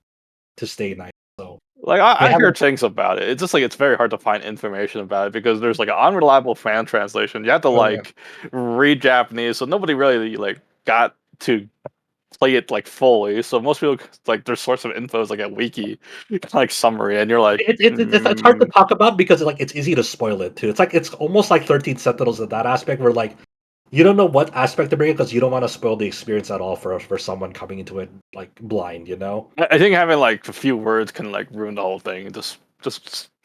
to Stay Night. So like I hear things about it. It's just like it's very hard to find information about it because there's like an unreliable fan translation. You have to read Japanese, so nobody really like got to play it like fully. So most people like their source of info is like a wiki like summary, and you're like it's hard to talk about because it's easy to spoil it too. It's almost like 13 Sentinels in that aspect where like you don't know what aspect to bring it because you don't want to spoil the experience at all for someone coming into it like blind. I think having like a few words can like ruin the whole thing. Just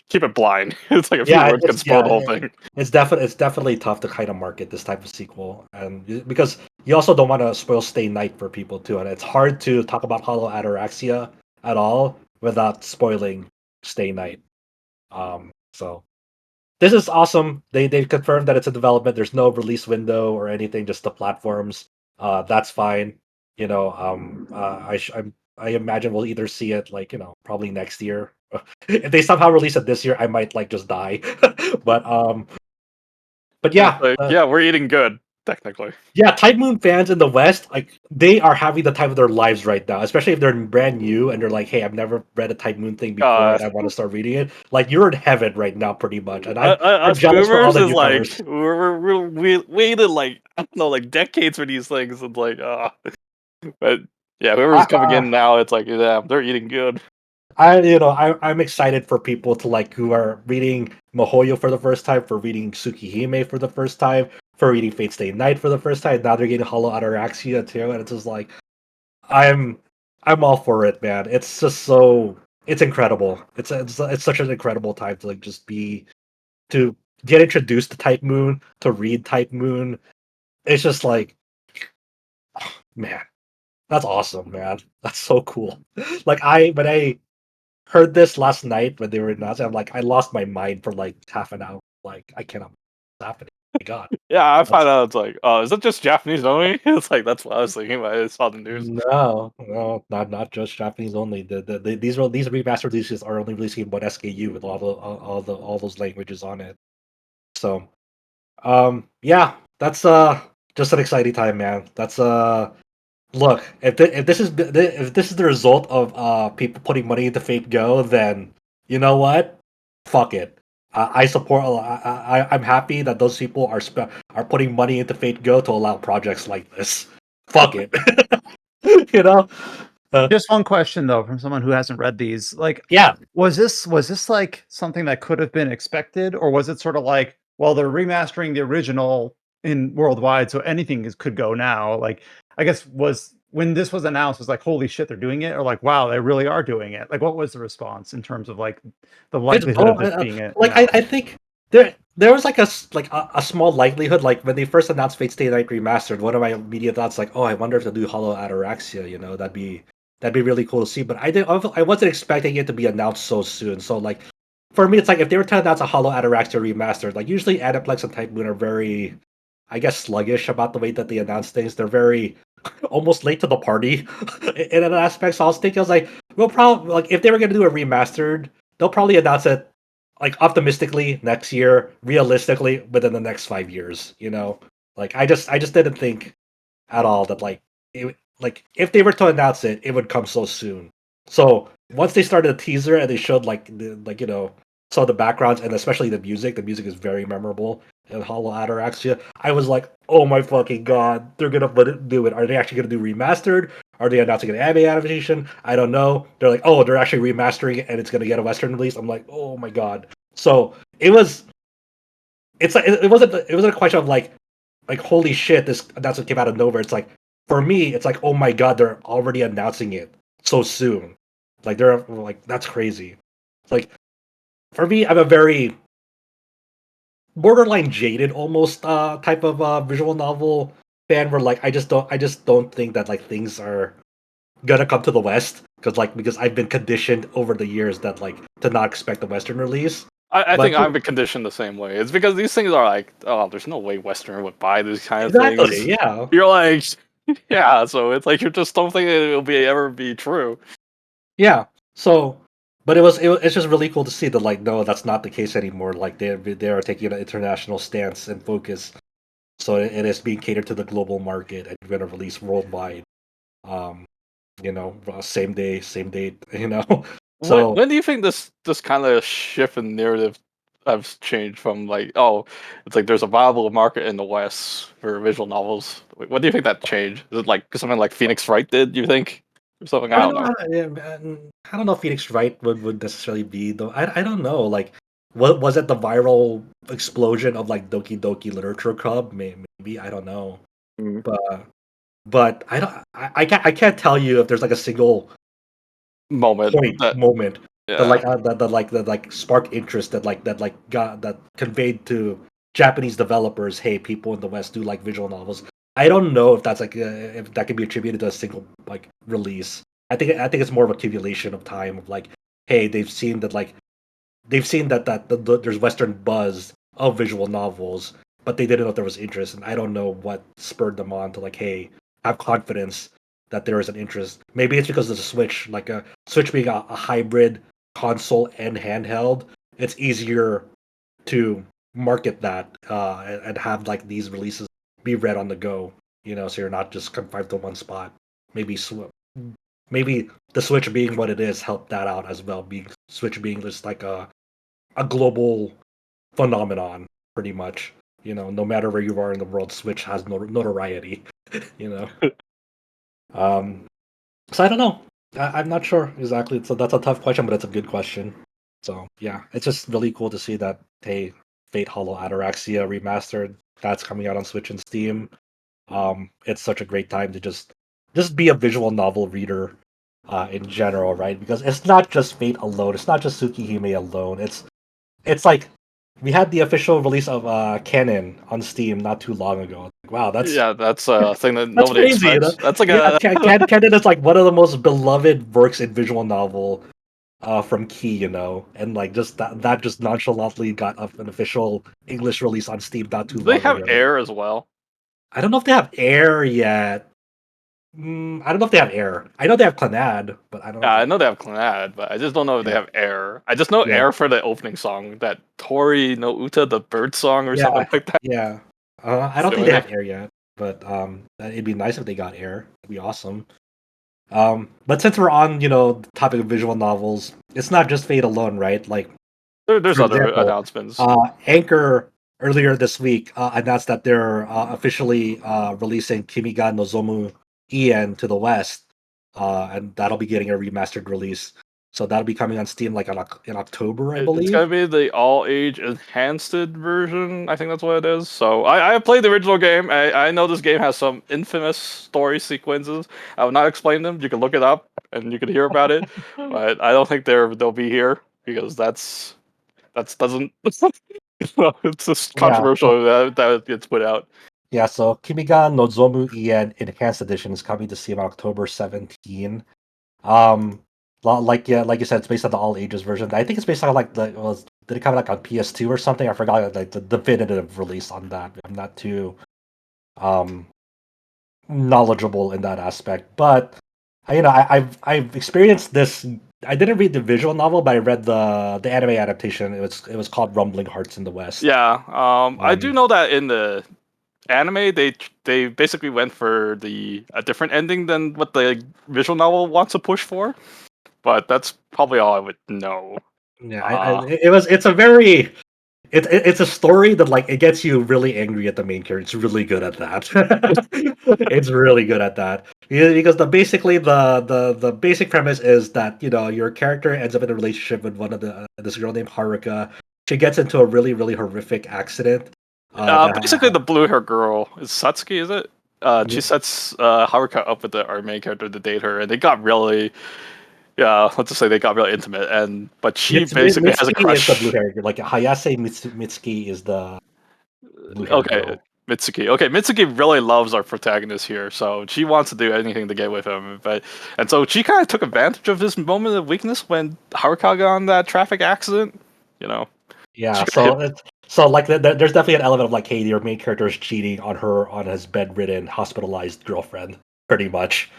keep it blind. It's like a few words can spoil the whole thing. It's definitely tough to kind of market this type of sequel, and because you also don't want to spoil Stay Night for people too, and it's hard to talk about Hollow Ataraxia at all without spoiling Stay Night. So this is awesome. They've confirmed that it's a development. There's no release window or anything, just the platforms. That's fine. I imagine we'll either see it probably next year. If they somehow release it this year, I might just die. but yeah, we're eating good technically. Yeah, Type Moon fans in the West, like they are having the time of their lives right now, especially if they're brand new and they're like, "Hey, I've never read a Type Moon thing before, and I want to start reading it." Like you're in heaven right now, pretty much. And I'm jealous for all the newcomers. We waited like I don't know, like decades for these things, and like, but yeah, whoever's coming in now, it's like, yeah, they're eating good. I'm excited for people to who are reading Mihoyo for the first time, for reading Tsukihime for the first time, for reading Fate Stay Night for the first time. Now they're getting Hollow Ataraxia too, and it's just like I'm all for it, man. It's just it's incredible. It's such an incredible time to to get introduced to Type Moon, to read Type Moon. It's just like, man, that's awesome, man. That's so cool. When I heard this last night when they were announcing, I'm like, I lost my mind for half an hour. Like, I cannot what's happening. Oh my god. Yeah, I found out it's like, oh, is that just Japanese only? It's like that's what I was thinking when I saw the news. No, not just Japanese only. These remastered releases are only releasing one SKU with all those languages on it. So, yeah, that's just an exciting time, man. That's look, if this is the result of people putting money into Fate Go, then you know what? Fuck it. I support. I'm happy that those people are putting money into Fate Go to allow projects like this. Fuck it. Just one question though, from someone who hasn't read these. Yeah, was this like something that could have been expected, or was it sort of like, well, they're remastering the original in worldwide, so anything could go now? Like, I guess when this was announced, was like, holy shit, they're doing it, or like, wow, they really are doing it. Like, what was the response in terms of the likelihood of this being it? I think there was a small likelihood. Like when they first announced Fate Stay Night Remastered, one of my immediate thoughts oh, I wonder if they'll do Hollow Ataraxia. That'd be really cool to see. But I wasn't expecting it to be announced so soon. So for me, it's if they were to announce a Hollow Ataraxia Remastered, usually Aniplex and Type Moon are very, I guess, sluggish about the way that they announce things. They're very almost late to the party in an aspect. So I was thinking, we'll probably if they were gonna do a remastered, they'll probably announce it optimistically next year, realistically within the next 5 years. I just didn't think at all that if they were to announce it, it would come so soon. So once they started a teaser and they showed saw the backgrounds and especially the music is very memorable in Hollow Ataraxia. I was like, oh my fucking god, they're gonna do it. Are they actually gonna do remastered? Are they announcing an anime adaptation? I don't know. They're like, oh, they're actually remastering it and it's gonna get a Western release. I'm like, oh my god. So it wasn't a question of like holy shit, this announcement came out of nowhere. It's like, for me, it's like, oh my god, they're already announcing it so soon. Like they're like, that's crazy. Like for me, I'm a very borderline jaded almost type of visual novel fan where like I just don't think that like things are gonna come to the West because I've been conditioned over the years that like to not expect a Western release. I think I've been conditioned the same way. It's because these things are like, oh, there's no way Westerner would buy these kind of things. Yeah. You're like, yeah. So it's like you just don't think it'll ever be true. Yeah. So, but it's just really cool to see that like no, that's not the case anymore. Like they are taking an international stance and focus. So it is being catered to the global market and going to release worldwide. Same day, same date. So when do you think this kind of shift in narrative has changed from like, oh, it's like there's a viable market in the West for visual novels? What do you think that changed? Is it like something like Phoenix Wright did? You think or something? I don't know. I don't know if Phoenix Wright would necessarily be though. I don't know. Like, what was it? The viral explosion of like Doki Doki Literature Club? Maybe I don't know. Mhm. But I can't tell you if there's like a single moment that like sparked interest that conveyed to Japanese developers. Hey, people in the West do like visual novels. I don't know if that's like if that can be attributed to a single like release. I think it's more of accumulation of time of like, hey, they've seen that there's Western buzz of visual novels, but they didn't know if there was interest, and I don't know what spurred them on to like, hey, have confidence that there is an interest. Maybe it's because of the Switch, like a Switch being a hybrid console and handheld. It's easier to market that and have like these releases be read on the go. So you're not just confined to one spot. Maybe the Switch being what it is helped that out as well. Switch being just like a global phenomenon, pretty much. No matter where you are in the world, Switch has notoriety. So I don't know. I'm not sure exactly. So that's a tough question, but it's a good question. So yeah, it's just really cool to see that hey, Fate Hollow Ataraxia Remastered that's coming out on Switch and Steam. It's such a great time to just be a visual novel reader in general, right? Because it's not just Fate alone. It's not just Tsukihime alone. It's like we had the official release of Canon on Steam not too long ago. Wow, that's a thing that that's nobody crazy. expects. That's like Canon is like one of the most beloved works in visual novel from Key, and like just that just nonchalantly got an official English release on Steam not too Do they long have ago. Air as well? I don't know if they have Air yet. I don't know if they have Air. I know they have Clannad, but I don't know. Yeah, I know they have Clannad, but I just don't know if they have Air. I just know Air for the opening song, that Tori no Uta, the bird song or something like that. Yeah. I don't think they have Air yet, but it'd be nice if they got Air. It'd be awesome. But since we're on, the topic of visual novels, it's not just Fate alone, right? Like, there's other announcements. Anchor earlier this week announced that they're officially releasing Kimi ga Nozomu Eien to the West, and that'll be getting a remastered release. So that'll be coming on Steam like in October, I believe. It's gonna be the all-age enhanced version. I think that's what it is. So I played the original game. I know this game has some infamous story sequences. I will not explain them. You can look it up and you can hear about it. But I don't think they'll be here because that's doesn't. It's just controversial that gets put out. Yeah, so Kimi ga Nozomu Eien Enhanced Edition is coming to Steam on October 17. Like you said, it's based on the all ages version. I think it's based on did it come like on PS2 or something? I forgot like the definitive release on that. I'm not too knowledgeable in that aspect, but I've experienced this. I didn't read the visual novel, but I read the anime adaptation. It was called Rumbling Hearts in the West. Yeah, I do know that in the anime they basically went for a different ending than what the visual novel wants to push for, but that's probably all I would know. Yeah, it's a very it's a story that like it gets you really angry at the main character. It's really good at that. It's really good at that. Yeah, because the basic premise is that your character ends up in a relationship with one of the this girl named Haruka. She gets into a really horrific accident. Basically, the blue hair girl is Satsuki, is it? She Yeah. sets Haruka up with our main character to date her, and they got really, yeah, let's just say they got really intimate. But she basically has a Mitsuki is the blue crush. hair. Like Hayase Mitsuki is the blue hair Okay, girl. Mitsuki. Okay, Mitsuki really loves our protagonist here, so she wants to do anything to get with him. And so she kind of took advantage of this moment of weakness when Haruka got on that traffic accident. You know, Yeah, she got hit. so like there's definitely an element of like, hey, your main character is cheating on his bedridden, hospitalized girlfriend, pretty much.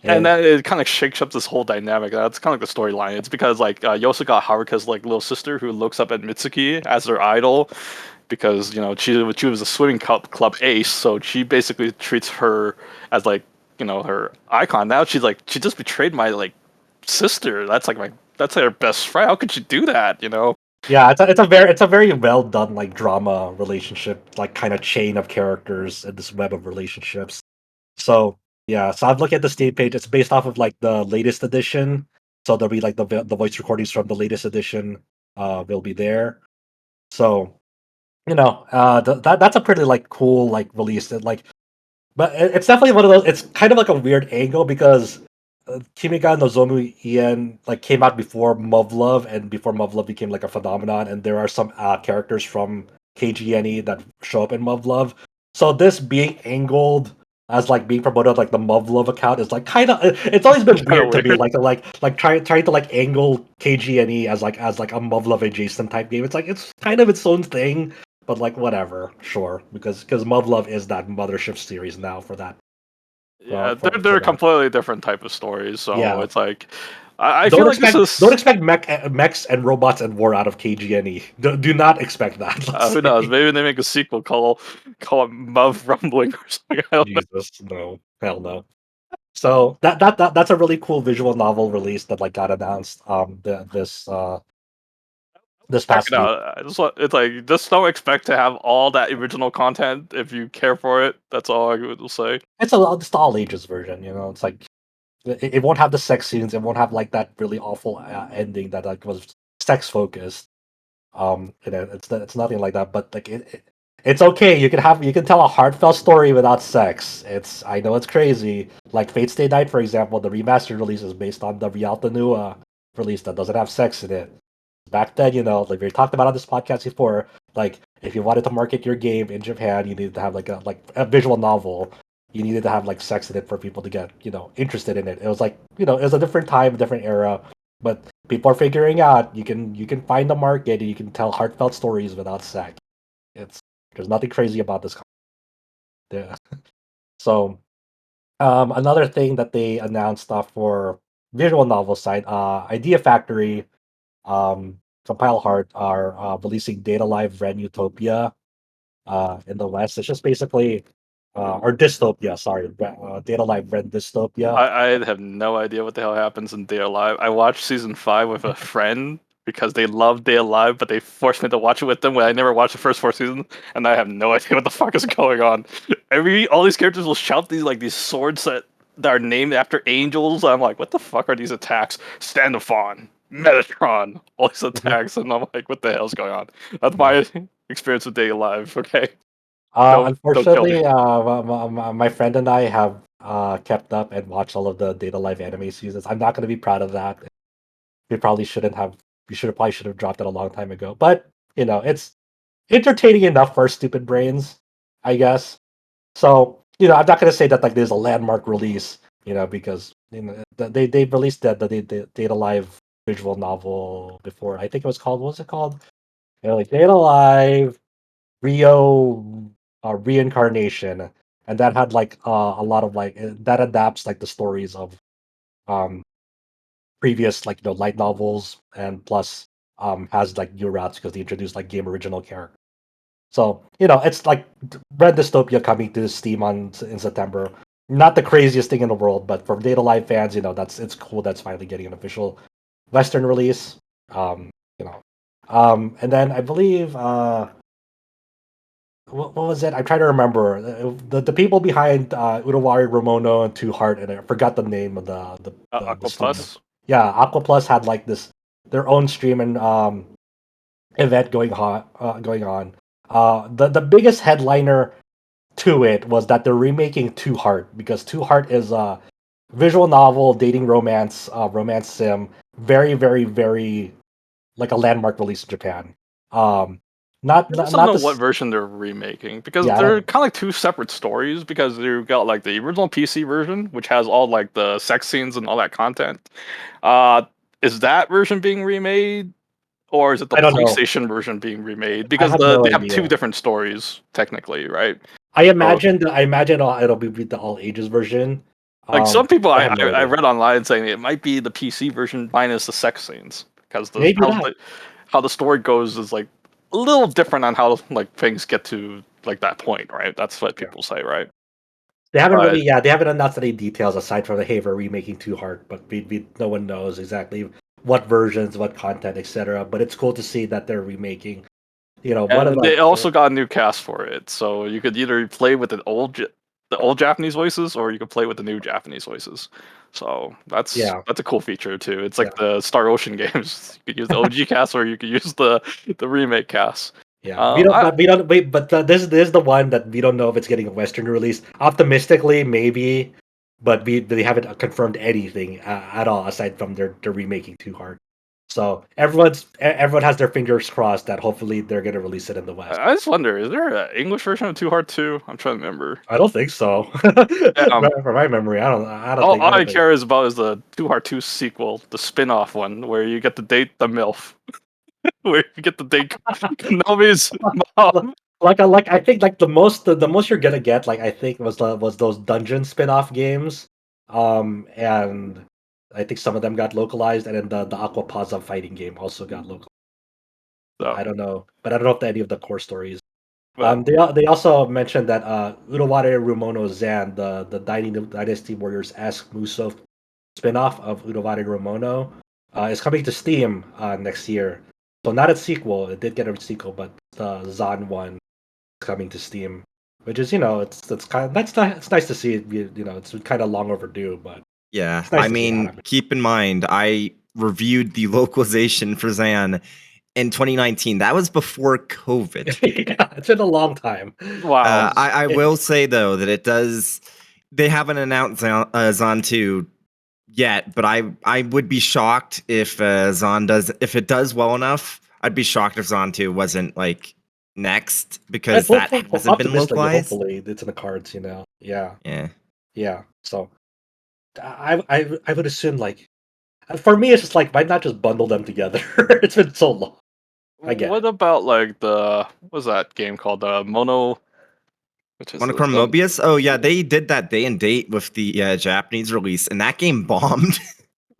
And And then it kind of shakes up this whole dynamic. That's kind of like the storyline. It's because like you also got Haruka's like little sister who looks up at Mitsuki as her idol, because she was a swimming club ace, so she basically treats her as like her icon. Now she just betrayed my like sister. That's like her best friend. How could she do that? yeah, it's a very well done like drama relationship, like kind of chain of characters and this web of relationships. So yeah, so I've looked at the Steam page. It's based off of like the latest edition. So there'll be like the voice recordings from the latest edition. Will be there. So that's a pretty like cool like release. That like, but it's definitely one of those. It's kind of like a weird angle because Kimi ga Nozomu Eien like came out before Muv-Luv, and before Muv-Luv became like a phenomenon. And there are some characters from KGNE that show up in Muv-Luv. So this being angled as like being promoted like the Muv-Luv account is like kind of it's always been Kinda weird to me weird. like trying to like angle KGNE as like a Muv-Luv adjacent type game. It's like it's kind of its own thing, but like whatever, sure, because Muv-Luv is that mothership series now for that. Yeah, For they're a that. completely different type of stories. So Yeah, it's like I feel like this don't is. expect mechs and robots and war out of KGNE. Do not expect that. Let's Who knows? say. Maybe they make a sequel call it Muv Rumbling or something. I don't know. Jesus, no, hell no. So that's a really cool visual novel release that like got announced this Check past it week. out. It's like just don't expect to have all that original content if you care for it. That's all I will say. It's the all ages version. It's like it won't have the sex scenes. It won't have like that really awful ending that like was sex focused. It's nothing like that. But like it's okay. You can tell a heartfelt story without sex. I know it's crazy. Like Fate Stay Night, for example, the remastered release is based on the Rialto Nua release that doesn't have sex in it. Back then, like we talked about on this podcast before, like if you wanted to market your game in Japan, you needed to have like a visual novel. You needed to have like sex in it for people to get interested in it. It was like it was a different time, a different era, but people are figuring out you can find the market and you can tell heartfelt stories without sex. There's nothing crazy about this. Yeah. So another thing that they announced for visual novel side, Idea Factory, Compile Heart are releasing Data Live Ren Utopia in the West. It's just basically or Dystopia, sorry, Data Live Ren Dystopia. I have no idea what the hell happens in Day Alive. I watched season 5 with a friend because they love Day Alive, but they forced me to watch it with them when I never watched the first 4 seasons, and I have no idea what the fuck is going on. All these characters will shout these swords that are named after angels. I'm like, what the fuck are these attacks? Standophon, Metatron, all these attacks, and I'm like, what the hell's going on? That's my experience with Day Alive. Okay, don't kill me. Unfortunately, my friend and I have kept up and watched all of the Data Live anime seasons. I'm not going to be proud of that. We probably shouldn't have. Probably should have dropped it a long time ago. But it's entertaining enough for our stupid brains, I guess. So I'm not going to say that like there's a landmark release, because they released the Data Live visual novel before. I think it was called, what was it called? Like Data Live Rio Reincarnation, and that had like a lot of like that adapts like the stories of um previous like light novels, and plus has like new routes because they introduced like game original characters. So it's like Red Dystopia coming to Steam in September. Not the craziest thing in the world, but for Data Live fans, it's cool that's finally getting an official Western release. And then I believe what was it? I'm trying to remember the people behind Utawarerumono and ToHeart, and I forgot the name of the Aqua studio. Plus. Yeah, Aqua Plus had like their own stream and event going on. The biggest headliner to it was that they're remaking ToHeart, because ToHeart is a visual novel dating romance sim, very very very like a landmark release in Japan. Not I not, just don't not know the what version they're remaking, because Yeah, I they're don't- kind of like two separate stories. Because you've got like the original PC version, which has all like the sex scenes and all that content. Uh, is that version being remade, or is it the I don't know. PlayStation version being remade? I Because have no they have two idea. different stories technically, right? I imagine it'll be the all ages version. Like some people, I I have no I idea. read online saying it might be the PC version minus the sex scenes, because Maybe that. how the story goes is like a little different on how like things get to like that point, right? That's what people say, right? They haven't But they haven't announced any details aside from the hey, we're remaking ToHeart, but no one knows exactly what versions, what content, etc. But it's cool to see that they're remaking. One of and they also got a new cast for it, so you could either play with the old Japanese voices, or you could play with the new Japanese voices. So that's Yeah. a cool feature too. It's Yeah. like the Star Ocean games. You could use the OG cast, or you could use the remake cast. Yeah, we don't. But we don't. Wait, but this is the one that we don't know if it's getting a Western release. Optimistically, maybe, but they haven't confirmed anything at all aside from they're remaking ToHeart. So everyone has their fingers crossed that hopefully they're gonna release it in the West. I just wonder, is there an English version of ToHeart 2? I'm trying to remember. I don't think so. For my memory, I don't. All I think. care is about is the ToHeart 2 sequel, the spin-off one, where you get to date the MILF. Where you get to date Naomi's mom. I think like the most you're gonna get, like, I think was those dungeon spin-off games, and I think some of them got localized, and then the Aquapaza fighting game also got localized. So, I don't know, but I don't know if any of the core stories. but They also mentioned that Utawarerumono Zan, the Dynasty Warriors esque Musou spin-off of Utawarerumono, is coming to Steam next year. So not a sequel. It did get a sequel, but the Zan one is coming to Steam, which is it's nice to see it. It's kind of long overdue, but Yeah, it's nice I to see it mean, happen. keep in mind, I reviewed the localization for Zan in 2019. That was before COVID. Yeah, it's been a long time. wow. I will say though that they haven't announced Zan 2 yet, but I would be shocked if if it does well enough. I'd be shocked if Zan 2 wasn't like next, because that hasn't been localized. Hopefully, it's in the cards. Yeah, Yeah. So I would assume, like, for me, it's just like, why not just bundle them together? It's been so long. I get What about like what was that game called? Mono. Which is Monochrome Mobius? Oh yeah, they did that day and date with the Japanese release, and that game bombed.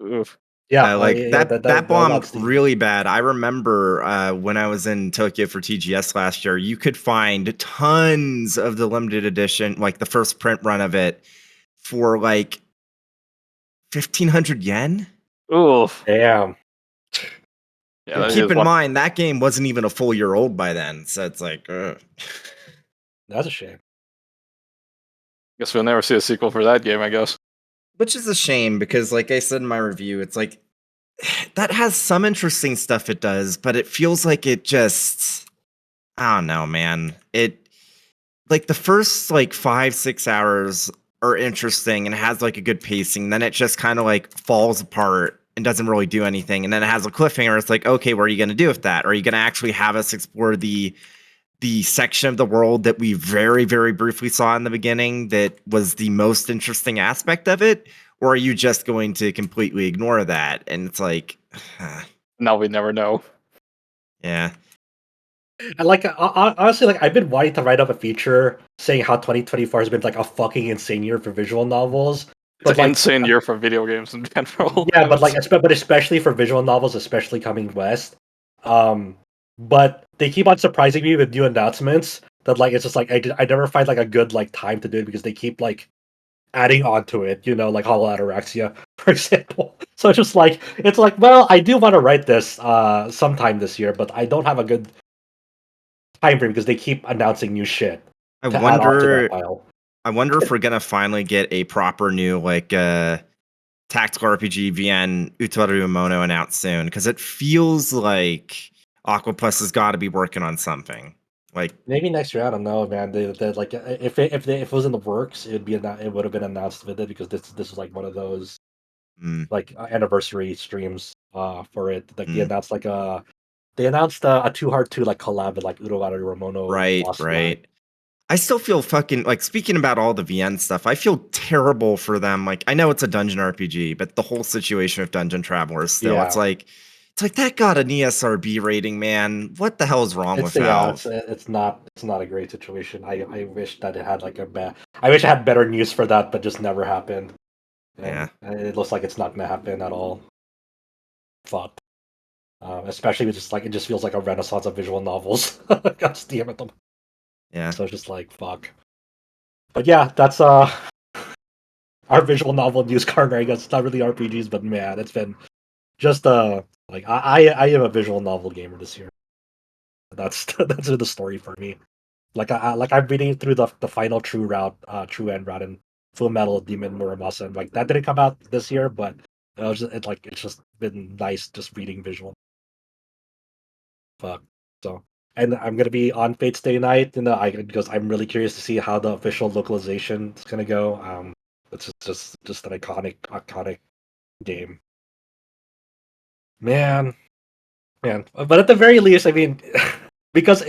Oof. Yeah, that bombed really bad. I remember when I was in Tokyo for TGS last year, you could find tons of the limited edition, like the first print run of it, for like 1,500 yen. Oof. Damn. Yeah, Keep in mind that game wasn't even a full year old by then, so it's like, that's a shame. Guess we'll never see a sequel for that game, I guess. Which is a shame, because like I said in my review, it's like that has some interesting stuff it does, but it feels like it just, I don't know, man. It, like, the first like 5-6 hours are interesting and it has like a good pacing, then it just kind of like falls apart and doesn't really do anything, and then it has a cliffhanger. It's like, okay, what are you going to do with that? Are you going to actually have us explore the section of the world that we very, very briefly saw in the beginning that was the most interesting aspect of it? Or are you just going to completely ignore that? And it's like, now we never know. Yeah. And like, honestly, like, I've been wanting to write up a feature saying how 2024 has been like a fucking insane year for visual novels. It's an insane year for video games in general. Yeah, but especially for visual novels, especially coming west. But they keep on surprising me with new announcements that, like, it's just like I never find like a good like time to do it, because they keep like adding on to it, like Hollow Ataraxia, for example. So it's like, well, I do want to write this sometime this year, but I don't have a good time frame because they keep announcing new shit to add on to that pile. I wonder if we're gonna finally get a proper new tactical RPG Vienne Utawarerumono announced soon, because it feels like Aquaplus has got to be working on something. Like maybe next year, I don't know, man. They like if it was in the works, it would have been announced with it, because this is like one of those like anniversary streams for it. Like they announced a ToHeart 2 like collab with like Utawarerumono. Right. I still feel fucking like, speaking about all the VN stuff, I feel terrible for them. Like, I know it's a dungeon RPG, but the whole situation with Dungeon Travelers still, it's like that got an ESRB rating, man. What the hell is wrong with Valve? It's not a great situation. I wish that it had like I wish I had better news for that, but just never happened. And it looks like it's not gonna happen at all. Fuck. Especially with it just feels like a renaissance of visual novels. God damn it. Yeah. So it's just like, fuck. But yeah, that's our visual novel news card. I guess it's not really RPGs, but man, it's been just like I am a visual novel gamer this year. That's the story for me. Like I'm reading through the final True End route in Full Metal Demon Muramasa, and like that didn't come out this year, but it's just been nice just reading visual. Fuck. So, and I'm gonna be on Fate's Day night, because I'm really curious to see how the official localization is gonna go. It's just an iconic game. Man. But at the very least, I mean, because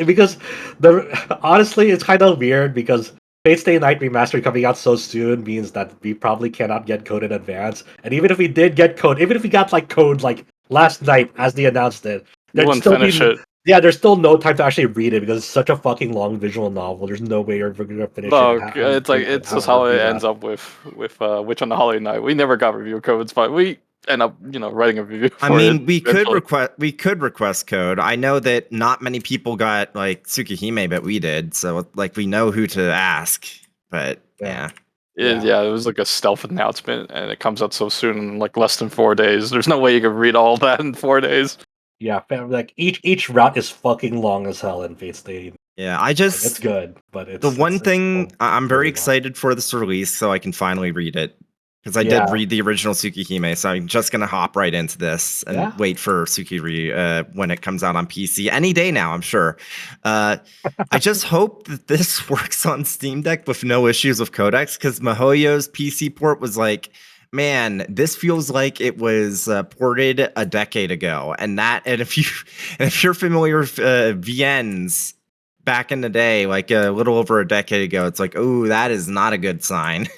honestly, it's kind of weird because Fate's Day Night Remastered coming out so soon means that we probably cannot get code in advance. And even if we did get code, even if we got like code like last night as they announced it, there'd still finish it. Yeah, there's still no time to actually read it because it's such a fucking long visual novel. There's no way you're gonna finish it. It's just how it ends up with Witch on the Holy Night. We never got review codes, but we end up, writing a review for it. We could request code. I know that not many people got like Tsukihime, but we did. So like we know who to ask. But yeah. It was like a stealth announcement, and it comes out so soon, in like less than 4 days. There's no way you can read all that in 4 days. Yeah, like each route is fucking long as hell in Fate's Day. Yeah, it's good, but it's the one thing I'm very excited for this release, so I can finally read it, because I did read the original Tsukihime, so I'm just gonna hop right into this and wait for Tsukihime when it comes out on PC any day now, I'm sure. I just hope that this works on Steam Deck with no issues with codecs, because MiHoYo's PC port was like, man, this feels like it was ported a decade ago, and if you're familiar with VNs back in the day, like a little over a decade ago, it's like, oh, that is not a good sign.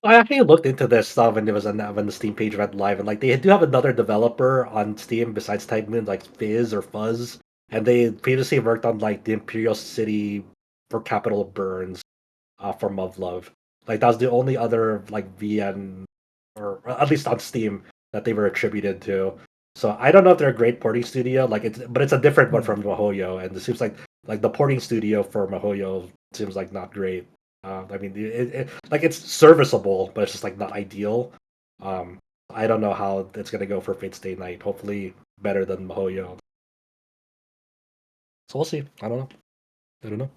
I actually looked into this stuff when when the Steam page went live, and like they do have another developer on Steam besides Type Moon, like Fizz or Fuzz, and they previously worked on like the Imperial City for Capital of Burns for Muv-Luv. Like that was the only other like VN, or at least on Steam, that they were attributed to. So I don't know if they're a great porting studio, but it's a different one from MiHoYo, and it seems like the porting studio for MiHoYo seems like not great. I mean, it's serviceable, but it's just like not ideal. I don't know how it's gonna go for Fate's Day Night. Hopefully, better than MiHoYo. So we'll see. I don't know.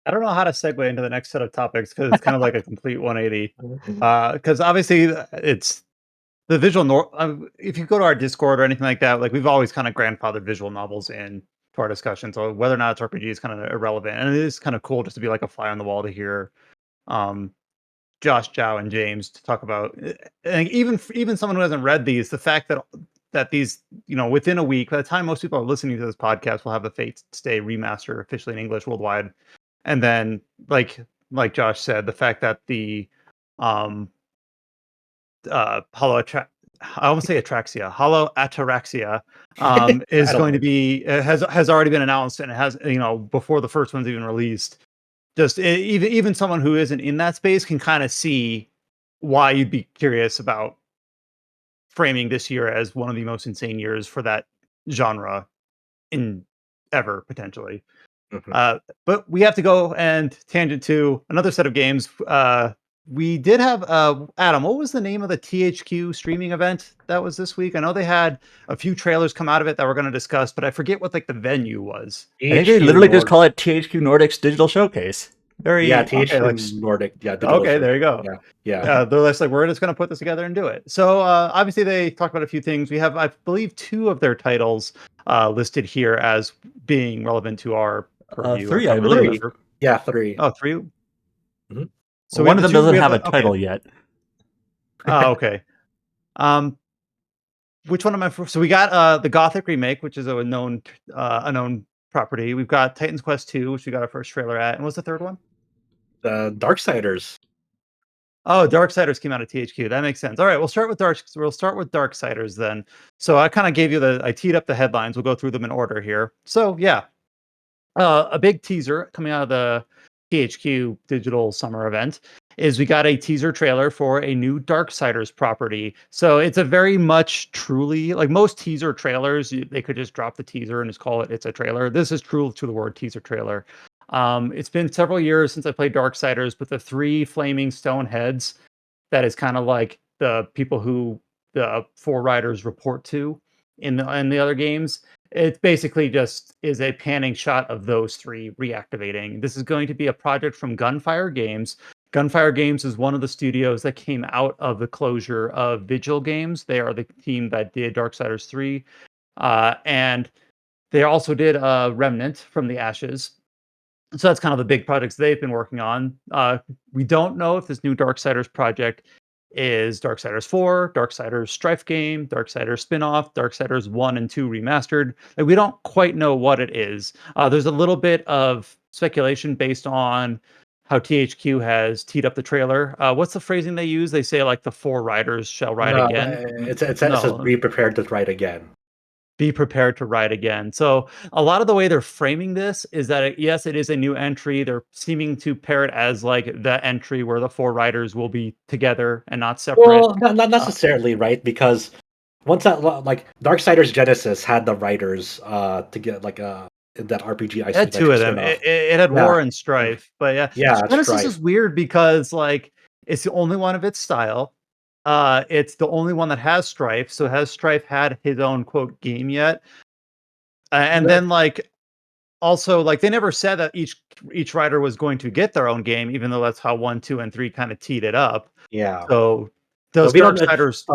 I don't know how to segue into the next set of topics because it's kind of like a complete 180. Because obviously it's the visual. If you go to our Discord or anything like that, like we've always kind of grandfathered visual novels in to our discussion. So whether or not it's RPG is kind of irrelevant, and it is kind of cool just to be like a fly on the wall to hear Josh, Zhao, and James to talk about. And even someone who hasn't read these, the fact that these, within a week, by the time most people are listening to this podcast, will have the Fate's Day remaster officially in English worldwide. And then, like Josh said, the fact that the Hollow I almost say ataraxia. Hollow ataraxia is going to be has already been announced, and it has, before the first one's even released. Just even someone who isn't in that space can kind of see why you'd be curious about framing this year as one of the most insane years for that genre in ever, potentially. But we have to go and tangent to another set of games. We did have Adam. What was the name of the THQ streaming event that was this week? I know they had a few trailers come out of it that we're going to discuss, but I forget what like the venue was. I think they literally just call it THQ Nordic's Digital Showcase. THQ Nordic. Yeah. Okay, there you go. Yeah. They're just like, we're just going to put this together and do it. So obviously they talked about a few things. We have, I believe, 2 of their titles listed here as being relevant to our purview. 3, I believe. Yeah, 3. Oh, 3. Mm-hmm. So one of them doesn't have a title yet. Oh, okay. Which one am I for? So we got the Gothic remake, which is a known property. We've got Titan's Quest 2, which we got our first trailer at. And what's the third one? Darksiders. Oh, Darksiders came out of THQ. That makes sense. All right, we'll start with Darksiders then. So I kind of gave you I teed up the headlines. We'll go through them in order here. So yeah, a big teaser coming out of the THQ Digital Summer event is we got a teaser trailer for a new Darksiders property. So it's a very much truly, like most teaser trailers, they could just drop the teaser and just call it's a trailer. This is true to the word teaser trailer. It's been several years since I played Darksiders, but the 3 flaming stone heads, that is kind of like the people who the 4 riders report to in the other games. It basically just is a panning shot of those 3 reactivating. This is going to be a project from Gunfire Games. Gunfire Games is one of the studios that came out of the closure of Vigil Games. They are the team that did Darksiders 3. And they also did Remnant from the Ashes. So that's kind of the big projects they've been working on. We don't know if this new Darksiders project is Darksiders 4, Darksiders Strife game, Darksiders spinoff, Darksiders 1 and 2 remastered. Like, we don't quite know what it is. There's a little bit of speculation based on how THQ has teed up the trailer. What's the phrasing they use? They say like the 4 riders shall ride again. It says be prepared to ride again. Be prepared to ride again. So a lot of the way they're framing this is that yes, it is a new entry. They're seeming to pair it as like the entry where the 4 riders will be together and not separate. Well, not necessarily, right? Because once that like Darksiders Genesis had the riders to get like that RPG. It had 2 of them. It had War and Strife, but Genesis is weird because like it's the only one of its style. It's the only one that has Strife. So has Strife had his own quote game yet? And then like also like they never said that each rider was going to get their own game, even though that's how 1, 2, and 3 kind of teed it up. Yeah. So those Darksiders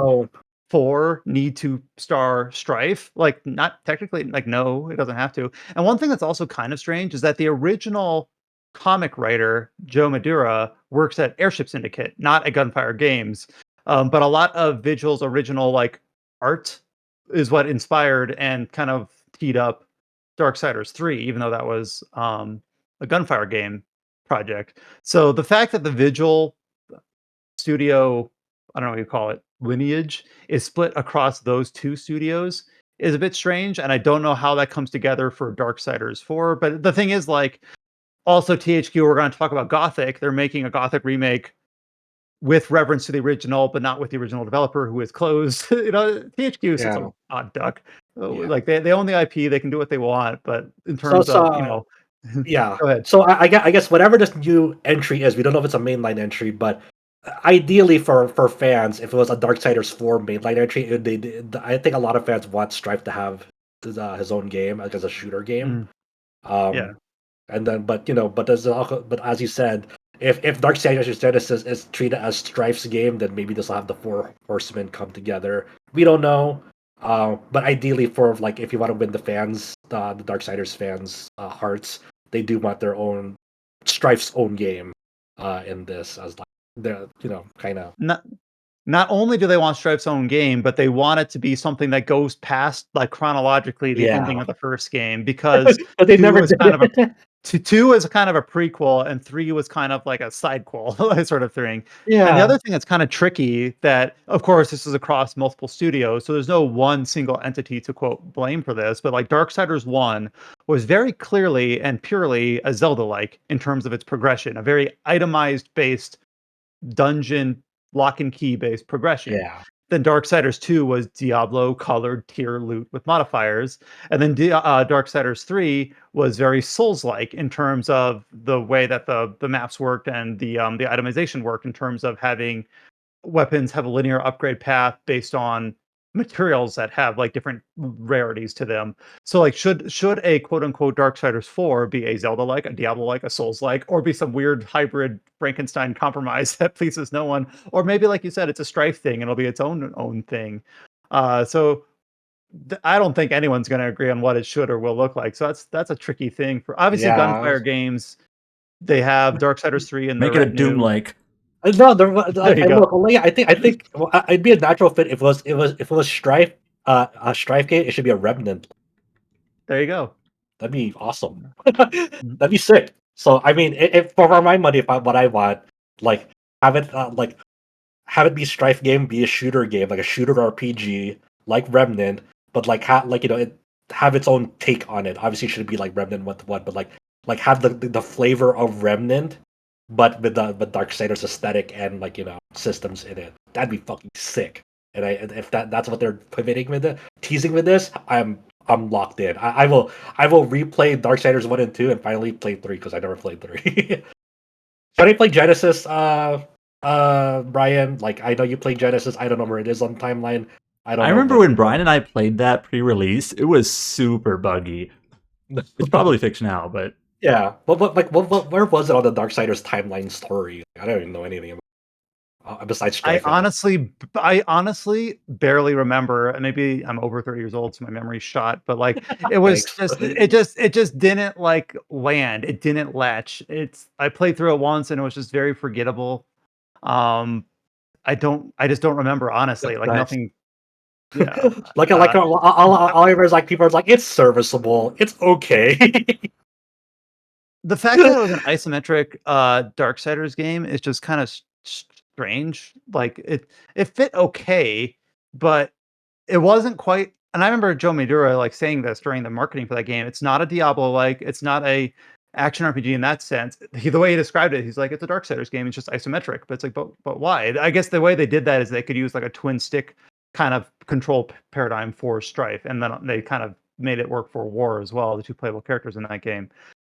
4 need to star Strife. Like not technically, like no, it doesn't have to. And one thing that's also kind of strange is that the original comic writer Joe Madura works at Airship Syndicate, not at Gunfire Games. But a lot of Vigil's original like art is what inspired and kind of teed up Darksiders 3, even though that was a Gunfire game project. So the fact that the Vigil studio, I don't know what you call it, lineage is split across those 2 studios is a bit strange, and I don't know how that comes together for Darksiders 4. But the thing is, like, also THQ, we're going to talk about Gothic. They're making a Gothic remake with reference to the original, but not with the original developer who is closed. THQ is such an odd duck. Like they own the IP, they can do what they want, but in terms of go ahead. So I guess whatever this new entry is, we don't know if it's a mainline entry, but ideally for fans, if it was a Darksiders 4 mainline entry, I think a lot of fans want Strife to have his own game as a shooter game. And then, but as you said, if Darksiders Genesis is treated as Strife's game, then maybe this will have the 4 horsemen come together. We don't know. But ideally, for like if you want to win the fans, the Darksiders fans' hearts, they do want their own Strife's own game in this as like the kind of. Not only do they want Strife's own game, but they want it to be something that goes past like chronologically the ending of the first game, because but they never did. 2 is kind of a prequel, and 3 was kind of like a sidequel sort of thing. Yeah. And the other thing that's kind of tricky, that of course this is across multiple studios, so there's no one single entity to quote blame for this, but like Darksiders 1 was very clearly and purely a Zelda-like in terms of its progression, a very itemized based dungeon lock and key based progression. Yeah. then Darksiders 2 was Diablo colored tier loot with modifiers, and then Darksiders 3 was very Souls-like in terms of the way that the maps worked and the itemization worked in terms of having weapons have a linear upgrade path based on materials that have like different rarities to them. So like should a quote unquote Darksiders 4 be a Zelda-like, a Diablo-like, a Souls-like, or be some weird hybrid Frankenstein compromise that pleases no one? Or maybe like you said, it's a Strife thing and it'll be its own thing. So I don't think anyone's going to agree on what it should or will look like. So that's a tricky thing for obviously Gunfire games. They have Darksiders 3 and Make it a Doom-like. No, There you go. I think it'd be a natural fit if it was Strife, a Strife game. It should be a Remnant. There you go. That'd be awesome. That'd be sick. So I mean, if for my money, what I want, like have it be Strife game, be a shooter game, like a shooter RPG, like Remnant, but like have its own take on it. Obviously, it shouldn't be like Remnant 1-to-1, but like have the flavor of Remnant, but with Darksiders aesthetic and systems in it. That'd be fucking sick. And if that's what they're pivoting with teasing with this, I'm locked in. I will replay Darksiders 1 and 2 and finally play 3 because I never played 3. Should I play Genesis, Brian? Like I know you played Genesis. I don't know where it is on the timeline. I remember when Brian and I played that pre-release, it was super buggy. It's probably fixed now, but yeah. Where was it on the Darksiders timeline story? I don't even know anything about besides Strife. I honestly barely remember. And maybe I'm over 30 years old, so my memory's shot. But like, it was it just didn't like land. It didn't latch. I played through it once, and it was just very forgettable. I just don't remember honestly. Like nothing. Yeah. All I remember is like people are like, it's serviceable. It's okay. The fact that it was an isometric Darksiders game is just kind of strange. Like it fit okay, but it wasn't quite. And I remember Joe Madura like saying this during the marketing for that game. It's not a Diablo-like. It's not a action RPG in that sense. The way he described it, he's like, it's a Darksiders game. It's just isometric. But it's like, but why? I guess the way they did that is they could use like a twin stick kind of control paradigm for Strife, and then they kind of made it work for War as well. The two playable characters in that game.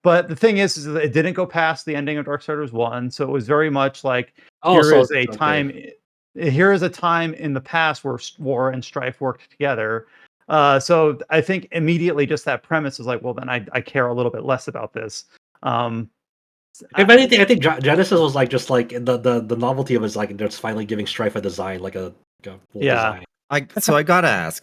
But the thing is that it didn't go past the ending of Darksiders 1, so it was very much like here is a time in the past where War and Strife worked together. So I think immediately just that premise is like, well, then I care a little bit less about this. If anything, I think Genesis was like just like the novelty of it is like just finally giving Strife a design, like a full design. I gotta ask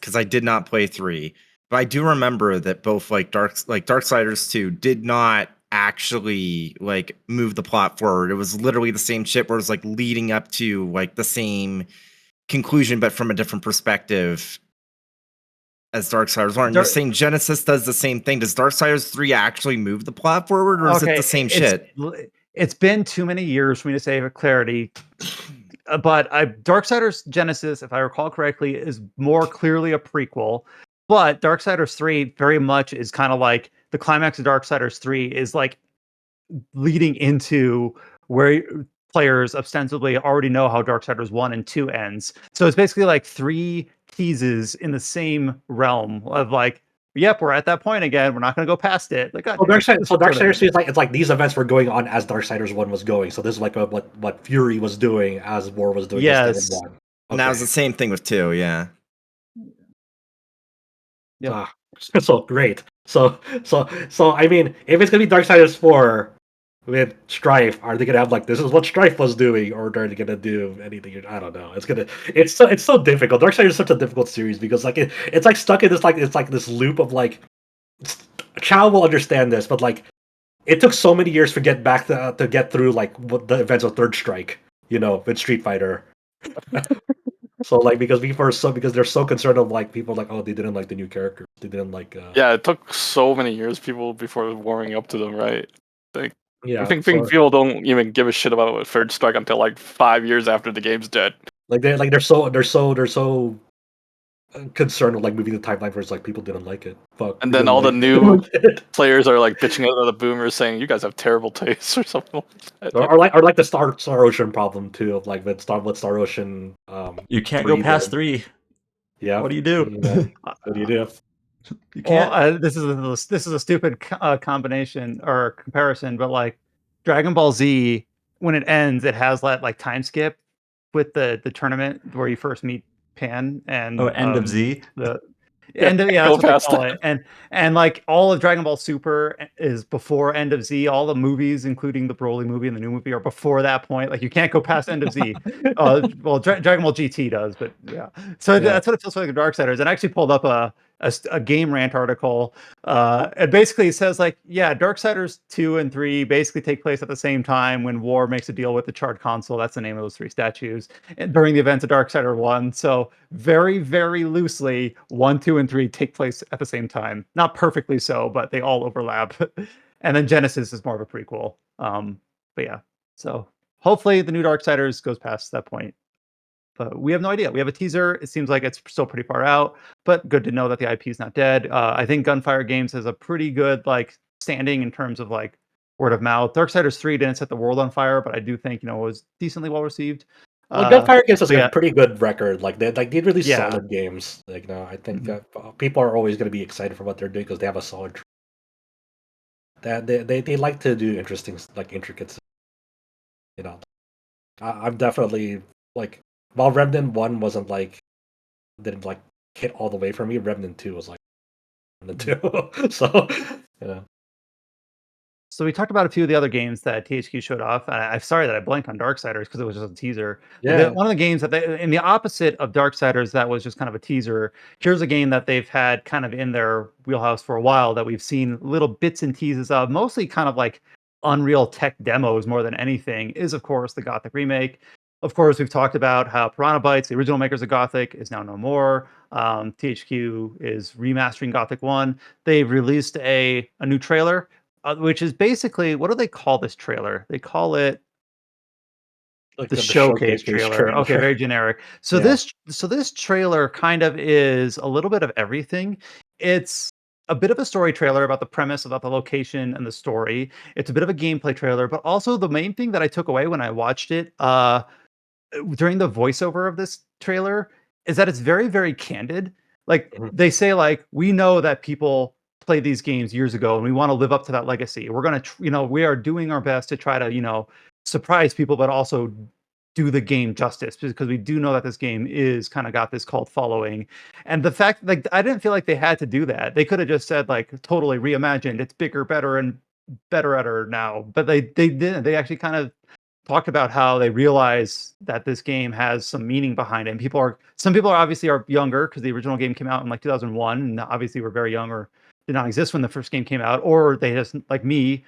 because I did not play 3. But I do remember that both Darksiders 2 did not actually like move the plot forward. It was literally the same shit where it was like leading up to like the same conclusion, but from a different perspective as Darksiders 1. You're saying Genesis does the same thing. Does Darksiders 3 actually move the plot forward, or is it the same shit? It's been too many years for me to say with clarity. But Darksiders Genesis, if I recall correctly, is more clearly a prequel. But Darksiders 3 very much is kind of like the climax of Darksiders 3 is like leading into where players ostensibly already know how Darksiders 1 and 2 ends. So it's basically like 3 teases in the same realm of like, yep, we're at that point again. We're not going to go past it. Like, Darksiders 3 is like, it's like these events were going on as Darksiders 1 was going. So this is like what Fury was doing as War was doing. Yes. Okay. And that was the same thing with 2, yeah. Yeah. So great. So I mean, if it's gonna be Darksiders 4 with Strife, are they gonna have like this is what Strife was doing, or are they gonna do anything? I don't know. It's so difficult. Darksiders is such a difficult series because like it's like stuck in this this loop of like Chow will understand this, but like it took so many years to get back to get through like what the events of Third Strike, with Street Fighter. So like because they're so concerned of like people like, oh, they didn't like the new characters, they didn't like yeah, it took so many years people before warming up to them, right? Like I think so, people don't even give a shit about Third Strike until like 5 years after the game's dead. Like they're so concerned with like moving the timeline where it's like people didn't like it. Fuck. And then all the new players are like bitching at the boomers, saying you guys have terrible taste or something like that. or like the Star Ocean problem too of like with Star Ocean. You can't go past 3. Yeah. What do you do? What do you do? You can't. Well, this is a stupid combination or comparison, but like Dragon Ball Z, when it ends, it has that like time skip with the tournament where you first meet Pan and End of Z. The end of, yeah, Go that's what they past call that. it. And like all of Dragon Ball Super is before End of Z. All the movies, including the Broly movie and the new movie, are before that point. Like you can't go past End of Z. Well, Dragon Ball GT does, but yeah. So that's what it feels like with Darksiders. And I actually pulled up a Game Rant article. It basically says like, yeah, Darksiders 2 and 3 basically take place at the same time when War makes a deal with the Charred Console. That's the name of those 3 statues. And during the events of Darksider 1. So very, very loosely, 1, 2, and 3 take place at the same time. Not perfectly so, but they all overlap. And then Genesis is more of a prequel. But yeah, so hopefully the new Darksiders goes past that point. But we have no idea. We have a teaser. It seems like it's still pretty far out, but good to know that the IP is not dead. I think Gunfire Games has a pretty good like standing in terms of like word of mouth. Darksiders 3 didn't set the world on fire, but I do think it was decently well received. Well, Gunfire gives us yeah. a pretty good record. Like they did really Yeah. solid games. Like I think that people are always going to be excited for what they're doing because they have a solid. That they like to do interesting like intricate. You know, I'm definitely like while Remnant 1 wasn't like didn't like hit all the way for me. Remnant 2 was like Remnant 2. So you know. So we talked about a few of the other games that THQ showed off. I'm sorry that I blanked on Darksiders because it was just a teaser. Yeah. One of the games that in the opposite of Darksiders, that was just kind of a teaser. Here's a game that they've had kind of in their wheelhouse for a while that we've seen little bits and teases of, mostly kind of like Unreal Tech demos more than anything, is of course the Gothic remake. Of course, we've talked about how Piranha Bytes, the original makers of Gothic, is now no more. THQ is remastering Gothic 1. They've released a new trailer. Which is basically, what do they call this trailer? They call it like the showcase trailer. Okay, very generic. So this trailer kind of is a little bit of everything. It's a bit of a story trailer about the premise, about the location and the story. It's a bit of a gameplay trailer, but also the main thing that I took away when I watched it during the voiceover of this trailer is that it's very, very candid. Like they say, like, we know that people played these games years ago and we want to live up to that legacy. We're going to, we are doing our best to try to, surprise people, but also do the game justice because we do know that this game is kind of got this cult following. And the fact, like, I didn't feel like they had to do that. They could have just said, like, totally reimagined. It's bigger, better, and better-etter now. But they didn't. They actually kind of talked about how they realize that this game has some meaning behind it. And some people are obviously younger because the original game came out in like 2001 and obviously were very young or did not exist when the first game came out, or they just, like me,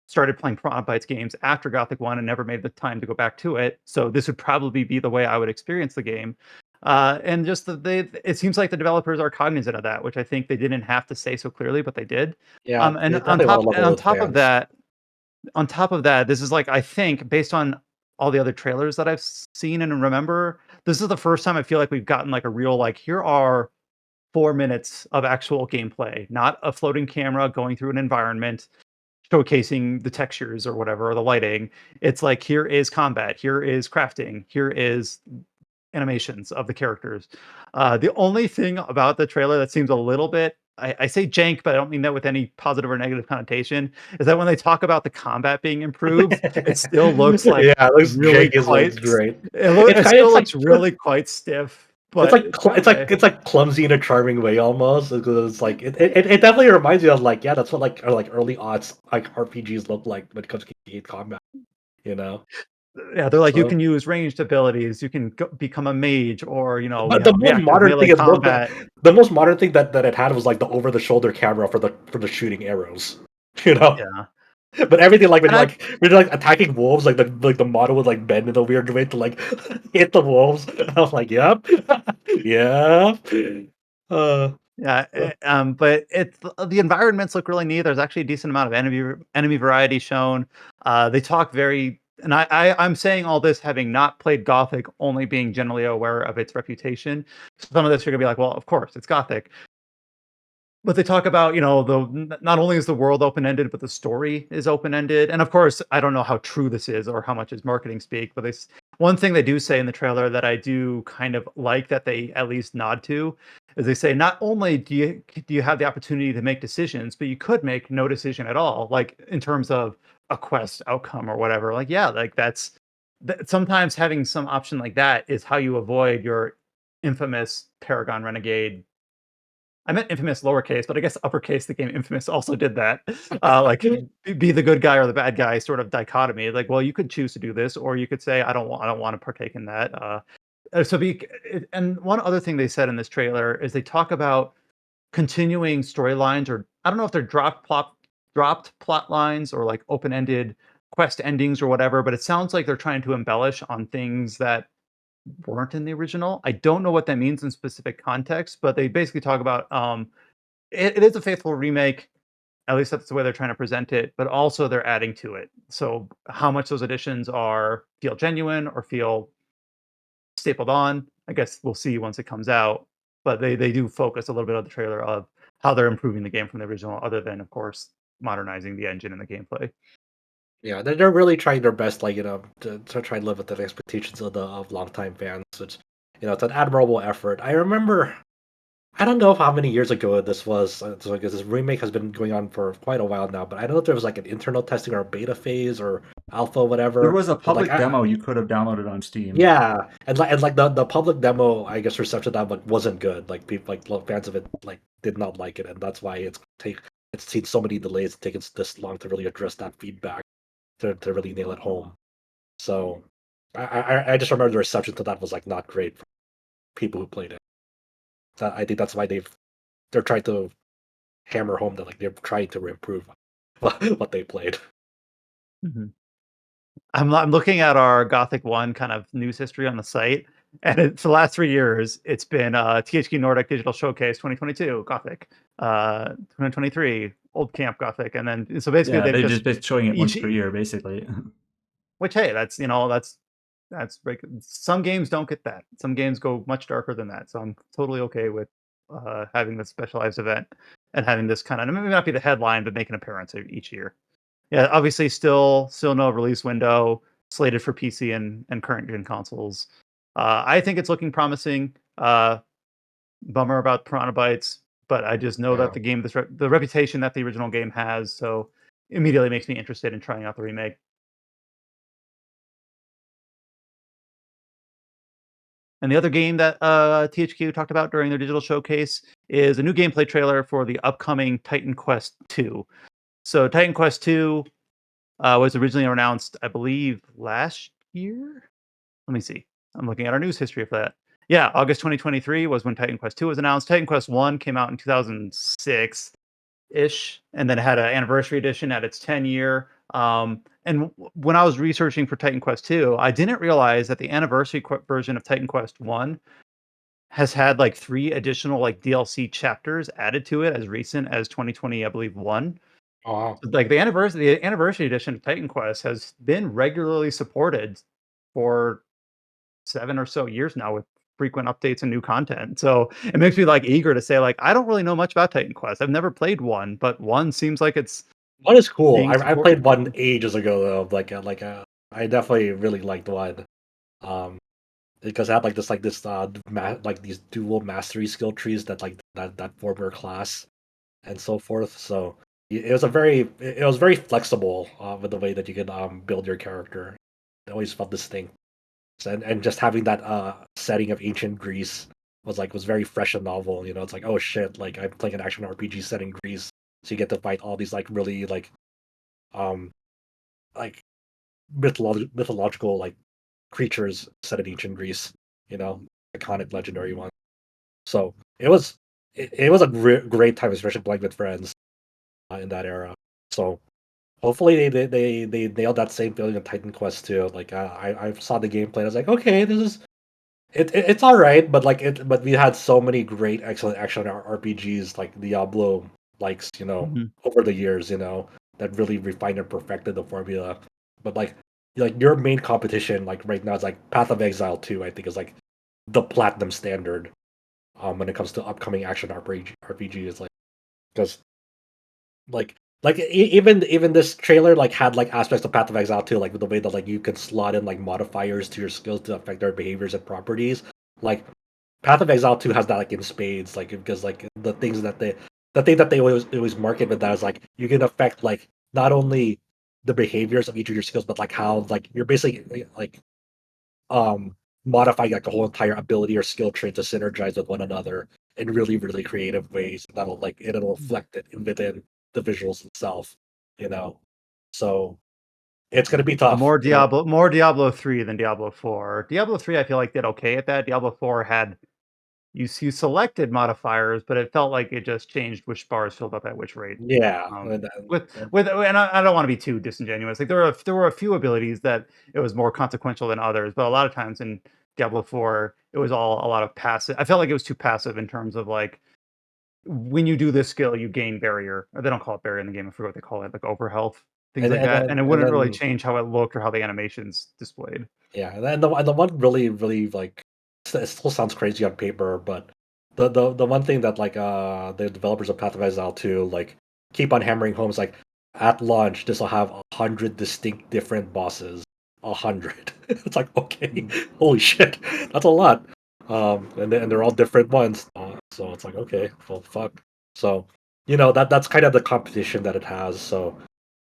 started playing Piranha Bytes games after Gothic 1 and never made the time to go back to it. So this would probably be the way I would experience the game. And just it seems like the developers are cognizant of that, which I think they didn't have to say so clearly, but they did. Yeah. And on top of that, this is like, I think, based on all the other trailers that I've seen and remember, this is the first time I feel like we've gotten like a real, like, here are 4 minutes of actual gameplay, not a floating camera going through an environment, showcasing the textures or whatever, or the lighting. It's like, here is combat, here is crafting, here is animations of the characters. The only thing about the trailer that seems a little bit, I say jank, but I don't mean that with any positive or negative connotation, is that when they talk about the combat being improved, it still looks like it looks really looks great. It still looks really quite stiff. But it's like clumsy in a charming way almost. It's like it definitely reminds you of like that's what like early aughts like RPGs look like when it comes to combat. Yeah, they're like, you can use ranged abilities, you can become a mage, or But the most modern thing is combat. The most modern thing that it had was like the over the shoulder camera for the shooting arrows. Yeah. But everything like when you're like attacking wolves, like the model would like bend in a weird way to like hit the wolves. And I was like, yep, yeah. But the environments look really neat. There's actually a decent amount of enemy variety shown. They talk very and I'm saying all this having not played Gothic, only being generally aware of its reputation. Some of this you're gonna be like, well, of course it's Gothic. But they talk about, not only is the world open-ended, but the story is open-ended. And of course, I don't know how true this is or how much is marketing speak, but one thing they do say in the trailer that I do kind of like that they at least nod to is they say not only do you have the opportunity to make decisions, but you could make no decision at all, like in terms of a quest outcome or whatever. Like, yeah, like sometimes having some option like that is how you avoid your infamous Paragon Renegade. I meant Infamous lowercase, but I guess uppercase. The game Infamous also did that. Like be the good guy or the bad guy sort of dichotomy. Like, well, you could choose to do this, or you could say, I don't want to partake in that. And one other thing they said in this trailer is they talk about continuing storylines, or I don't know if they're dropped plot lines or like open ended quest endings or whatever. But it sounds like they're trying to embellish on things that weren't in the original. I don't know what that means in specific context, but they basically talk about it is a faithful remake. At least that's the way they're trying to present it, but also they're adding to it. So how much those additions feel genuine or feel stapled on, I guess we'll see once it comes out. But they do focus a little bit on the trailer of how they're improving the game from the original, other than of course modernizing the engine and the gameplay. Yeah, they're really trying their best, like to try and live up to the expectations of longtime fans. Which it's an admirable effort. I remember, I don't know how many years ago this was, because this remake has been going on for quite a while now. But I don't know if there was like an internal testing or a beta phase or alpha, whatever. There was a But, public like, demo you could have downloaded on Steam. Yeah, and like the public demo, I guess reception of that like wasn't good. Like people, like fans of it, like did not like it, and that's why it's seen so many delays, taken this long to really address that feedback to really nail it home. So I just remember the reception to that was like not great for people who played it. I think that's why they're trying to hammer home that like they're trying to improve what they played. Mhm. I'm looking at our Gothic 1 kind of news history on the site, and for the last 3 years, it's been THQ Nordic Digital Showcase 2022 Gothic, 2023 Old Camp Gothic, and then so basically Yeah, they've they've just just been showing it once each per year, basically. which hey, that's some games don't get that. Some games go much darker than that, so I'm totally okay with having this specialized event and having this kind of maybe not be the headline, but make an appearance each year. Yeah, obviously still no release window slated for PC and current gen consoles. I think it's looking promising. Bummer about Piranha Bytes, but I just know that Yeah. the game, the reputation that the original game has, so immediately makes me interested in trying out the remake. And the other game that THQ talked about during their digital showcase is a new gameplay trailer for the upcoming Titan Quest 2. So Titan Quest 2 was originally announced, I believe, last year. Let me see. I'm looking at our news history for that. Yeah, August 2023 was when Titan Quest 2 was announced. Titan Quest 1 came out in 2006 ish, and then it had an anniversary edition at its 10-year. When I was researching for Titan Quest 2, I didn't realize that the anniversary version of Titan Quest 1 has had like 3 additional like DLC chapters added to it as recent as 2020, I believe, 1. Oh, wow. Like the anniversary edition of Titan Quest has been regularly supported for 7 or so years now with frequent updates and new content. So it makes me like eager to say like I don't really know much about Titan Quest. I've never played one, but one seems like it's One is cool. being I supported. played one ages ago though. I definitely really liked one. Um, because I had like these dual mastery skill trees that form your class and so forth. So it was very flexible with the way that you could build your character. It always felt distinct, and just having that setting of ancient Greece was very fresh and novel. It's like, oh shit, like I'm playing an action RPG set in Greece, so you get to fight all these like really um like mythological like creatures set in ancient Greece. Iconic legendary ones. So it was a great time, especially playing with friends in that era. So hopefully they nailed that same feeling in Titan Quest too. Like I saw the gameplay, I was like, okay, this is it's all right, but we had so many great, excellent action RPGs like Diablo, likes Mhm. over the years, that really refined and perfected the formula. But like like your main competition like right now is like Path of Exile 2, I think is like the platinum standard when it comes to upcoming action RPGs, like because like even this trailer like had like aspects of Path of Exile 2, like with the way that like you can slot in like modifiers to your skills to affect their behaviors and properties. Like Path of Exile 2 has that like in spades, like because like the things that the thing that they always market with that is like you can affect like not only the behaviors of each of your skills, but like how like you're basically like modifying like a whole entire ability or skill trait to synergize with one another in really really creative ways that'll like it'll reflect it within the visuals itself, you know. So it's gonna be tough. More Diablo 3 than Diablo 4. Diablo 3 I feel like did okay at that. Diablo 4 had you selected modifiers, but it felt like it just changed which bars filled up at which rate. Yeah, And I don't want to be too disingenuous. Like there were a few abilities that it was more consequential than others, but a lot of times in Diablo 4, it was all a lot of passive. I felt like it was too passive in terms of like when you do this skill, you gain barrier. Or they don't call it barrier in the game. I forget what they call it, like overhealth, things like that. And it wouldn't really change how it looked or how the animations displayed. yeah, and the one really like it still sounds crazy on paper, but the one thing that like the developers of Path of Exile 2 like keep on hammering home is like at launch this will have 100 distinct different bosses. 100. It's like okay, holy shit, that's a lot. And they're all different ones. So it's like okay, well fuck. So that's kind of the competition that it has. So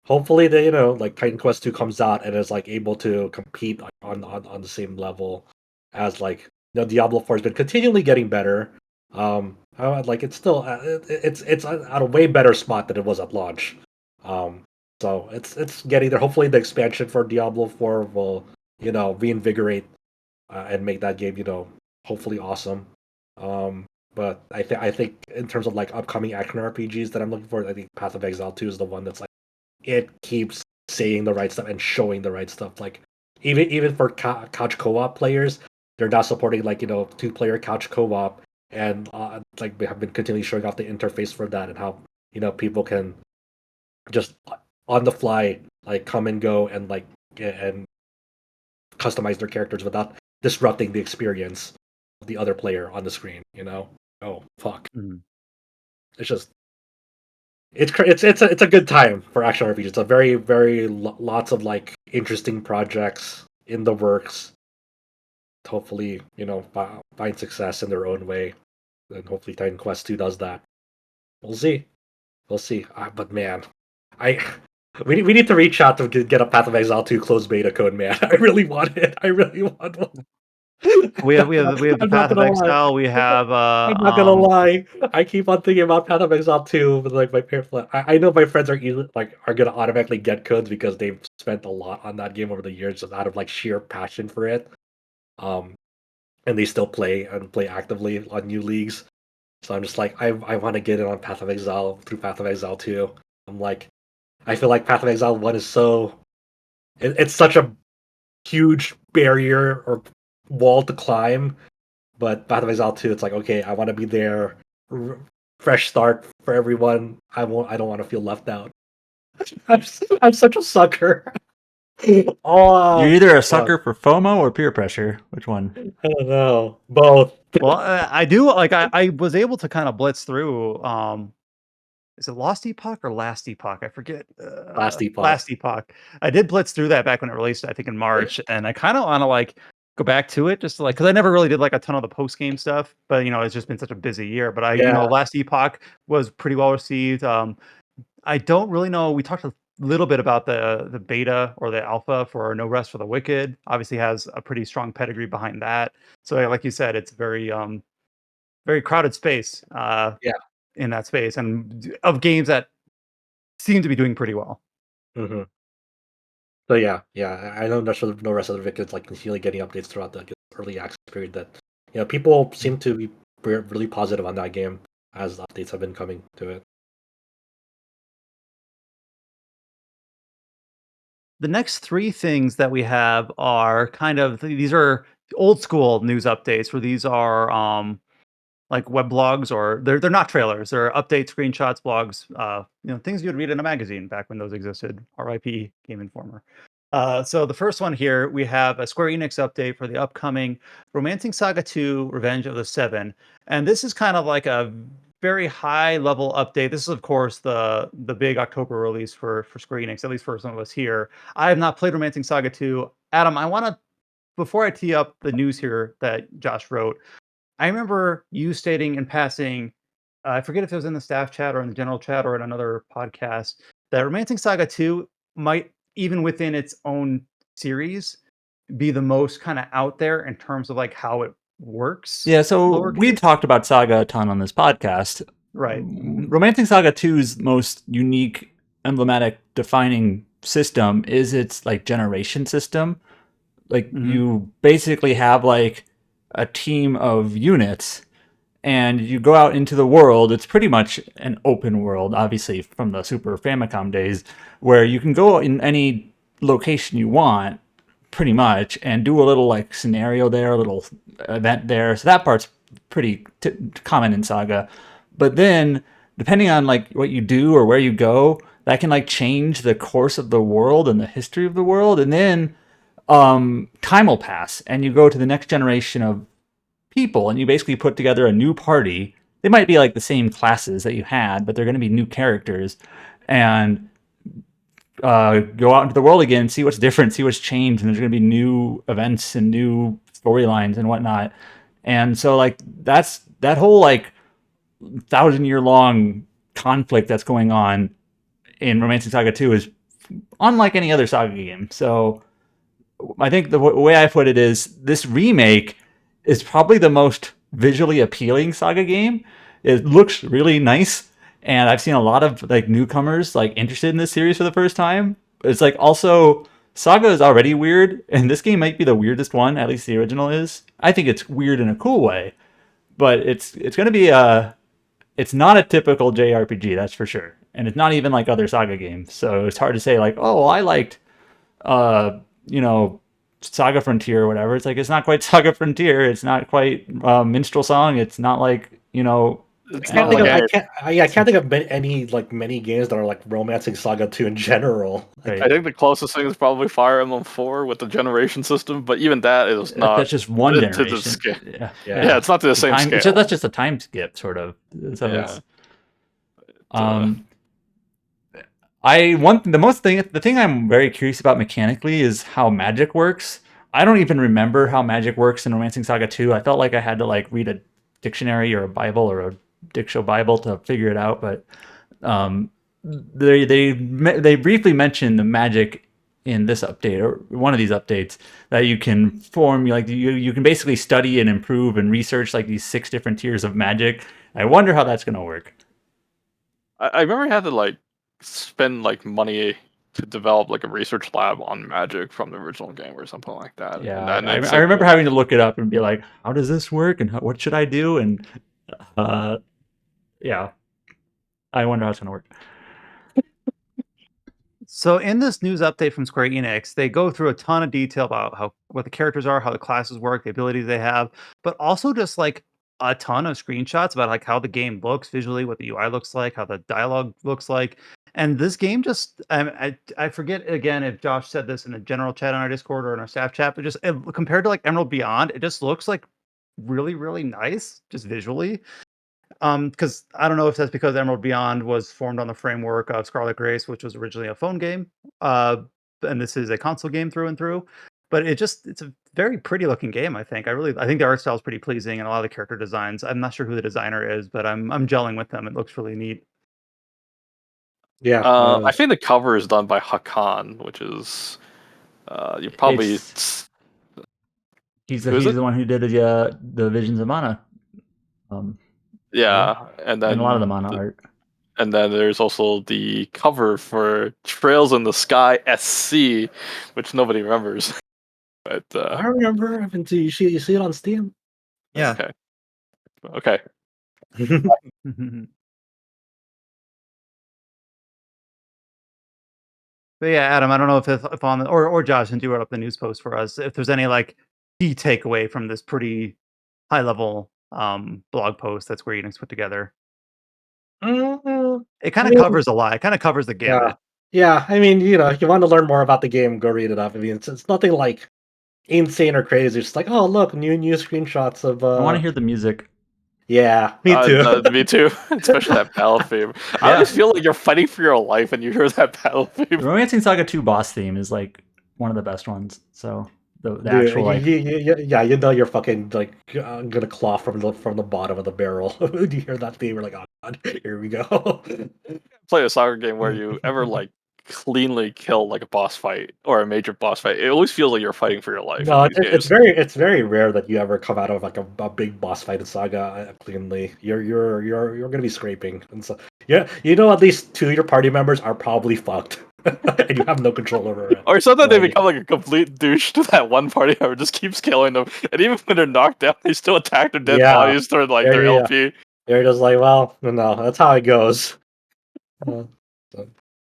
hopefully the like Titan Quest 2 comes out and is like able to compete like, on the same level as like Diablo 4 has been continually getting better. Like it's still it's at a way better spot than it was at launch. So it's getting there. Hopefully the expansion for Diablo 4 will reinvigorate and make that game hopefully awesome. But I think in terms of like upcoming action RPGs that I'm looking for, I think Path of Exile 2 is the one that's like it keeps saying the right stuff and showing the right stuff. Like even for couch co-op players, they're now supporting like 2-player couch co-op, and like we have been continually showing off the interface for that and how people can just on the fly like come and go and like and customize their characters without disrupting the experience of the other player on the screen. Oh fuck, it's just it's a good time for action RPGs. It's a very very lots of like interesting projects in the works. Hopefully, find success in their own way, and hopefully Titan Quest 2 does that. We'll see. We'll see. But man, I we need to reach out to get a Path of Exile 2 closed beta code, man. I really want it. I really want one. We have the Path of Exile. We have I'm not gonna lie. I keep on thinking about Path of Exile 2 with like my parents. I know my friends are gonna automatically get codes because they've spent a lot on that game over the years, just out of like sheer passion for it. And they still play actively on new leagues. So I'm just like I want to get it on Path of Exile through Path of Exile 2. I'm like I feel like Path of Exile 1 is it's such a huge barrier or wall to climb. But Path of Exile 2, it's like, okay, I want to be there. Fresh start for everyone. I don't want to feel left out. I'm such a sucker. Oh, You're either a sucker for FOMO or peer pressure. Which one? I don't know. Both. well, I do like I was able to kind of blitz through. Is it Lost Epoch or Last Epoch? I forget. Last Epoch. Last Epoch. I did blitz through that back when it released, I think in March, and I kind of want to like go back to it just to, like because I never really did like a ton of the post game stuff, but it's just been such a busy year. But Last Epoch was pretty well received. I don't really know. We talked a little bit about the beta or the alpha for No Rest for the Wicked. Obviously, has a pretty strong pedigree behind that. So, like you said, it's very very crowded space. Yeah. In that space and of games that seem to be doing pretty well. Mm-hmm. So yeah, I know No Rest of the Wicked is like continually getting updates throughout the early access period. That people seem to be really positive on that game as updates have been coming to it. The next three things that we have are kind of these are old school news updates where these are like web blogs or they're not trailers, they're updates, screenshots, blogs, things you would read in a magazine back when those existed. RIP Game Informer. So the first one here, we have a Square Enix update for the upcoming Romancing Saga 2: Revenge of the Seven. And this is kind of like a very high level update. This is, of course, the big October release for Square Enix, at least for some of us here. I have not played Romancing Saga 2. Adam, I want to, before I tee up the news here that Josh wrote, I remember you stating in passing, I forget if it was in the staff chat or in the general chat or in another podcast, that Romancing Saga 2 might, even within its own series, be the most kind of out there in terms of like how it works. Yeah, so lowercase. we talked about SaGa a ton on this podcast. Right. Romancing Saga 2's most unique, emblematic, defining system is its like generation system. Like you basically have like a team of units and you go out into the world. It's pretty much an open world, obviously from the Super Famicom days, where you can go in any location you want pretty much and do a little like scenario there, a little event there. So that part's pretty common in SaGa. But then depending on like what you do or where you go, that can like change the course of the world and the history of the world. And then time will pass and you go to the next generation of people and you basically put together a new party. They might be like the same classes that you had, but they're going to be new characters and go out into the world again, see what's different, see what's changed, and there's going to be new events and new storylines and whatnot. And so like that's that whole like 1,000-year long conflict that's going on in Romancing Saga 2 is unlike any other SaGa game. So I think the way I put it is this remake is probably the most visually appealing SaGa game. It looks really nice, and I've seen a lot of like newcomers like interested in this series for the first time. It's like also SaGa is already weird, and this game might be the weirdest one. At least the original is. I think it's weird in a cool way, but it's going to be it's not a typical JRPG, that's for sure, and it's not even like other SaGa games. So it's hard to say like, oh, I liked Saga Frontier or whatever. It's like it's not quite Saga Frontier. It's not quite Minstrel Song. It's not like I can't think of many games that are like Romancing Saga 2 in general. Right. I think the closest thing is probably Fire Emblem 4 with the generation system, but even that is not. That's just one generation. To the scale. Yeah, it's not to the same scale. That's just a time skip, sort of. So it's, the thing I'm very curious about mechanically is how magic works. I don't even remember how magic works in Romancing Saga 2. I felt like I had to like read a dictionary or a Bible or a Diksho Bible to figure it out, but they briefly mentioned the magic in this update or one of these updates that you can form, like you can basically study and improve and research like these 6 different tiers of magic. I wonder how that's going to work. I remember you had to like spend like money to develop like a research lab on magic from the original game or something like that. Yeah, I remember having to look it up and be like, how does this work and what should I do? And yeah, I wonder how it's going to work. So in this news update from Square Enix, they go through a ton of detail about what the characters are, how the classes work, the abilities they have, but also just like a ton of screenshots about like how the game looks visually, what the UI looks like, how the dialogue looks like. And this game just, I forget again if Josh said this in the general chat on our Discord or in our staff chat, but just compared to like Emerald Beyond, it just looks like really, really nice, just visually. Because I don't know if that's because Emerald Beyond was formed on the framework of Scarlet Grace, which was originally a phone game, and this is a console game through and through. But it's a very pretty looking game. I think the art style is pretty pleasing, and a lot of the character designs. I'm not sure who the designer is, but I'm gelling with them. It looks really neat. Yeah, I think the cover is done by Hakan, which is you probably. He's the one who did the Visions of Mana. And then a lot of the Mana art. And then there's also the cover for Trails in the Sky SC, which nobody remembers. But I remember. You see it on Steam. Yeah. Okay. But yeah, Adam, I don't know if on the, or Josh, since you wrote up the news post for us, if there's any like key takeaway from this pretty high level blog post that Square Enix put together. It kind of covers a lot. It kind of covers the gamut. Yeah, I mean, if you want to learn more about the game, go read it up. I mean, it's nothing like insane or crazy. It's just like, oh, look, new screenshots of. I want to hear the music. Yeah, me too. Me too. Especially that battle theme. I Yeah. always feel like you're fighting for your life when you hear that battle The theme. Romancing Saga 2 boss theme is like one of the best ones. So the Dude, actual like yeah, you're fucking like gonna claw from the bottom of the barrel. When you hear that theme, you're like, oh god, here we go. Play a soccer game where you ever like cleanly kill like a boss fight or a major boss fight. It always feels like you're fighting for your life No, in these games. it's very rare that you ever come out of like a big boss fight in Saga cleanly. You're gonna be scraping, and so yeah, at least two of your party members are probably fucked, and you have no control over it. Or sometimes they Like, become like a complete douche to that one party member, just keeps killing them, and even when they're knocked down, they still attack their dead Yeah. bodies through like their Yeah. LP. You're just like, well, no, that's how it goes. So,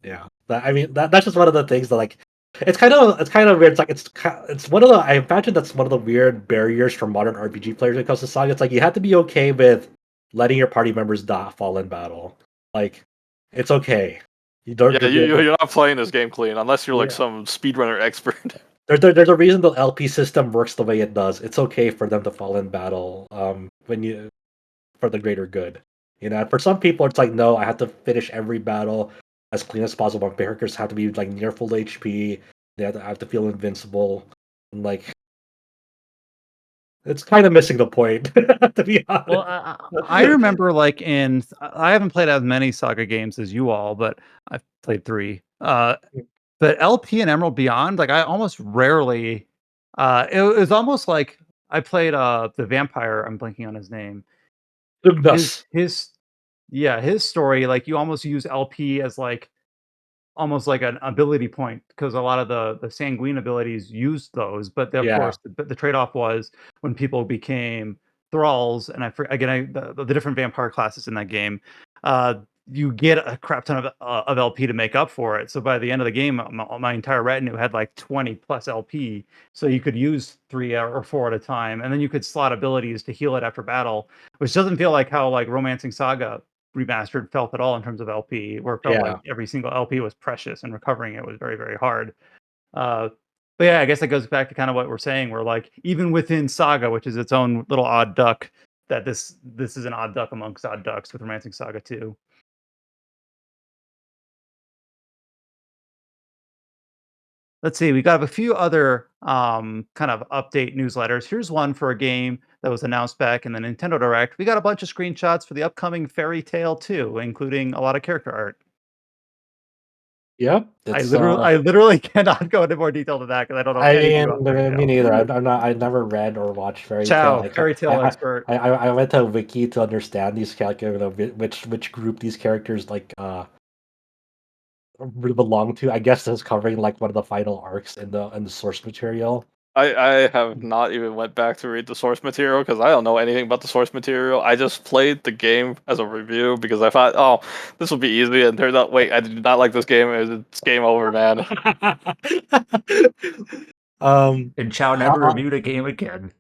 yeah, I mean that's just one of the things that like it's kind of weird. It's like it's one of the I imagine that's one of the weird barriers for modern RPG players when it comes to Saga. It's like you have to be okay with letting your party members fall in battle. Like it's okay. You don't. Yeah, you're not playing this game clean unless you're like Yeah. some speedrunner expert. There's a reason the LP system works the way it does. It's okay for them to fall in battle. For the greater good. For some people, it's like, no, I have to finish every battle as clean as possible. My characters have to be like near full HP. They have to feel invincible. And, like, it's kind of missing the point, to be honest. Well, I remember like I haven't played as many Saga games as you all, but I've played 3. But LP and Emerald Beyond, like I almost rarely. It was almost like I played the vampire. I'm blanking on his name. His story, like you almost use LP as like almost like an ability point because a lot of the sanguine abilities used those, but of Yeah. course the trade-off was when people became thralls, and the different vampire classes in that game, you get a crap ton of LP to make up for it. So by the end of the game, my entire retinue had like 20 plus LP, so you could use 3 or 4 at a time, and then you could slot abilities to heal it after battle, which doesn't feel like how like Romancing Saga Remastered felt at all in terms of LP, where it felt like every single LP was precious and recovering it was very, very hard. But yeah, I guess that goes back to kind of what we're saying, where like even within Saga, which is its own little odd duck, that this is an odd duck amongst odd ducks with Romancing Saga 2. Let's see, we got a few other kind of update newsletters. Here's one for a game that was announced back in the Nintendo Direct. We got a bunch of screenshots for the upcoming Fairy Tail 2, including a lot of character art. Yep. I literally cannot go into more detail than that because I don't know anything about Fairy Me Tail. neither. I never read or watched Fairy Tail. Fairy Tail expert. I went to Wiki to understand these which group these characters like belong to. I guess this is covering like one of the final arcs in the source material. I have not even went back to read the source material because I don't know anything about the source material. I just played the game as a review because I thought, oh, this will be easy, and turned out, wait, I did not like this game. It's game over, man. And Chow never reviewed a game again.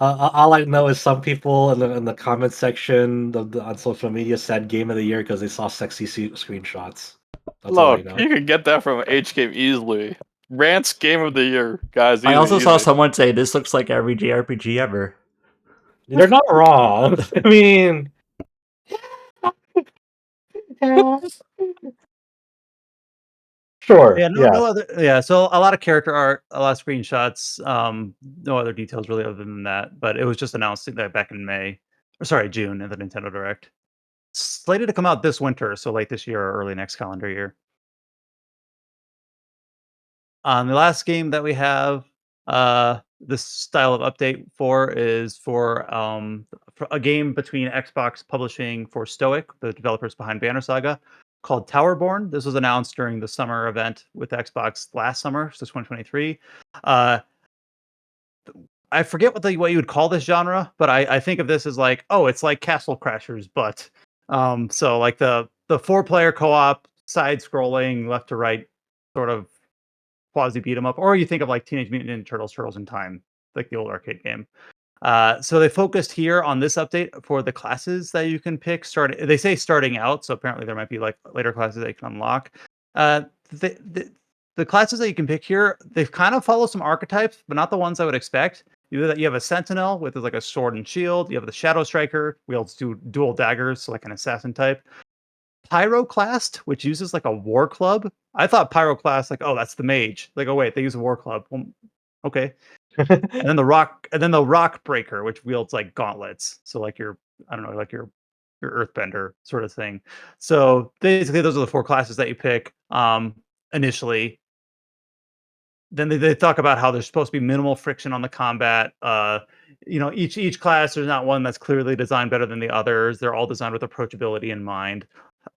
All I know is some people in the comment section on social media said Game of the Year because they saw sexy screenshots. That's all I Look, know. you can get that from H Game easily. Rant's Game of the Year, guys. I also saw easy. someone say this looks like every JRPG ever. They're not wrong. I mean, sure. So a lot of character art, a lot of screenshots. No other details really other than that. But it was just announced that back in June at the Nintendo Direct. Slated to come out this winter, so late this year or early next calendar year. The last game that we have this style of update is for a game between Xbox Publishing for Stoic, the developers behind Banner Saga, called Towerborne. This was announced during the summer event with Xbox last summer, so 2023. I forget what you would call this genre, but I think of this as like, oh, it's like Castle Crashers, but so like the 4-player co-op, side-scrolling, left to right sort of quasi beat 'em up, or you think of like Teenage Mutant Ninja Turtles, Turtles in Time, like the old arcade game. So they focused here on this update for the classes that you can pick. They say starting out, so apparently there might be like later classes that you can unlock. The classes that you can pick here, they've kind of follow some archetypes, but not the ones I would expect. You have a Sentinel with like a sword and shield. You have the Shadowstriker, wields dual daggers, so like an assassin type. Pyroclast, which uses like a war club. I thought Pyroclast, like, oh, that's the mage. Like, oh wait, they use a war club. Well, okay. And then the rock breaker, which wields like gauntlets. So like I don't know, like your earthbender sort of thing. So basically those are the four classes that you pick initially. Then they talk about how there's supposed to be minimal friction on the combat. Each class, there's not one that's clearly designed better than the others. They're all designed with approachability in mind.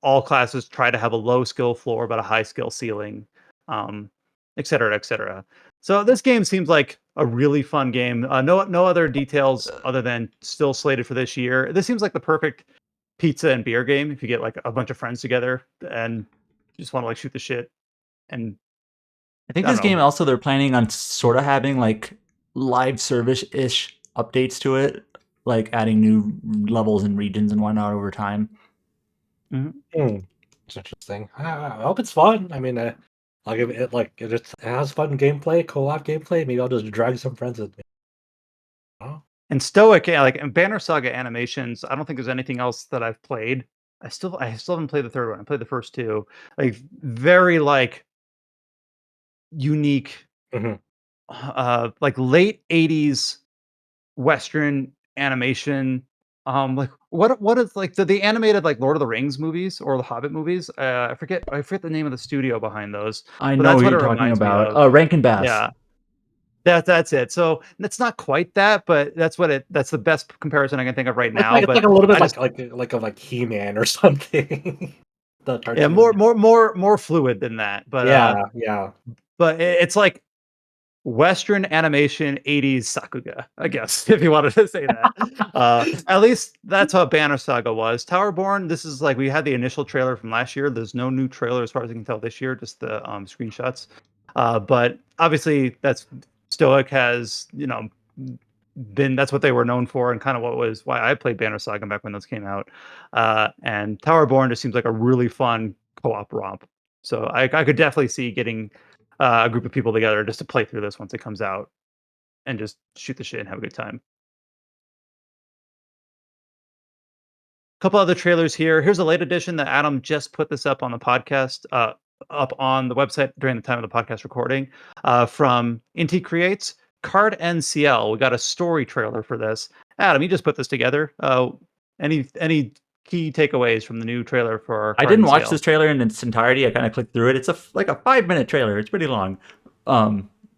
All classes try to have a low skill floor but a high skill ceiling, et cetera, et cetera. So this game seems like a really fun game. No other details other than still slated for this year. This seems like the perfect pizza and beer game if you get like a bunch of friends together and just want to like shoot the shit. And I think this game also, they're planning on sort of having like live service-ish updates to it, like adding new levels and regions and whatnot over time. It's interesting. I hope it's fun. I mean, I'll give it like it has fun gameplay, co-op gameplay. Maybe I'll just drag some friends with me. Oh. And Stoic, and Banner Saga animations. I don't think there's anything else that I've played. I still haven't played the third one. I played the first two. Like very like unique, like late '80s Western animation. Like what is like the animated like Lord of the Rings movies or the Hobbit movies? I forget the name of the studio behind those. I know what you're talking about. Rankin Bass. Yeah. That's it. So it's not quite that, but that's the best comparison I can think of right now. It's like a little bit like He-Man or something. The cartoon. Yeah, more fluid than that. But yeah. But it's like Western animation 80s Sakuga, I guess, if you wanted to say that. At least that's how Banner Saga was. Towerborne, this is like we had the initial trailer from last year. There's no new trailer as far as I can tell this year, just the screenshots. But obviously that's Stoic has, that's what they were known for and kind of why I played Banner Saga back when those came out. And Towerborne just seems like a really fun co-op romp. So I could definitely see getting a group of people together just to play through this once it comes out and just shoot the shit and have a good time. A couple other trailers here. Here's a late edition that Adam just put this up on the podcast, up on the website during the time of the podcast recording, from Inti Creates Card-en-Ciel. We got a story trailer for this. Adam, you just put this together. Any key takeaways from the new trailer for I didn't watch this trailer in its entirety. I kind of clicked through it. It's like a 5-minute trailer. It's pretty long.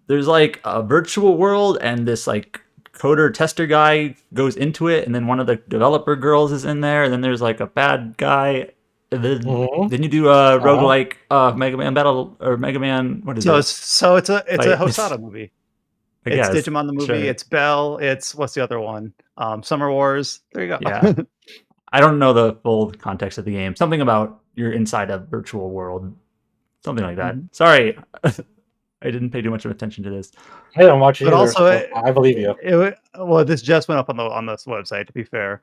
There's like a virtual world and this like coder tester guy goes into it, and then one of the developer girls is in there, and then there's like a bad guy. And then you do a roguelike Mega Man battle or Mega Man. What is it? So it's a Hosada movie. It's Digimon the movie. Sure. It's Bell. It's what's the other one? Summer Wars. There you go. Yeah. I don't know the full context of the game. Something about you're inside a virtual world. Something like that. Sorry. I didn't pay too much of attention to this. I don't watch it either, also, I believe you. This just went up on this website, to be fair.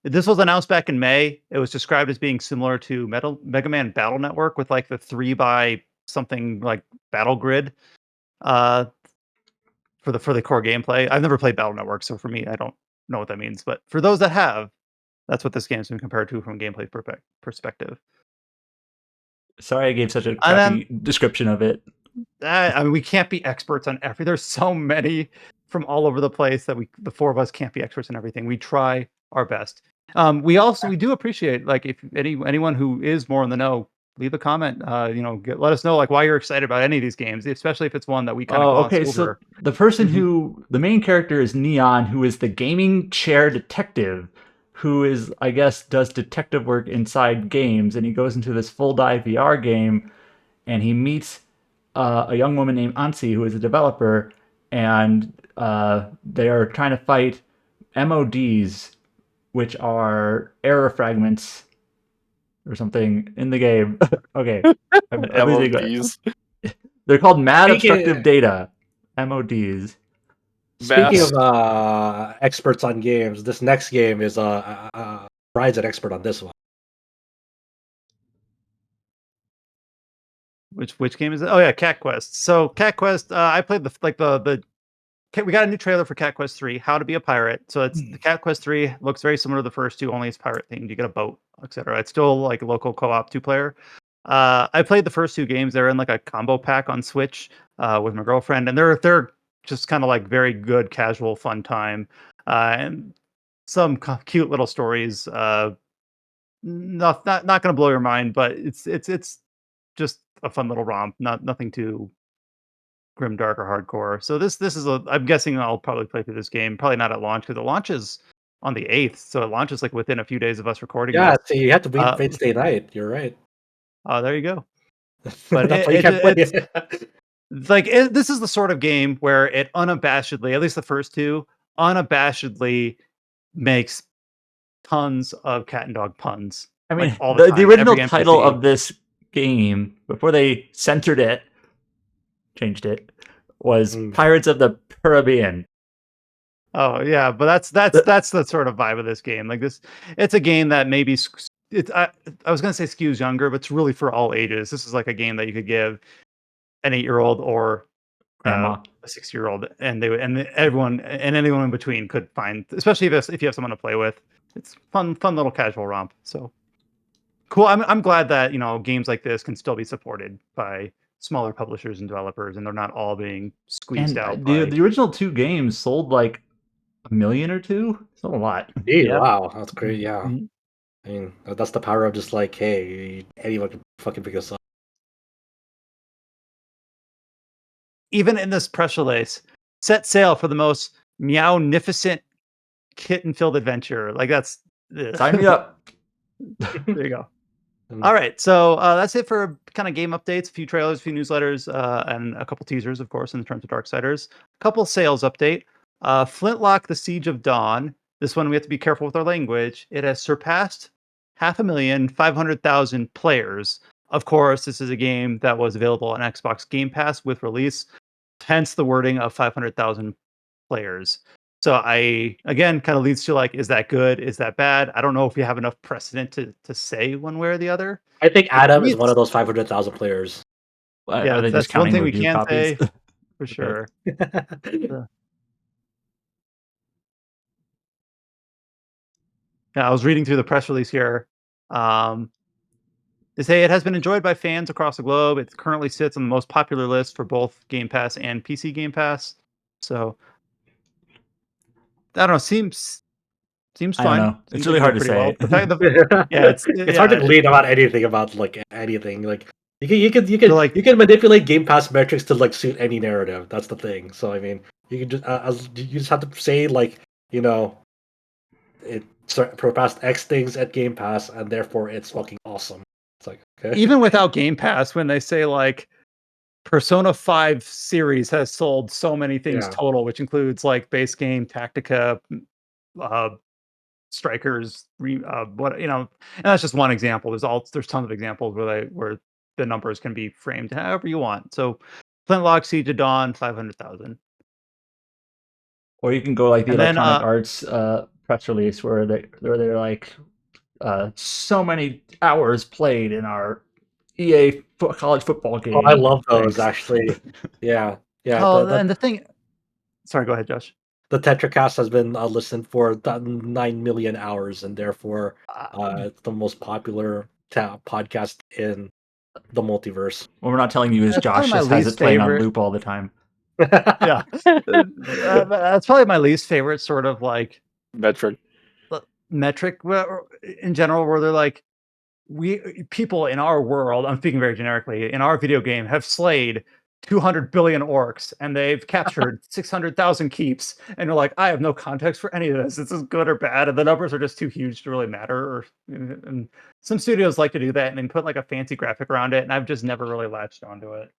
This was announced back in May. It was described as being similar to Mega Man Battle Network with like the 3x something like battle grid for the core gameplay. I've never played Battle Network, so for me, I don't know what that means. But for those that have, that's what this game's been compared to from a gameplay perspective. Sorry I gave such a crappy description of it. I mean, we can't be experts on everything. There's so many from all over the place that the four of us can't be experts in everything. We try our best. We do appreciate, like, if anyone who is more in the know, leave a comment. Let us know like why you're excited about any of these games, especially if it's one that we kind of glossed over. So the person the main character is Neon, who is the gaming chair detective, who is, I guess, does detective work inside games, and he goes into this full dive VR game, and he meets a young woman named Ansi, who is a developer, and they are trying to fight MODs, which are error fragments or something in the game. Okay. MODs. They're called Mad Obstructive Data. MODs. Speaking of experts on games, this next game is Bride's an expert on this one. Which game is it? Oh yeah, Cat Quest. So Cat Quest, I played we got a new trailer for Cat Quest 3, How to Be a Pirate. So it's the Cat Quest 3 looks very similar to the first two, only it's pirate themed. You get a boat, etc. It's still like local co-op 2-player. I played the first two games. They're in like a combo pack on Switch with my girlfriend, and they're just kind of like very good, casual, fun time, and some cute little stories. Not going to blow your mind, but it's just a fun little romp. Nothing too grim, dark, or hardcore. So this is I'm guessing I'll probably play through this game. Probably not at launch because it launches on the 8th, so it launches like within a few days of us recording. Yeah, this. so you have to wait Wednesday night. You're right. Oh, there you go. But that's why you can't play it. Like this is the sort of game where it unabashedly, at least the first two, unabashedly makes tons of cat and dog puns. I mean, like, all the time. the original Every title NPC. of this game, before they censored it, changed it, was Pirates of the Caribbean. Oh yeah, but that's the sort of vibe of this game. Like this, it's a game that maybe I was gonna say skews younger, but it's really for all ages. This is like a game that you could give an 8-year-old or Grandma. a 6-year-old, and everyone and anyone in between could find, especially if you have someone to play with. It's fun little casual romp. So cool. I'm glad that games like this can still be supported by smaller publishers and developers, and they're not all being squeezed out. The original two games sold like 1 million or 2. It's not a lot. Yeah. Wow, that's great. Yeah, Mm-hmm. I mean that's the power of just like, hey, anyone can fucking pick us up. Even in this press release, set sail for the most meow-nificent kitten-filled adventure. Like that's sign me up. There you go. All right, so that's it for kind of game updates, a few trailers, a few newsletters, and a couple teasers, of course, in terms of Darksiders. A couple sales update. Flintlock: The Siege of Dawn. This one we have to be careful with our language. It has surpassed 500,000 players. Of course, this is a game that was available on Xbox Game Pass with release, hence the wording of 500,000 players. So again, kind of leads to like, is that good? Is that bad? I don't know if we have enough precedent to say one way or the other. I think Adam is one of those 500,000 players. Yeah, that's one thing we can say for sure. Yeah, I was reading through the press release here. They say it has been enjoyed by fans across the globe. It currently sits on the most popular list for both Game Pass and PC Game Pass. So I don't know. Seems fine. I don't know. It's really hard to say. It's hard to glean about anything about like anything. Like you can manipulate Game Pass metrics to like suit any narrative. That's the thing. So I mean, you can just you just have to say like it surpassed X things at Game Pass, and therefore it's fucking awesome. It's like okay. Even without Game Pass, when they say like Persona 5 series has sold so many things total, which includes like base game, Tactica, Strikers, and that's just one example. There's tons of examples where the numbers can be framed however you want. So Flintlock: Siege of Dawn, 500,000. Or you can go like the Electronic Arts press release where they're like so many hours played in our EA college football game. Oh, I love those actually. Yeah. Oh, and the thing. Sorry, go ahead, Josh. The Tetracast has been listened for 9 million hours, and therefore it's the most popular podcast in the multiverse. What we're not telling you is Josh just has it playing on loop all the time. Yeah, that's probably my least favorite sort of like metric in general, where they're like, people in our world, I'm speaking very generically, in our video game have slayed 200 billion orcs and they've captured 600,000 keeps, and you're like, I have no context for any of this. This is good or bad, and the numbers are just too huge to really matter. And some studios like to do that and then put like a fancy graphic around it, and I've just never really latched onto it.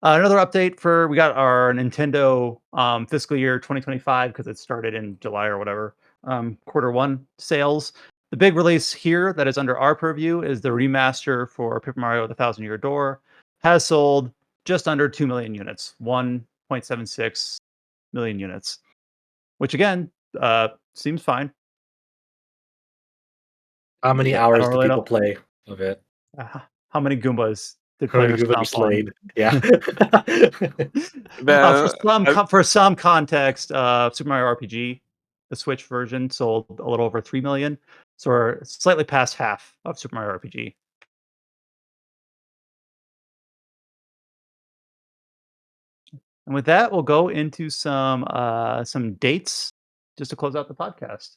Another update we got our Nintendo fiscal year 2025, because it started in July or whatever, quarter one sales. The big release here that is under our purview is the remaster for Paper Mario: The Thousand Year Door. Has sold just under 2 million units, 1.76 million units, which again seems fine. How many hours do people play of it? How many Goombas did How many players people you stomp on? slayed? Yeah. Man, For some context, Super Mario RPG, the Switch version, sold a little over 3 million, so we're slightly past half of Super Mario RPG. And with that, we'll go into some dates just to close out the podcast.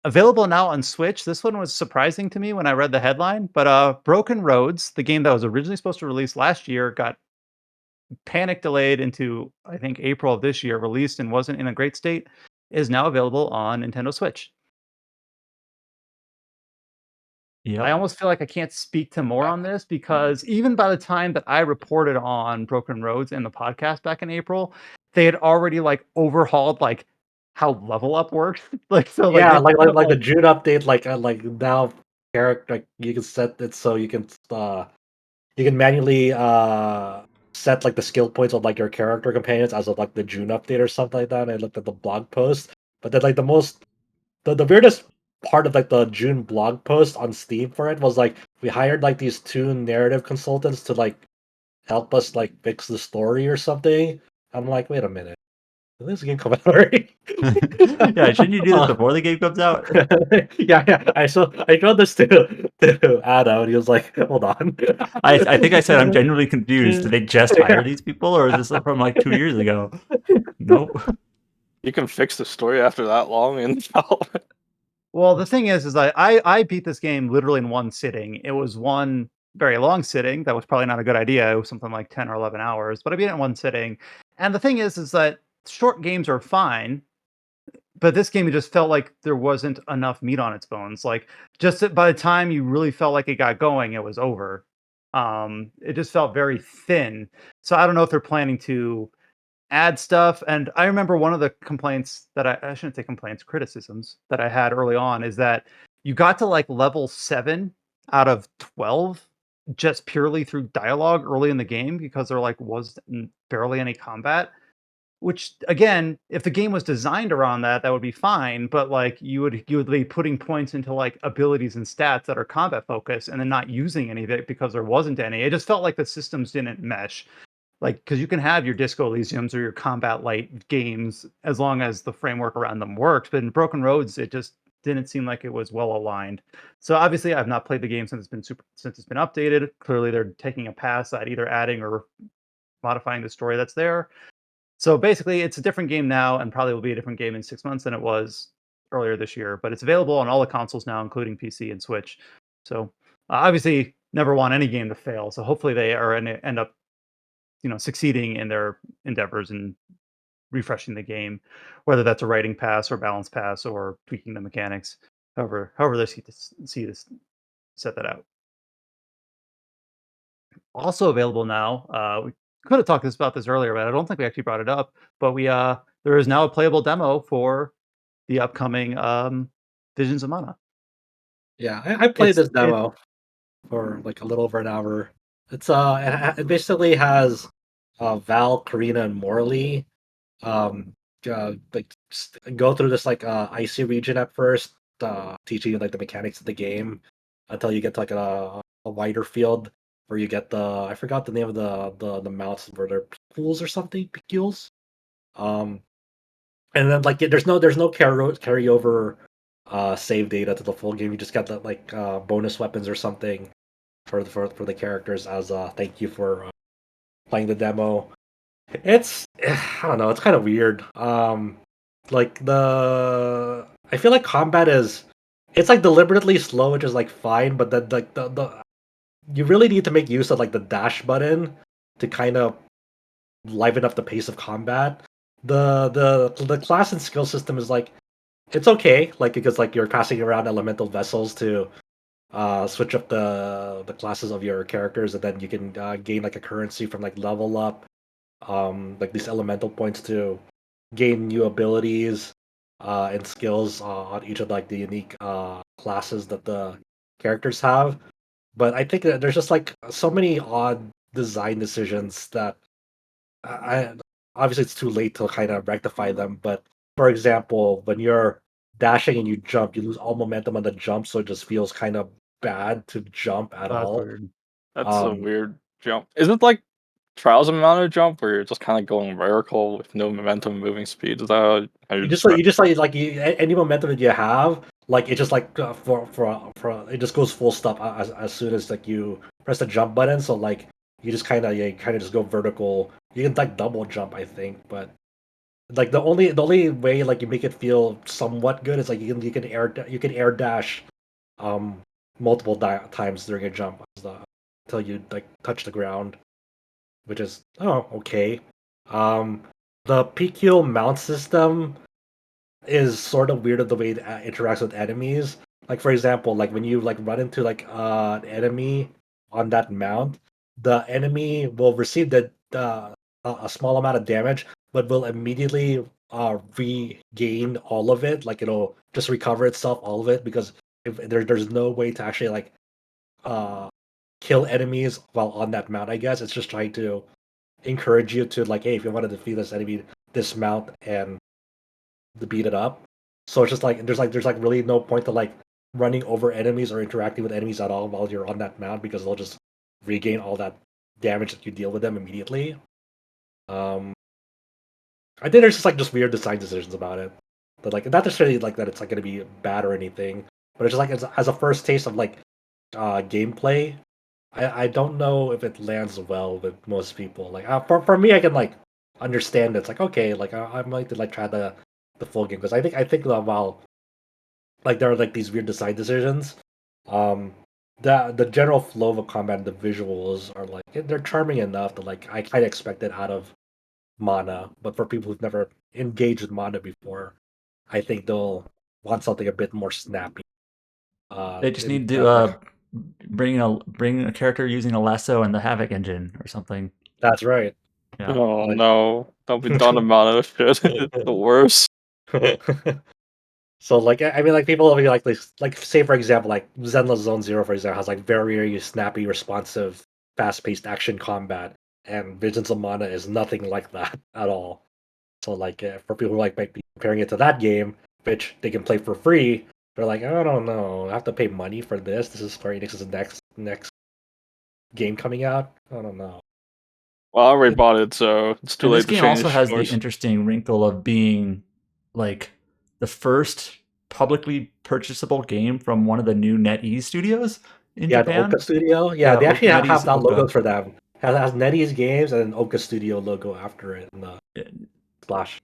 Available now on Switch. This one was surprising to me when I read the headline, but Broken Roads, the game that was originally supposed to release last year, got panic delayed into I think April of this year, released and wasn't in a great state, is now available on Nintendo Switch. I Yep. almost feel like I can't speak to more on this because even by the time that I reported on Broken Roads in the podcast back in April, they had already like overhauled like how level up works. Like so like Yeah, they put, like the June update, like now character like you can set it so you can manually set like the skill points of like your character companions as of like the June update or something like that. And I looked at the blog post, but then like the weirdest part of like the June blog post on Steam for it was like we hired like these two narrative consultants to like help us like fix the story or something. I'm like, wait a minute, did this game come out already? Yeah, shouldn't you do this before the game comes out? Yeah. I showed this to Adam, and he was like, "Hold on." I think I said I'm genuinely confused. Did they just hire these people, or is this from like 2 years ago? Nope. you can fix the story after that long in development. well, the thing is I beat this game literally in one sitting. It was one very long sitting. That was probably not a good idea. It was something like 10 or 11 hours, but I beat it in one sitting. And the thing is that short games are fine, but this game, it just felt like there wasn't enough meat on its bones. Like, by the time you really felt like it got going, it was over. It just felt very thin. So I don't know if they're planning to add stuff. And I remember one of the complaints that I shouldn't say complaints, criticisms that I had early on is that you got to like level 7 out of 12 just purely through dialogue early in the game because there like was barely any combat. Which again, if the game was designed around that, that would be fine. But like you would be putting points into like abilities and stats that are combat focused, and then not using any of it because there wasn't any. It just felt like the systems didn't mesh. Like because you can have your Disco Elysiums or your combat light games as long as the framework around them works. But in Broken Roads, it just didn't seem like it was well aligned. So obviously, I've not played the game since it's been updated. Clearly, they're taking a pass at either adding or modifying the story that's there. So basically, it's a different game now, and probably will be a different game in 6 months than it was earlier this year. But it's available on all the consoles now, including PC and Switch. So obviously, never want any game to fail. So hopefully, they are end up, succeeding in their endeavors and refreshing the game, whether that's a writing pass or balance pass or tweaking the mechanics. However they see this set that out. Also available now. We could have talked about this earlier, but I don't think we actually brought it up. But there is now a playable demo for the upcoming Visions of Mana. Yeah, I played It's this demo for like a little over an hour. It basically has Val, Karina, and Morley like go through this like icy region at first, teaching you like the mechanics of the game until you get to like a wider field where you get the I forgot the name of the mounts where they're pools or something, picules. Um, and then like there's no carryover save data to the full game. You just got the like bonus weapons or something for the characters as a thank you for playing the demo. It's I don't know, it's kind of weird. Like I feel like combat is it's like deliberately slow, which is like fine, but then like the you really need to make use of like the dash button to kind of liven up the pace of combat. The class and skill system is like it's okay, like because like you're passing around elemental vessels to switch up the classes of your characters, and then you can gain like a currency from like level up, like these elemental points to gain new abilities and skills on each of like the unique classes that the characters have. But I think that there's just like so many odd design decisions that I obviously it's too late to kind of rectify them. But for example, when you're dashing and you jump, you lose all momentum on the jump, so it just feels kind of bad to jump at That's all. weird. That's a weird jump. Is it like Trials of Mana jump where you're just kind of going vertical with no momentum, moving speed? Is that how You just any momentum that you have, like it just like for it just goes full stop as soon as like you press the jump button. So like you just kind of just go vertical. You can like double jump, I think, but like the only way like you make it feel somewhat good is like you can air dash, multiple times during a jump until you like touch the ground, which is okay. The PQ mount system is sort of weird of the way it interacts with enemies. Like for example, like when you like run into like an enemy on that mount, the enemy will receive a small amount of damage, but will immediately regain all of it. Like it'll just recover itself all of it because if there's no way to actually like kill enemies while on that mount. I guess it's just trying to encourage you to like, hey, if you want to defeat this enemy, dismount and to beat it up. So it's just like there's really no point to like running over enemies or interacting with enemies at all while you're on that mount because they'll just regain all that damage that you deal with them immediately. I think there's just weird design decisions about it. But like not necessarily like that it's like gonna be bad or anything. But it's just like as a first taste of like gameplay, I don't know if it lands well with most people. Like for me, I can like understand it's like okay, like I might like try the full game because I think while like there are like these weird design decisions, the general flow of a combat and the visuals are like they're charming enough that like I kind of expect it out of Mana. But for people who've never engaged with Mana before, I think they'll want something a bit more snappy. They just need to bring a character using a lasso and the Havoc engine or something. That's right. Yeah. Oh no, don't be done about it. Shit, it's the worst. So like I mean like people will be like say for example like Zenless Zone Zero for example has like very snappy, responsive, fast-paced action combat, and Visions of Mana is nothing like that at all. So like for people who like might be comparing it to that game, which they can play for free, they're like I don't know, I have to pay money for this. This is Square Enix's next game coming out. I don't know. Well, I already bought it, so it's too And late this to game change also has the course. interesting wrinkle of being like the first publicly purchasable game from one of the new NetEase studios in Japan. The Oka Studio. Yeah, they actually have NetEase that Oka. logos for them. Has NetEase Games and an Oka Studio logo after it in the splash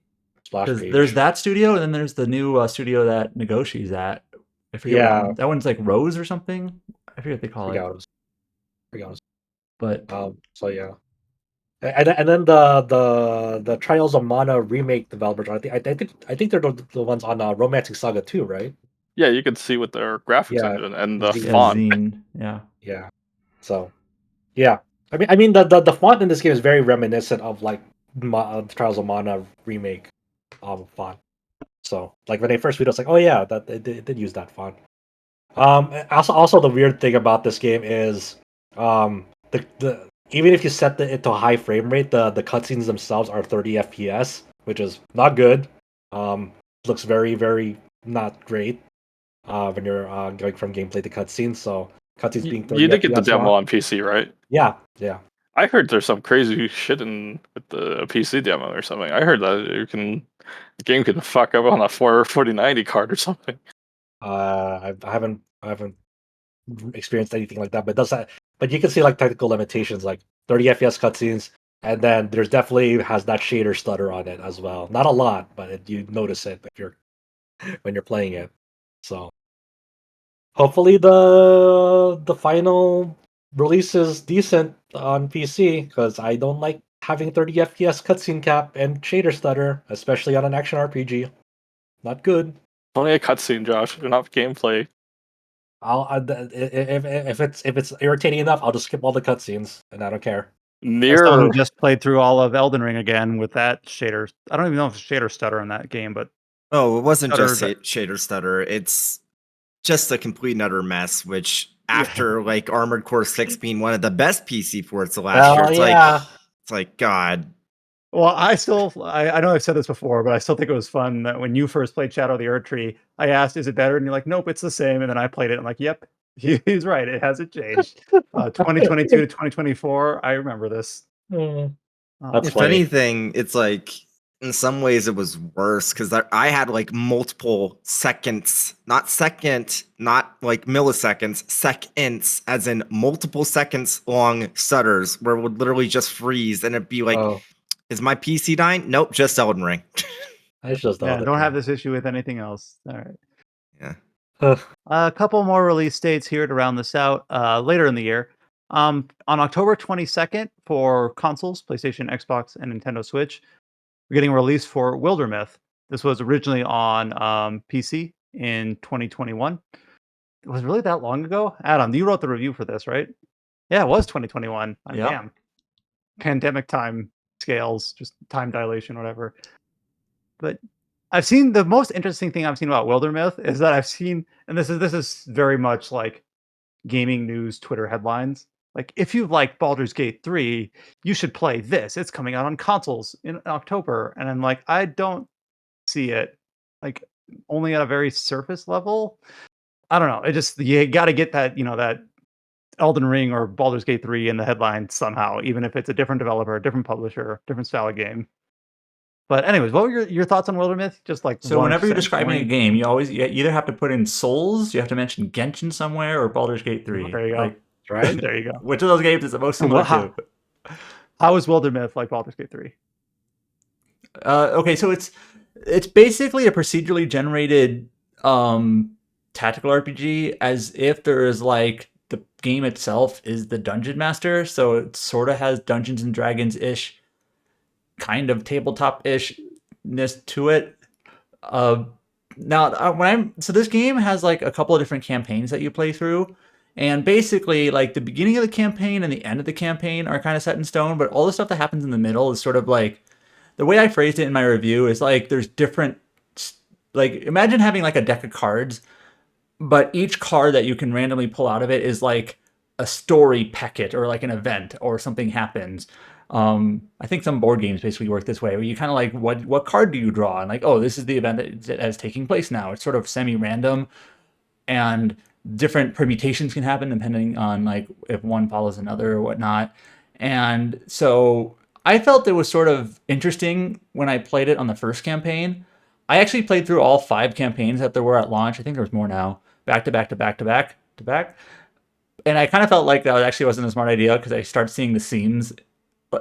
page. There's that studio, and then there's the new studio that Negoshi's at. I forget that one's like Rose or something. I forget what they call it. But so yeah. And then the Trials of Mana remake developers. I think they're the ones on Romancing Saga 2, right? Yeah, you can see with their graphics Yeah, engine and the Zine. font. Zine, Yeah. So, yeah. I mean the font in this game is very reminiscent of like Trials of Mana remake font. So like when they first read, I was like, oh yeah, that it did use that font. Also the weird thing about this game is the even if you set it to a high frame rate, the cutscenes themselves are 30 FPS, which is not good. Looks very, very not great when you're going from gameplay to cutscenes. So cutscenes being 30 You did get the FPS demo long. on PC, right? Yeah. I heard there's some crazy shit with the PC demo or something. I heard that the game can fuck up on a 4090 card or something. I haven't experienced anything like that, but but you can see like technical limitations, like 30 FPS cutscenes, and then there's definitely has that shader stutter on it as well. Not a lot, but you notice it if you're when you're playing it. So hopefully the final release is decent on PC because I don't like having 30 FPS cutscene cap and shader stutter, especially on an action RPG. Not good. Only a cutscene, Josh. They're not gameplay. If it's irritating enough, I'll just skip all the cutscenes, and I don't care. As someone who just played through all of Elden Ring again with that shader, I don't even know if it's shader stutter in that game, but it wasn't just shader stutter. It's just a complete and utter mess. Which after like Armored Core 6 being one of the best PC ports of last year, it's like God. Well, I know I've said this before, but I still think it was fun that when you first played Shadow of the Erdtree, I asked, is it better? And you're like, nope, it's the same. And then I played it and I'm like, yep, He's right. It hasn't changed. 2022 to 2024. I remember this. That's If funny. anything, it's like in some ways it was worse because I had like multiple seconds, not second, not like milliseconds, seconds, as in multiple seconds long stutters where it would literally just freeze and it'd be like, is my PC dying? Nope, just Elden Ring. It's just Yeah, don't have this issue with anything else. All right. Yeah. A couple more release dates here to round this out later in the year. On October 22nd for consoles, PlayStation, Xbox, and Nintendo Switch, we're getting a release for Wildermyth. This was originally on PC in 2021. It was really that long ago? Adam, you wrote the review for this, right? Yeah, it was 2021. Yeah. Damn. Pandemic time scales, just time dilation, whatever. But I've seen the most interesting thing I've seen about Wildermyth is that I've seen, and this is very much like gaming news Twitter headlines. Like, if you like Baldur's Gate 3, you should play this. It's coming out on consoles in October. And I'm like, I don't see it. Like, only at a very surface level. I don't know. It just, you got to get that, that Elden Ring or Baldur's Gate 3 in the headline somehow, even if it's a different developer, different publisher, different style of game. But anyways, what were your thoughts on Wildermyth? Just like So whenever you're describing a game, you either have to put in Souls, you have to mention Genshin somewhere, or Baldur's Gate 3. There you go. Like, right? There you go. Which of those games is the most similar to? How is Wildermyth like Baldur's Gate 3? Okay, so it's basically a procedurally generated tactical RPG, as if there is like the game itself is the dungeon master, so it sort of has Dungeons and Dragons-ish kind of tabletop-ishness to it. So this game has like a couple of different campaigns that you play through, and basically like the beginning of the campaign and the end of the campaign are kind of set in stone, but all the stuff that happens in the middle is sort of like, the way I phrased it in my review is like there's different, like imagine having like a deck of cards, but each card that you can randomly pull out of it is like a story packet or like an event or something happens. I think some board games basically work this way, where you kind of like, what card do you draw? And like, oh, this is the event that is taking place now. It's sort of semi-random, and different permutations can happen depending on like if one follows another or whatnot. And so I felt it was sort of interesting when I played it on the first campaign. I actually played through all 5 campaigns that there were at launch. I think there's more now, back to back to back to back to back. And I kind of felt like that actually wasn't a smart idea, because I start seeing the seams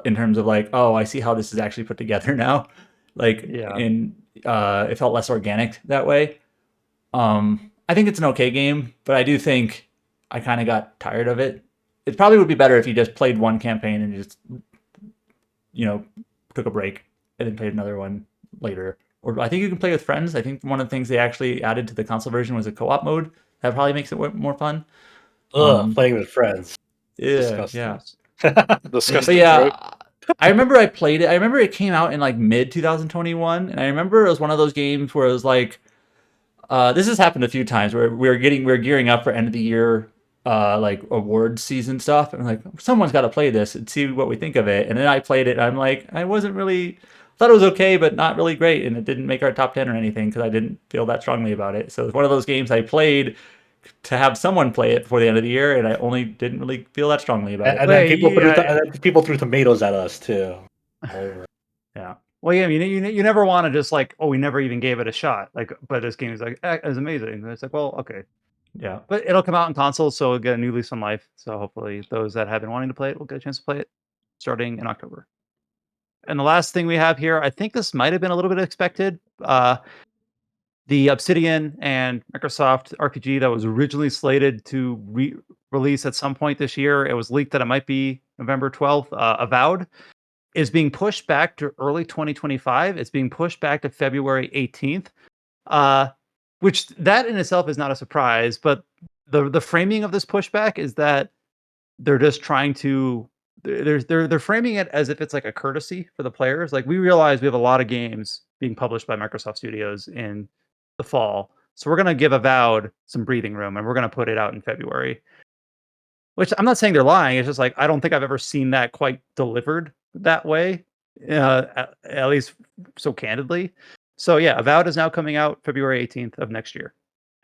in terms of like, oh, I see how this is actually put together now. Like, Yeah. It felt less organic that way. I think it's an okay game, but I do think I kind of got tired of it. It probably would be better if you just played one campaign and just, took a break and then played another one later. Or I think you can play with friends. I think one of the things they actually added to the console version was a co-op mode. That probably makes it more fun. Playing with friends. Yeah, Disgusting. yeah. Disgusting. But yeah, Right? I remember I played it. I remember it came out in like mid 2021, and I remember it was one of those games where it was like, this has happened a few times where we're gearing up for end of the year, like awards season stuff, and I'm like, someone's got to play this and see what we think of it. And then I played it, and I'm like, I thought it was okay, but not really great, and it didn't make our top 10 or anything because I didn't feel that strongly about it. So it's one of those games I played to have someone play it before the end of the year, and I only didn't really feel that strongly about it. And then people threw tomatoes at us too. Yeah. Well, yeah, you never want to just like, oh, we never even gave it a shot. Like, but this game is like, it's amazing. And it's like, well, okay. Yeah. But it'll come out on consoles, so it'll get a new lease on life. So hopefully those that have been wanting to play it will get a chance to play it starting in October. And the last thing we have here, I think this might have been a little bit expected. The Obsidian and Microsoft RPG that was originally slated to release at some point this year, it was leaked that it might be November 12th, Avowed, is being pushed back to early 2025. It's being pushed back to February 18th, which that in itself is not a surprise, but the framing of this pushback is that they're just trying to they're framing it as if it's like a courtesy for the players. Like, we realize we have a lot of games being published by Microsoft Studios in the fall, so we're going to give Avowed some breathing room, and we're going to put it out in February. Which, I'm not saying they're lying. It's just like, I don't think I've ever seen that quite delivered that way, at least so candidly. So yeah, Avowed is now coming out February 18th of next year.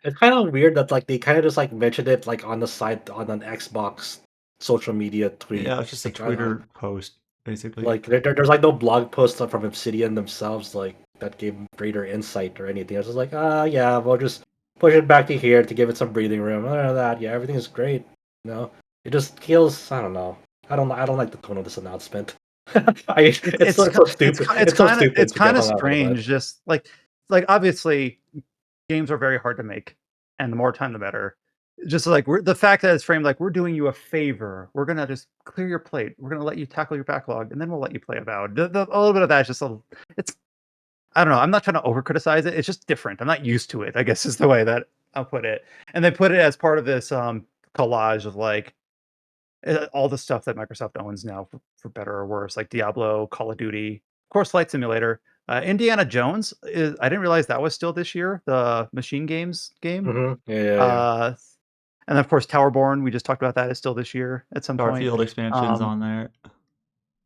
It's kind of weird that like they kind of just like mentioned it like on the side on an Xbox social media tweet. Yeah, it's just a Like, I don't know. Twitter post, basically. Like there's like no blog post from Obsidian themselves like that gave greater insight or anything. I was just like, yeah, we'll just push it back to here to give it some breathing room. Other than that, yeah, everything is great. You know, it just feels. I don't know. I don't like the tone of this announcement. It's so stupid. It's so stupid. It's to get kind of hung up about it. strange. Just like obviously, games are very hard to make, and the more time, the better. Just like the fact that it's framed like we're doing you a favor. We're gonna just clear your plate. We're gonna let you tackle your backlog, and then we'll let you play Avowed. A little bit of that is just it's. I don't know. I'm not trying to over criticize it. It's just different. I'm not used to it, I guess is the way that I'll put it. And they put it as part of this collage of like all the stuff that Microsoft owns now, for better or worse, like Diablo, Call of Duty, of course, Flight Simulator. Indiana Jones is. I didn't realize that was still this year. The Machine Games game. Mm-hmm. Yeah. And of course, Towerborne. We just talked about that. Is still this year at some point. Starfield expansion's on there.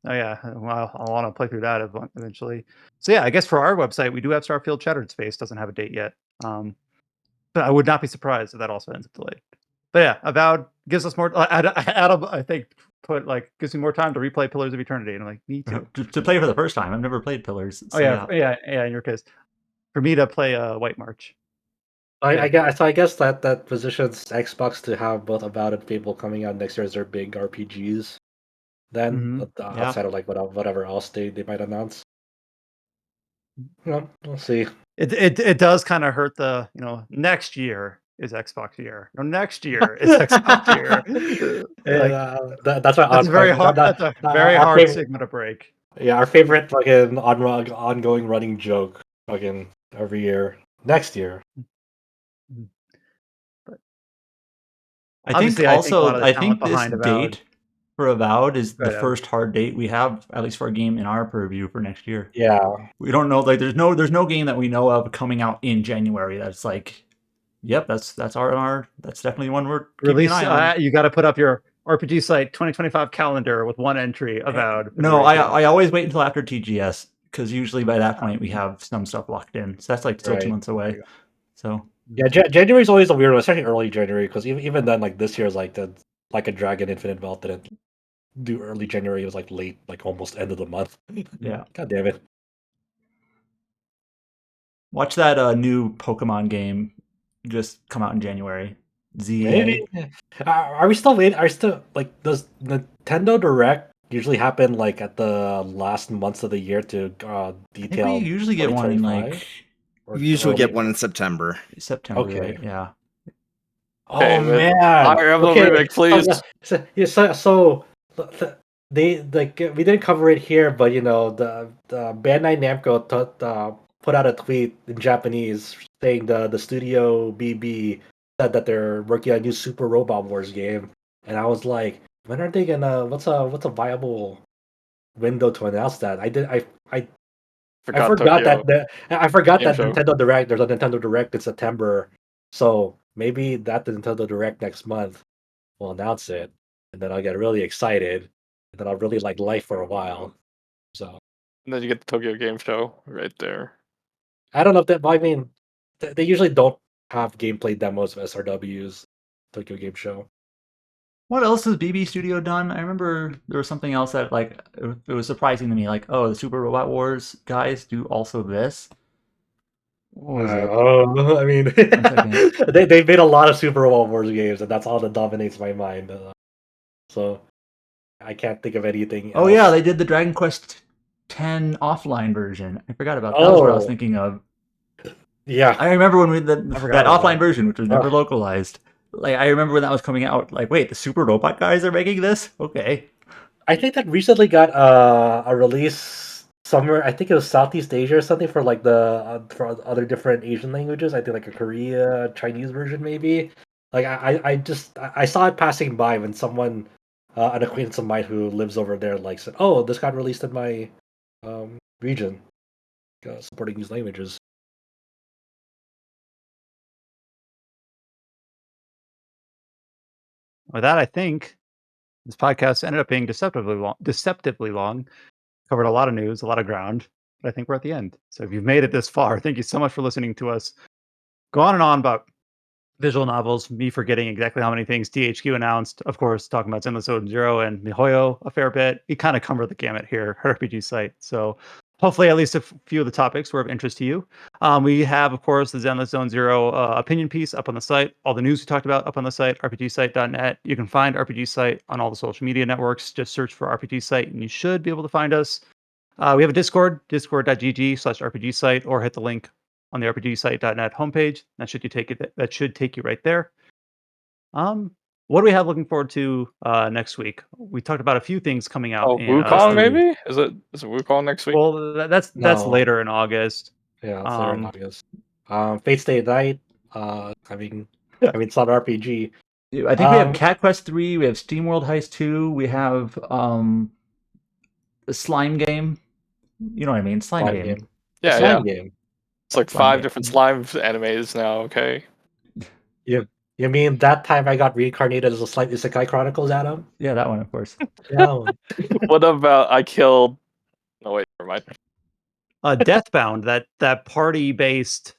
Oh yeah, well, I want to play through that eventually. So yeah, I guess for our website, we do have Starfield Shattered Space. Doesn't have a date yet. But I would not be surprised if that also ends up delayed. But yeah, Avowed gives us more. Adam, I think, gives me more time to replay Pillars of Eternity, and I'm like, me too. To play for the first time. I've never played Pillars. So yeah. In your case, for me to play White March. I guess that positions Xbox to have both Avowed and Fable coming out next year as their big RPGs. Then outside of like whatever else they might announce. Well, we'll see. It does kind of hurt the next year is Xbox year. No, next year is Xbox year. That's why that's very hard. That's a very hard stigma to break. Yeah, our favorite fucking ongoing running joke fucking every year. Next year. But I think this date for Avowed is the first hard date we have, at least for a game in our purview for next year. Yeah. We don't know, like there's no game that we know of coming out in January that's like, yep, that's definitely one we're keeping an eye on. You got to put up your RPG site 2025 calendar with one entry, Avowed. No, I always wait until after TGS because usually by that point we have some stuff locked in. So that's like still 2 months away. So yeah, January is always a weird one, especially early January, because even then, like this year is like Like a Dragon Infinite Wealth didn't do early January. It was like late, like almost end of the month. Yeah. God damn it. Watch that new Pokemon game just come out in January. Maybe. Are we still waiting? Are still like does Nintendo Direct usually happen like at the last months of the year to detail? We usually get one in like. We usually get one in September. Okay. Right? Yeah. Oh man! Fire Emblem Remake, please. So they like we didn't cover it here, but you know the Bandai Namco put out a tweet in Japanese saying the studio BB said that they're working on a new Super Robot Wars game, and I was like, when are they gonna? What's a viable window to announce that? I forgot that Nintendo Direct. There's a Nintendo Direct in September, so maybe that the Nintendo Direct next month will announce it, and then I'll get really excited, and then I'll really like life for a while. So and then you get the Tokyo Game Show right there. I don't know if that. I mean, they usually don't have gameplay demos of SRWs. Tokyo Game Show. What else has BB Studio done? I remember there was something else that like it was surprising to me. Like, oh, the Super Robot Wars guys do also this. What was it? Oh, I mean, they made a lot of Super Robot Wars games, and that's all that dominates my mind. So I can't think of anything. Oh yeah, they did the Dragon Quest X offline version. I forgot about that. That was what I was thinking of. Yeah, I remember when we did that offline version, which was never localized. Like I remember when that was coming out. Like, wait, the Super Robot guys are making this? Okay. I think that recently got a release somewhere. I think it was Southeast Asia or something for like for other different Asian languages. I think like a Korea Chinese version maybe. Like I saw it passing by when someone an acquaintance of mine who lives over there like said, "Oh, this got released in my region, supporting these languages." With that, I think this podcast ended up being deceptively long. Covered a lot of news, a lot of ground, but I think we're at the end. So if you've made it this far, thank you so much for listening to us go on and on about visual novels, me forgetting exactly how many things THQ announced. Of course, talking about Zenless Zone Zero and MiHoYo a fair bit. We kind of cover the gamut here at RPG Site. So hopefully at least a few of the topics were of interest to you. We have, of course, the Zenless Zone Zero opinion piece up on the site. All the news we talked about up on the site, rpgsite.net. You can find RPG Site on all the social media networks. Just search for RPG Site and you should be able to find us. We have a Discord, discord.gg/RPG Site, or hit the link on the rpgsite.net homepage. That should take you right there. What do we have looking forward to next week? We talked about a few things coming out. Oh, Wukong maybe? Is it Wukong next week? Well, that's later in August. Yeah, it's later in August. Fate Stay Night. I mean, it's not RPG. I think we have Cat Quest 3, we have SteamWorld Heist 2, we have the Slime game. You know what I mean? Slime game. Yeah, Slime game. It's like 5 different slime animes now, okay? You mean that time I got reincarnated as a Slight Isekai Chronicles, Adam? Yeah, that one, of course. Yeah. What about I killed... No, wait, never mind. Deathbound, that party-based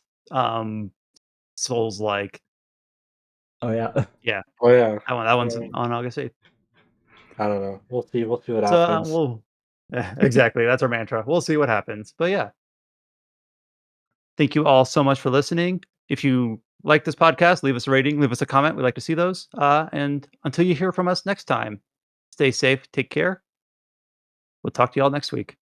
Souls-like. Oh, yeah. Yeah. Oh, yeah. That one's on August 8th. I don't know. We'll see what happens. Exactly. That's our mantra. We'll see what happens. But yeah. Thank you all so much for listening. If you like this podcast, leave us a rating, leave us a comment. We'd like to see those. And until you hear from us next time, stay safe, take care. We'll talk to you all next week.